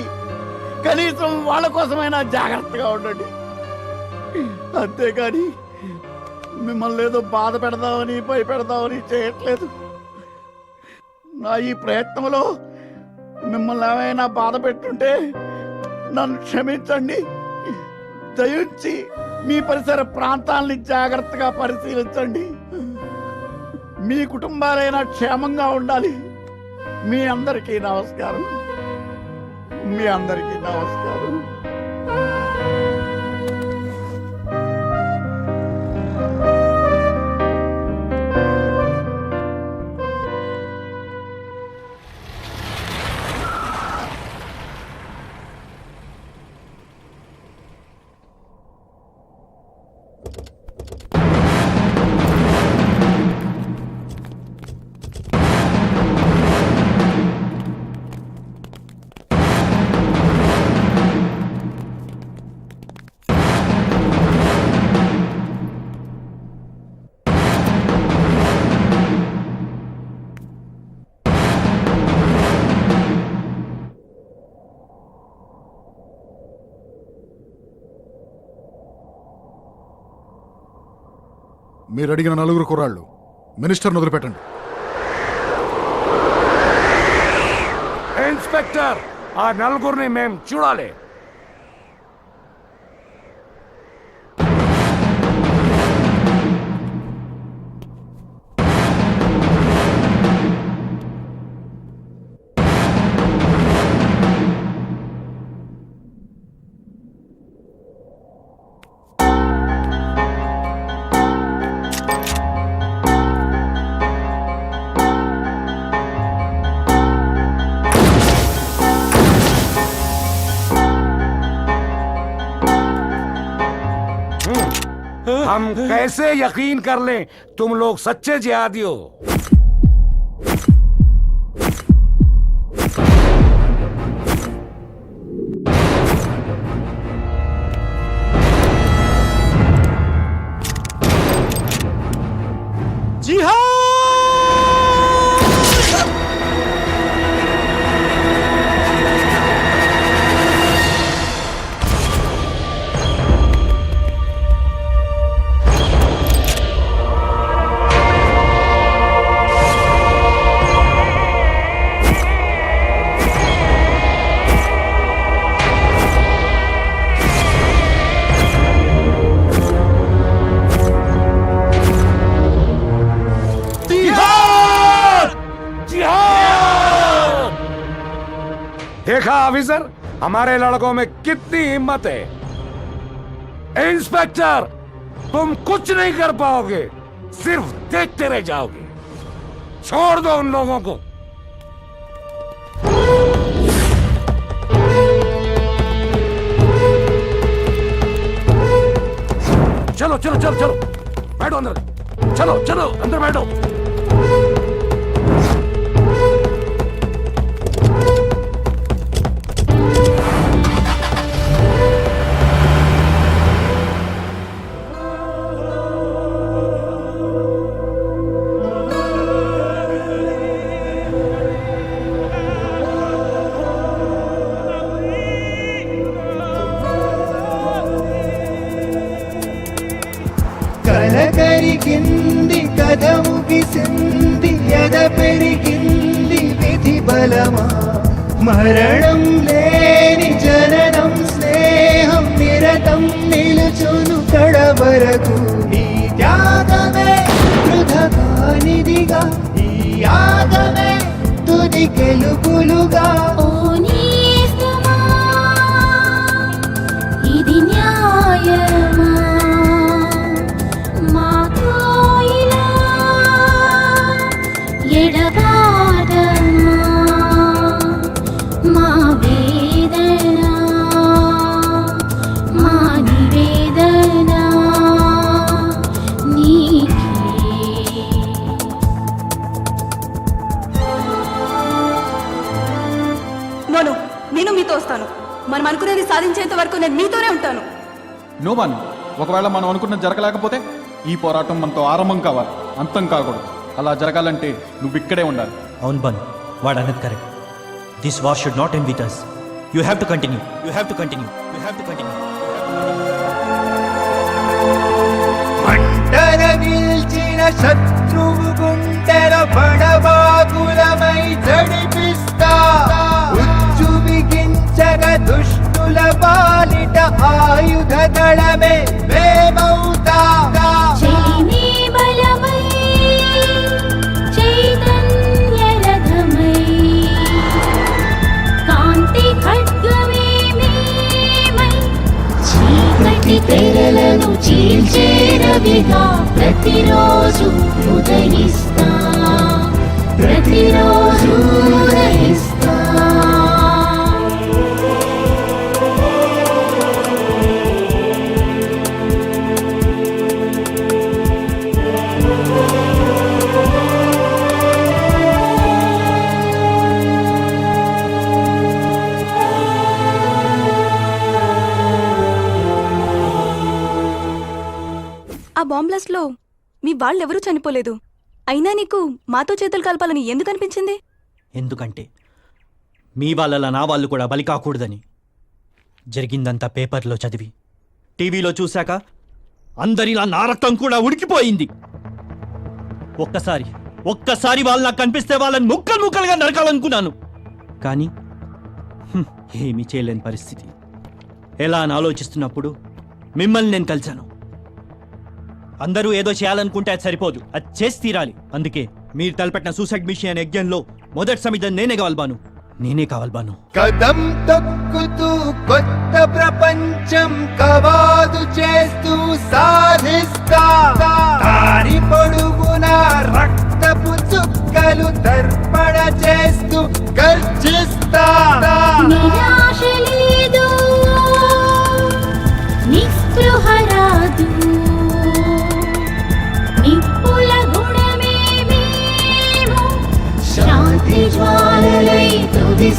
H: కనీసం వాళ్ళ కోసమైనా జాగ్రత్తగా ఉండండి. అంతేగాని మిమ్మల్ని ఏదో బాధ పెడదామని భయపెడదామని చేయట్లేదు. నా ఈ ప్రయత్నంలో మిమ్మల్ని ఏమైనా బాధ పెట్టుంటే నన్ను క్షమించండి. దయించి మీ పరిసర ప్రాంతాలని జాగ్రత్తగా పరిశీలించండి. మీ కుటుంబాలైనా క్షేమంగా ఉండాలి. మీ అందరికీ నమస్కారం. మీ అందరికీ నమస్కారం.
D: మీరు అడిగిన 4 కుర్రాళ్ళు మినిస్టర్ని వదిలిపెట్టండి.
V: ఇన్స్పెక్టర్, ఆ నలుగురిని మేము చూడాలి. हम कैसे यकीन कर लें तुम लोग सच्चे जिहादी हो? देखा ऑफिसर, हमारे लड़कों में कितनी हिम्मत है। इंस्पेक्टर, तुम कुछ नहीं कर पाओगे, सिर्फ देखते रह जाओगे। छोड़ दो उन लोगों को। चलो चलो चलो चलो, बैठो अंदर। चलो चलो अंदर बैठो।
O: కరిగింది కథ ముగిసింది ఎద పెరిగింది విధి బలమా మరణం లేని జననం స్నేహం నిరతం నిలుచును కడవరకు నీ త్యాగమే వృధా కానిదిగా ఈ యాగమే తుది గెలుపులుగా
P: ఇది న్యాయమా
L: నేను మీతో వస్తాను. మనం అనుకునేది సాధించేంత వరకు నేను మీతోనే ఉంటాను.
K: నో బాను, ఒకవేళ మనం అనుకున్నది జరగలేకపోతే ఈ పోరాటం మనతో ఆరంభం కావాలి, అంతం కాకూడదు. అలా జరగాలంటే నువ్వు ఇక్కడే ఉండాలి.
X: అవును బాను, వాడు అన్నది correct. This war should not end with us. You have to continue, you have to continue, you have to continue.
O: మంటన నిల్చిన శత్రువు గుండెల పడబాకులమై జడిపిస్తా ఉచ్చు బిగించగ దుష్టుల పాలిట ఆయుధ దళమే వేమౌతా
P: చైనే బలమై చైతన్య రథమై కాంతి ఖడ్గమే మేమై చీకటి తెరలను చీల్చే రవిగా ప్రతిరోజు ఉదయిస్తా, ప్రతిరోజు ఉదయిస్తా.
L: ఆ బాంబ్ బ్లాస్ట్ లో మీ వాళ్ళెవరూ చనిపోలేదు. అయినా నీకు మాతో చేతులు కలపాలని ఎందుకు అనిపించింది?
X: ఎందుకంటే మీ వాళ్ళ నా వాళ్ళు కూడా బలి కాకూడదని. జరిగిందంతా పేపర్లో చదివి టీవీలో చూశాక అందరిలా నా రక్తం కూడా ఉడికిపోయింది. ఒక్కసారి వాళ్ళు నాకు కనిపిస్తే వాళ్ళని ముక్కలు ముక్కలుగా నరకాలనుకున్నాను. కానీ ఏమీ చేయలేని పరిస్థితి. ఎలా అని ఆలోచిస్తున్నప్పుడు మిమ్మల్ని నేను కలిశాను. అందరూ ఏదో చేయాలనుకుంటే అది సరిపోదు, అది చేసి తీరాలి. అందుకే మీరు తలపెట్టిన సూసైడ్ మిషన్ అనే యజ్ఞంలో మొదటి సమిధం నేనే కావాలి బాను.
O: కదం తొక్కుతూ కొత్త ప్రపంచం కవాదు చేస్తూ సాధిస్తా, దారి పొడుగున రక్తపు చుక్కలు తర్పణ చేస్తూ గర్జిస్తా.
P: నిరాశ లేదు, నిస్పృహ రాదు,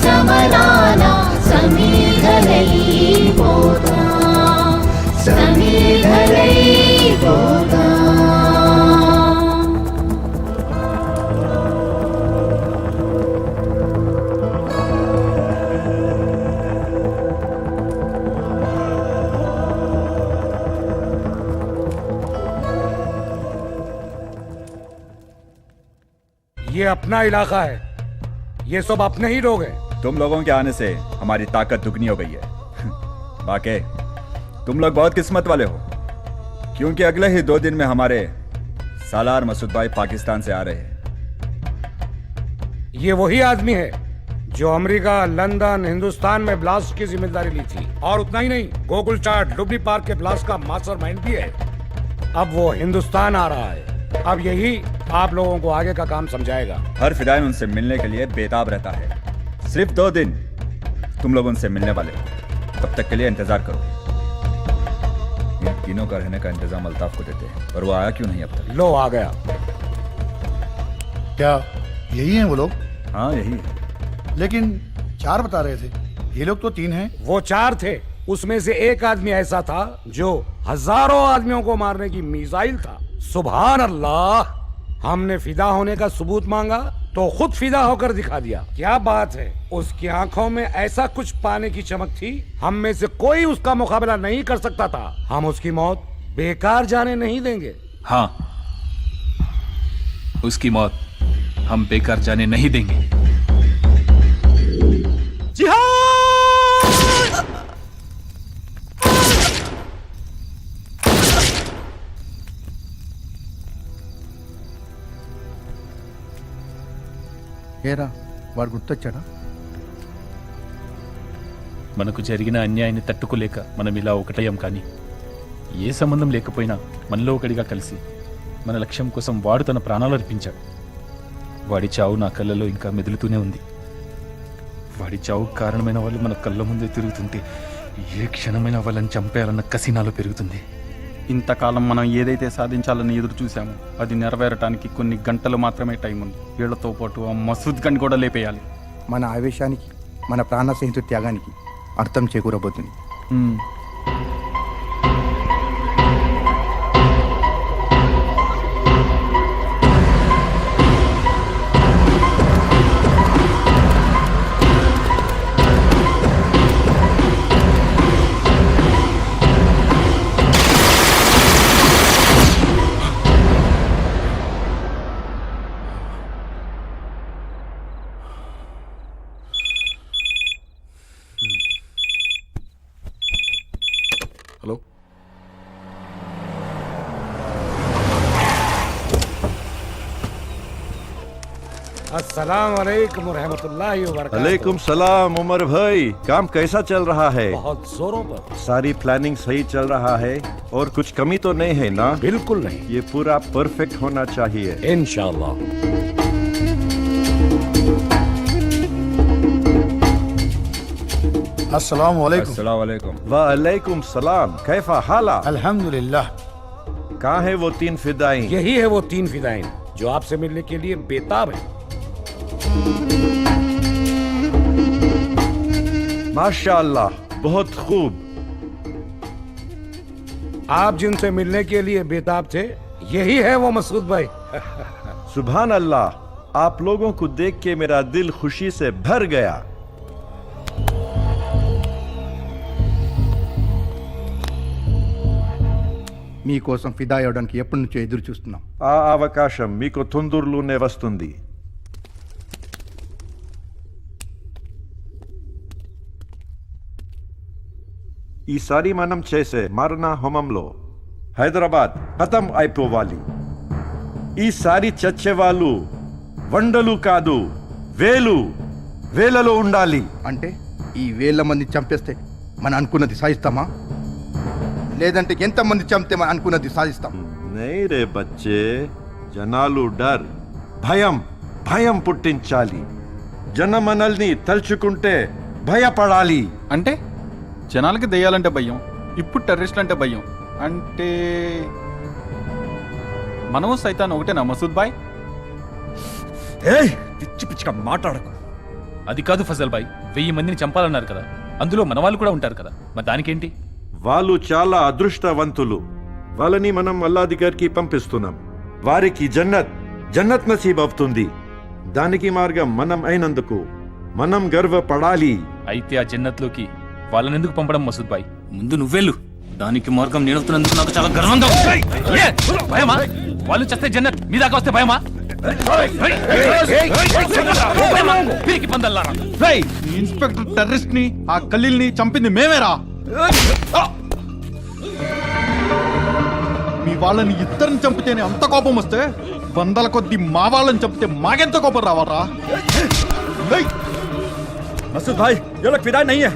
P: సమరాల సమీధలైపోతా సమీధలైపోతా
V: ये अपना इलाका है, ये सब अपने ही लोग हैं।
U: तुम लोगों के आने से हमारी ताकत दुगनी हो गई है। बाकी तुम लोग बहुत किस्मत वाले हो, क्योंकि अगले ही 2 दिन में हमारे सालार मसूद भाई पाकिस्तान से आ रहे हैं।
V: ये वही आदमी है जो अमेरिका, लंदन, हिंदुस्तान में ब्लास्ट की जिम्मेदारी ली थी। और उतना ही नहीं, गोकुल चाट लुबनी पार्क के ब्लास्ट का मास्टरमाइंड भी है। अब वो हिंदुस्तान आ रहा है। अब यही आप लोगों को आगे का काम समझाएगा।
U: हर फिदाइन उनसे मिलने के लिए बेताब रहता है। सिर्फ 2 दिन तुम लोग उनसे मिलने वाले हो, तब तक के लिए इंतजार करो। इन तीनों का रहने का इंतजाम अल्ताफ को देते हैं, पर वो आया क्यों नहीं अब तक?
V: लो आ गया।
A: क्या यही हैं वो लोग?
U: हाँ यही है।
A: लेकिन 4 बता रहे थे, ये लोग तो 3 हैं।
V: वो 4 थे, उसमें से एक आदमी ऐसा था जो हजारों आदमियों को मारने की मिसाइल था। सुभान अल्लाह, हमने फिदा होने का सबूत मांगा तो खुद फिदा होकर दिखा दिया। क्या बात है, उसकी आंखों में ऐसा कुछ पाने की चमक थी, हम में से कोई उसका मुकाबला नहीं कर सकता था। हम उसकी मौत बेकार जाने नहीं देंगे।
W: हाँ, उसकी मौत हम बेकार जाने नहीं देंगे।
A: ఏరా వాడు గుర్తొచ్చాడా?
W: మనకు జరిగిన అన్యాయాన్ని తట్టుకోలేక మనం ఇలా ఒకటయ్యాం, కానీ ఏ సంబంధం లేకపోయినా మనలో ఒకడిగా కలిసి మన లక్ష్యం కోసం వాడు తన ప్రాణాలు అర్పించాడు. వాడి చావు నా కళ్ళలో ఇంకా మెదులుతూనే ఉంది. వాడి చావు కారణమైన వాళ్ళు మన కళ్ళ ముందే తిరుగుతుంటే ఏ క్షణమైన వాళ్ళని చంపేయాలన్న కసి నాలో పెరుగుతుంది.
K: ఇంతకాలం మనం ఏదైతే సాధించాలని ఎదురు చూసామో అది నెరవేరటానికి కొన్ని గంటలు మాత్రమే టైం ఉంది. వీళ్లతో పాటు ఆ మసూద్ గని కూడా లేపేయాలి.
G: మన ఆవేశానికి, మన ప్రాణ స్నేహితుడి త్యాగానికి అర్థం చేకూరబోతుంది.
D: హలో,
V: अस्सलाम वालेकुम रहमतुल्लाहि व बरकातहू।
N: वालेकुम सलाम उमर भाई, काम कैसा चल रहा है?
V: बहुत जोरों पर।
N: सारी प्लानिंग सही चल रहा है और कुछ कमी तो नहीं है ना?
V: बिल्कुल नहीं,
N: ये पूरा परफेक्ट होना चाहिए
V: इंशाअल्लाह।
A: अस्सलाम वालेकुम।
U: अस्सलाम वालेकुम।
N: वालेकुम सलाम, कैफा हाला?
A: अल्हम्दुलिल्लाह।
N: कहाँ है वो 3 फिदाइन?
V: यही है वो 3 फिदाइन जो आपसे मिलने के लिए बेताब है।
N: माशाअल्लाह, बहुत खूब।
V: आप जिनसे मिलने के लिए बेताब थे, यही है वो मसूद भाई।
N: सुभान अल्लाह, आप लोगों को देख के मेरा दिल खुशी से भर गया।
G: మీకోసం ఫిదా అవ్వడానికి ఎప్పటి నుంచో ఎదురు చూస్తున్నాం.
N: ఆ అవకాశం మీకు తొందరలోనే వస్తుంది. ఈసారి మనం చేసే మరణ హోమంలో హైదరాబాద్ ఖతం అయిపోవాలి. ఈసారి చచ్చేవాళ్ళు వందలు కాదు, వేలలో ఉండాలి.
G: అంటే ఈ 1000 మంది చంపేస్తే మనం అనుకున్నది సాధిస్తామా? లేదంటే ఎంతమంది చంపితే మనం అనుకున్నది సాధిస్తాం?
N: నై రే బచ్చే, జనాలు భయం పుట్టించాలి. జనమనల్ని తలుచుకుంటే భయపడాలి.
K: అంటే జనాలకి దెయ్యాలంటే భయం, ఇప్పుడు టెర్రరిస్టులు అంటే భయం. అంటే మనము సైతాన్ ఒకటేనా మసూద్ బాయ్?
U: ఏయ్, పిచ్చి పిచ్చిగా మాట్లాడకు.
W: అది కాదు ఫజల్ భాయ్, 1000 మందిని చంపాలన్నారు కదా, అందులో మన వాళ్ళు కూడా ఉంటారు కదా, మరి దానికేంటి?
N: వాళ్ళు చాలా అదృష్టవంతులు. వాళ్ళని మనం అల్లా దగ్గరికి పంపిస్తున్నాం. వారికి జన్నత్ నసీబ్ అవుతుంది. దానికి మార్గం మనం అయినందుకు మనం గర్వపడాలి.
W: అయితే ఆ జన్నత్లోకి వాళ్ళని ఎందుకు పంపడం మసూద్ భాయ్? ముందు నువ్వెళ్ళు, దానికి మార్గం నేనవుతున్నందుకు నాకు చాలా గర్వంగా ఉంది. ఏ, భయమా? వాళ్ళు చేస్తే జన్నత్ మీ దాకా వస్తే భయమా? పిరికి పందల్లారా.
C: ఇన్స్పెక్టర్ టెర్రరిస్ట్ ని ఆ ఖలీల్ని చంపింది మేమేరా? మీ వాళ్ళని ఇద్దరిని చంపితేనే అంత కోపం వస్తే, వందల కొద్ది మా వాళ్ళని చంపితే మాకెంత కోపం రావారా?
U: మసూద్ భాయ్ ఎవరికి ఫిదా నయ్యే.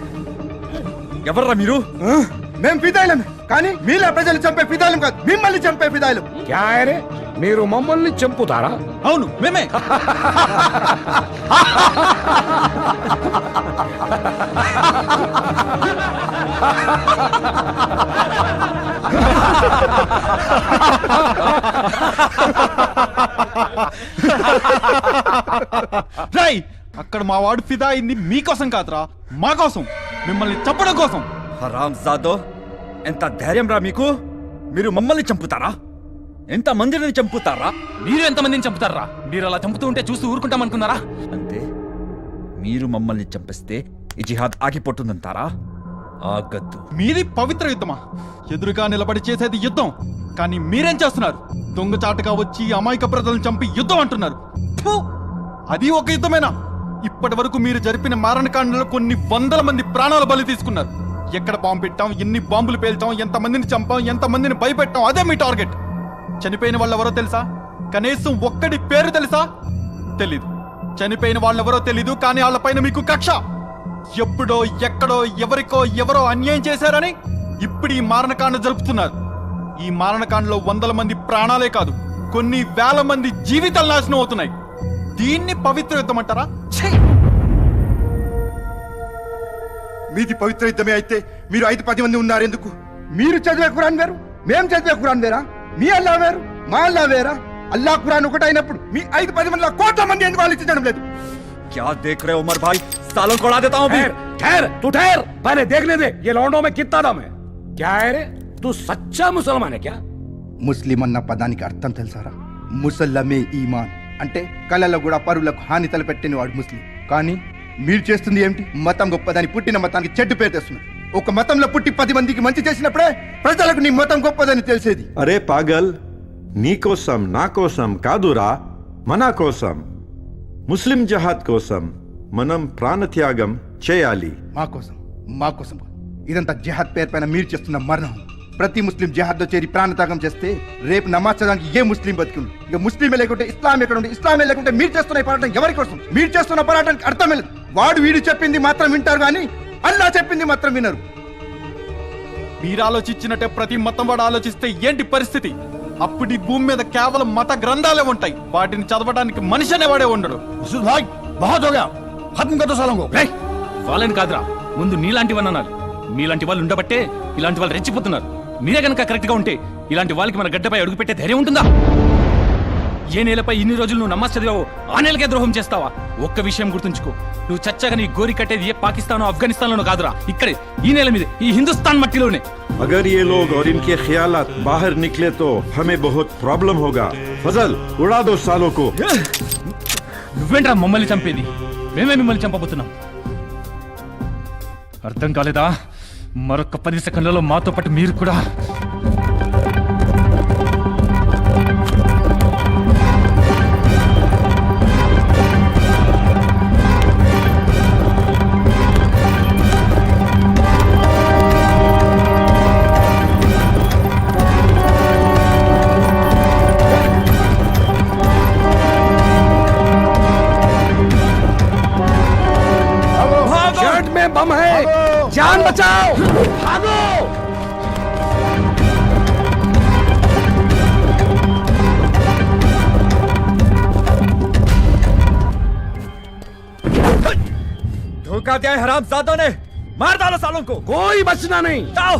U: ఎవర్రా మీరు?
G: మేము ఫిదాయిలం, కానీ మీలా ప్రజలు చంపే ఫిదాయిలం కాదు, మిమ్మల్ని చంపే ఫిదాయిలం.
V: क्या है रे మీరు మమ్మల్ని చంపుతారా?
C: అవును మేమే. రై, అక్కడ మా వాడు ఫిదా అయింది మీకోసం కాదురా, మా కోసం, మిమ్మల్ని చంపడం కోసం.
U: హరామ్ జాదో, ఎంత ధైర్యం రా మీకు? మీరు మమ్మల్ని చంపుతారా? ఎంత మందిని చంపుతారా?
W: మీరు ఎంతమందిని చంపుతారా? మీరు అలా చంపుతూ ఉంటే చూస్తూ ఊరుకుంటామనుకున్నారా?
U: అంటే మీరు మమ్మల్ని చంపిస్తే ఈ జిహాద్ ఆగిపోతుందంటారా? ఆగద్దు.
C: మీది పవిత్ర యుద్ధమా? ఎదురుగా నిలబడి చేసేది యుద్ధం, కానీ మీరేం చేస్తున్నారు? దొంగచాటుగా వచ్చి అమాయక ప్రజలను చంపి యుద్ధం అంటున్నారు. ఫు! అది ఒక యుద్ధమేనా? ఇప్పటి వరకు మీరు జరిపిన మారణకాండలో కొన్ని వందల మంది ప్రాణాల బలి తీసుకున్నారు. ఎక్కడ బాంబు పెట్టాం, ఎన్ని బాంబులు పేల్చాం, ఎంతమందిని చంపాం, ఎంతమందిని భయపెట్టాం, అదే మీ టార్గెట్. చనిపోయిన వాళ్ళు ఎవరో తెలుసా? కనీసం ఒక్కడి పేరు తెలుసా? తెలీదు. చనిపోయిన వాళ్ళెవరో తెలీదు, కానీ వాళ్ళపైన మీకు కక్ష. ఎప్పుడో ఎక్కడో ఎవరికో ఎవరో అన్యాయం చేశారని ఇప్పుడు ఈ మారణకాండ జరుపుతున్నారు. ఈ మారణకాండలో వందల మంది ప్రాణాలే కాదు, కొన్ని వేల మంది జీవితాలు నాశనం అవుతున్నాయి. దీన్ని పవిత్ర యుద్ధం అంటారా?
G: మీది పవిత్ర యుద్ధమే అయితే మీరు 5-10 మంది ఉన్నారు ఎందుకు? మీరు చదివే ఖురాన్ వేరు, మేము చదివే ఖురాన్ వేరా? మీ అల్లా వేరు, మా అల్లా వేరా? అల్లా ఖురాన్ ఒకటి అయినప్పుడు మీ 5-10 మందిలో కోట్ల మంది ఎందుకు ఆలోచించడం లేదు?
U: क्या देख रहे हो उमर भाई? सालों को उड़ा देता हूं।
V: ठहर, तू ठहर, पहले देखने दे ये लौंडों में कितना दम है. क्या है रे, तू सच्चा मुसलमान है क्या?
G: ముస్లిం అన్న పదానికి అర్థం తెలుసారా? ముసల్లమే ఈమాన్ అంటే కళలో కూడా పరులకు హాని తలపెట్టిన వాడు ముస్లిం. కానీ మీరు చేస్తుంది ఏమిటి? మతం గొప్పదని పుట్టిన మతానికి చెడ్డు పేరు తెస్తున్నారు. ఒక మతంలో పుట్టి 10 మందికి మంచి చేసినప్పుడే ప్రజలకు నీ మతం గొప్పదని తెలిసేది.
N: అరే పాగల్, నీకోసం నా కోసం కాదురా, మన కోసం, ముస్లిం జహాద్ కోసం మనం ప్రాణత్యాగం చేయాలి.
G: మా కోసం ఇదంతా జిహాద్ పేరు పైన మీరు చేస్తున్న మరణం. ప్రతి ముస్లిం జిహాద్లో చేరి ప్రాణత్యాగం చేస్తే రేపు నమాజ్ చదవడానికి ఏ ముస్లిం బతుకుంది? ఇక ముస్లిమే లేకుంటే ఇస్లాం ఎక్కడ ఉంది? ఇస్లామే లేకుంటే మీరు చేస్తున్న పోరాటం ఎవరి కోసం? మీరు చేస్తున్న పోరాటానికి అర్థమే లేదు. వాడు వీడు చెప్పింది మాత్రం వింటారు కానీ అల్లా చెప్పింది మాత్రం వినరు.
C: మీరు ఆలోచించినట్టే ప్రతి మతం వాడు ఆలోచిస్తే ఏంటి పరిస్థితి? అప్పుడు ఈ భూమి మీద కేవలం మత గ్రంథాలే ఉంటాయి, వాటిని చదవడానికి మనిషి అనేవాడే ఉండడు.
W: వాళ్ళని కాదురా, ముందు నీలాంటివన్నీ అనాలి. మీలాంటి వాళ్ళు ఉండబట్టే ఇలాంటి వాళ్ళు రెచ్చిపోతున్నారు. మీరే కనుక కరెక్ట్ గా ఉంటే ఇలాంటి వాళ్ళకి మన గడ్డపై అడుగు పెట్టే ధైర్యం ఉంటుందా? ఏ నేలపై ఇన్ని రోజులు నువ్వు నమాజ్ చదివావో ఆ నేలకే ద్రోహం చేస్తావా? ఒక్క విషయం గుర్తుంచుకో, నువ్వు చచ్చాక నీ గోరి కట్టేది ఏ పాకిస్తానో ఆఫ్ఘనిస్తాన్లోనో కాదురా, ఇక్కడే ఈ నేల మీద, ఈ హిందుస్థాన్ మట్టిలోనే.
N: अगर ये लोग और इनके ख्यालात बाहर निकले तो हमें बहुत प्रॉब्लम होगा. फजल, उड़ा दो सालों को.
W: నువ్వేంట్రా మమ్మల్ని చంపేది? మేమే మిమ్మల్ని చంపబోతున్నాం. అర్థం కాలేదా? మరొక 10 సెకండ్లలో మాతో పాటు మీరు కూడా.
V: शर्ट में बम है, जान बचाओ, भागो.
U: धोखा दिया है हरामजादों ने, मार डालो सालों को.
V: कोई बचना नहीं.
U: जाओ.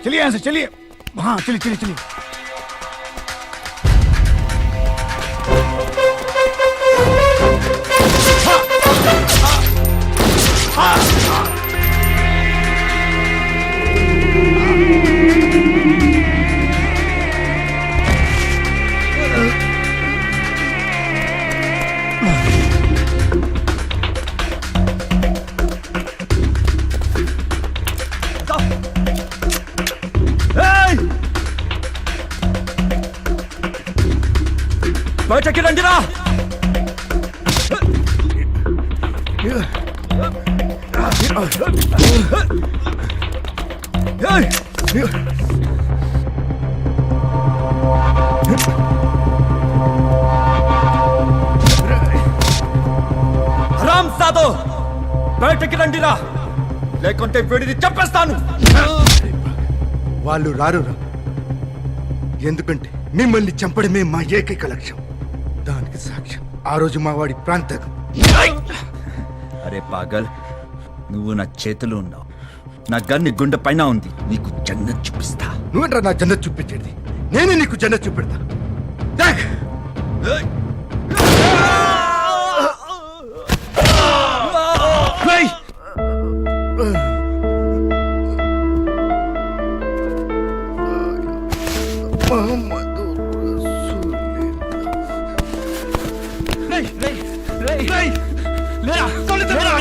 A: चलिए यहाँ से चलिए हाँ चलिए चलिए चलिए
U: బయటకి రండిరా. రామ్ సాదో బయటకి రండిరా, లేకుంటే వీడిని చంపేస్తాను.
I: వాళ్ళు రారురా, ఎందుకంటే మిమ్మల్ని చంపడమే మా ఏకైక లక్ష్యం. దానికి సాక్ష్యం ఆ రోజు మా వాడి ప్రాంతం.
U: అరే పాగల్, నువ్వు నా చేతిలో ఉన్నావు, నా గన్ నీ గుండె పైన ఉంది. నీకు జన్నత్ చూపిస్తా.
I: నువ్వేంట్రా నా జన్నత్ చూపించేది? నేనే నీకు జన్నత్ చూపెడతా.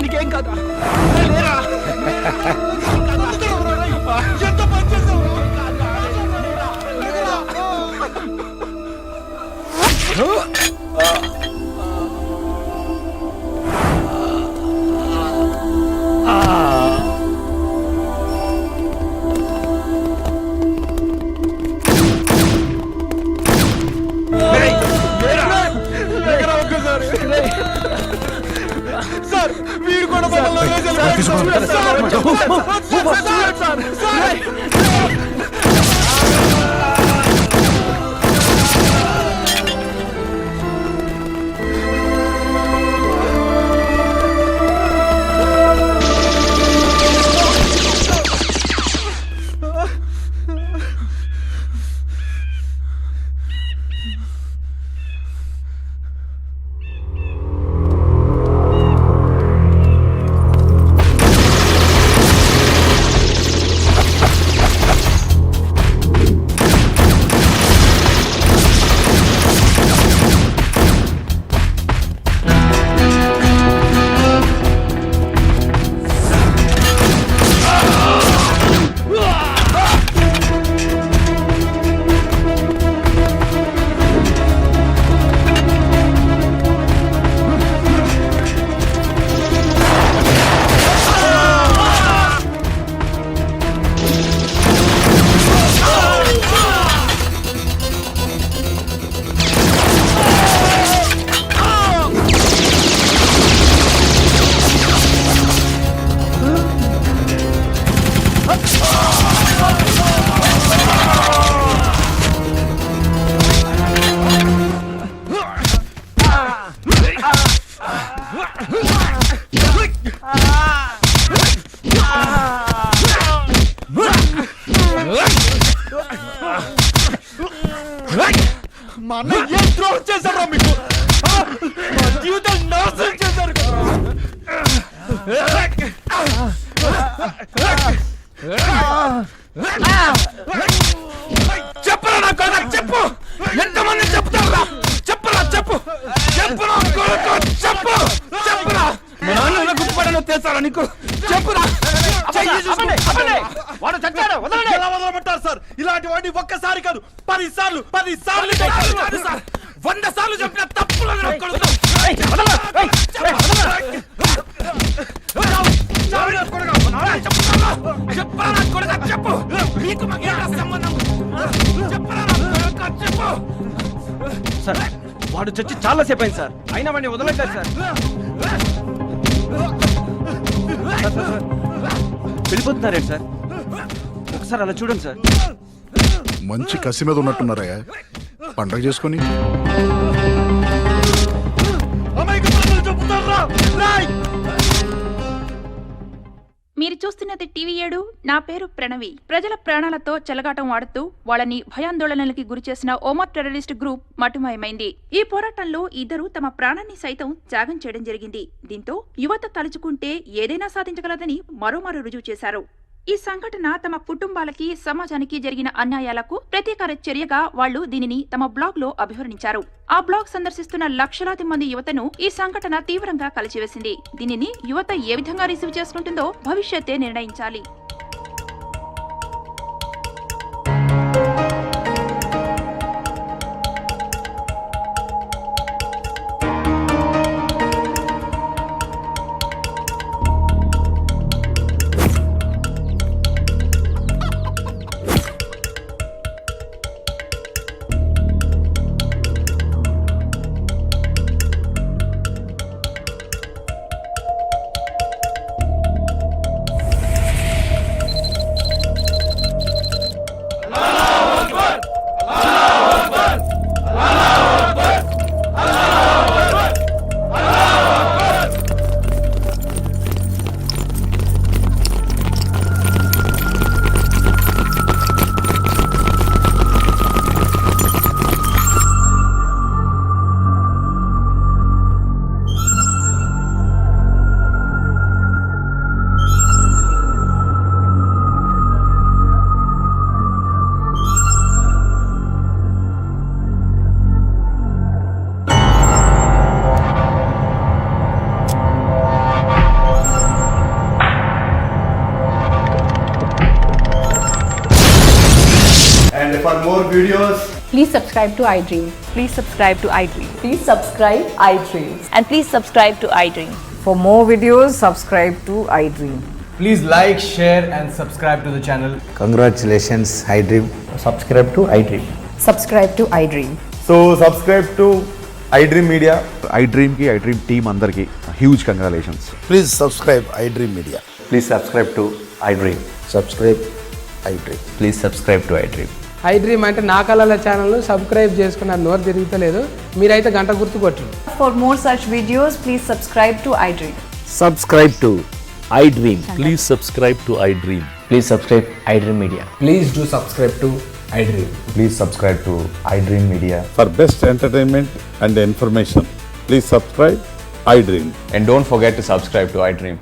T: నీకేం కదా సార్ వీడు కూడా మా అన్న ఏం ద్రోహం చేశారా మీకు? మా జీవితాలు నాశనం చేశారు కదా. చెప్పరా నా కొడుకు, చెప్పు. ఎంతమంది చెప్తారా? చెప్పరా, చెప్పు. చెప్పరా కొడుకు, చెప్పు. చెప్పరా మా నాన్న గుర్తుపడను తెలుసారా నీకు? చెప్పురా. వాడు చచ్చాడు, వదలండి. ఎలా వదలమంటారు సార్? ఇలాంటి వాడిని ఒక్కసారి కాదు 10 సార్లు 100 సార్లు చెప్పిన తప్పులు చెప్పు. మీకు సంబంధం చెప్పు.
J: సార్ వాడు చచ్చి చాలా సేపు అయింది సార్, అయినా వాడిని వదలట్లేదు సార్. వెళ్ళిపోతున్నారేంటి సార్? ఒకసారి అలా చూడండి సార్.
D: మంచి కసి మీద ఉన్నట్టున్నారయ్యా, పండగ చేసుకొని.
L: మీరు
M: చూస్తున్నది టీవీ 7. నా పేరు ప్రణవి. ప్రజల ప్రాణాలతో చెలగాటం ఆడుతూ వాళ్ళని భయాందోళనలకి గురిచేసిన ఓమర్ టెర్రరిస్ట్ గ్రూప్ మటుమాయమైంది. ఈ పోరాటంలో ఇద్దరు తమ ప్రాణాన్ని సైతం త్యాగం చేయడం జరిగింది. దీంతో యువత తలుచుకుంటే ఏదైనా సాధించగలదని మరోమారు రుజువు చేశారు. ఈ సంఘటన తమ కుటుంబాలకి, సమాజానికి జరిగిన అన్యాయాలకు ప్రతీకార చర్యగా వాళ్లు దీనిని తమ బ్లాగ్ లో అభివర్ణించారు. ఆ బ్లాగ్ సందర్శిస్తున్న లక్షలాది మంది యువతను ఈ సంఘటన తీవ్రంగా కలిచివేసింది. దీనిని యువత ఏ విధంగా రిసీవ్ చేసుకుంటుందో భవిష్యత్తే నిర్ణయించాలి.
Q: And for more videos,
R: please subscribe to iDream.
S: Please subscribe to iDream.
R: Please subscribe iDream.
S: And please subscribe to iDream.
R: For more videos, subscribe to iDream.
Q: please like, share and subscribe to the channel.
Y: Congratulations, iDream.
Q: Subscribe to iDream.
R: Subscribe to iDream.
Q: So subscribe to iDream Media.
U: iDream ki iDream team andarki huge congratulations.
A: Please subscribe iDream Media.
U: Please subscribe to iDream.
A: Subscribe iDream.
U: Please subscribe to iDream.
R: iDream అంటే నా కళల channel subscribe చేసుకున్న నోరు తిరుగుతలేదు. మీరైతే గంట గుర్తు కొట్టండి. For more such videos, please subscribe to iDream.
U: Subscribe to iDream. Please subscribe to iDream. Please subscribe iDream Media.
Q: Please do subscribe to iDream.
U: Please subscribe to iDream Media.
N: For best entertainment and information, please subscribe iDream.
U: And don't forget to subscribe to iDream.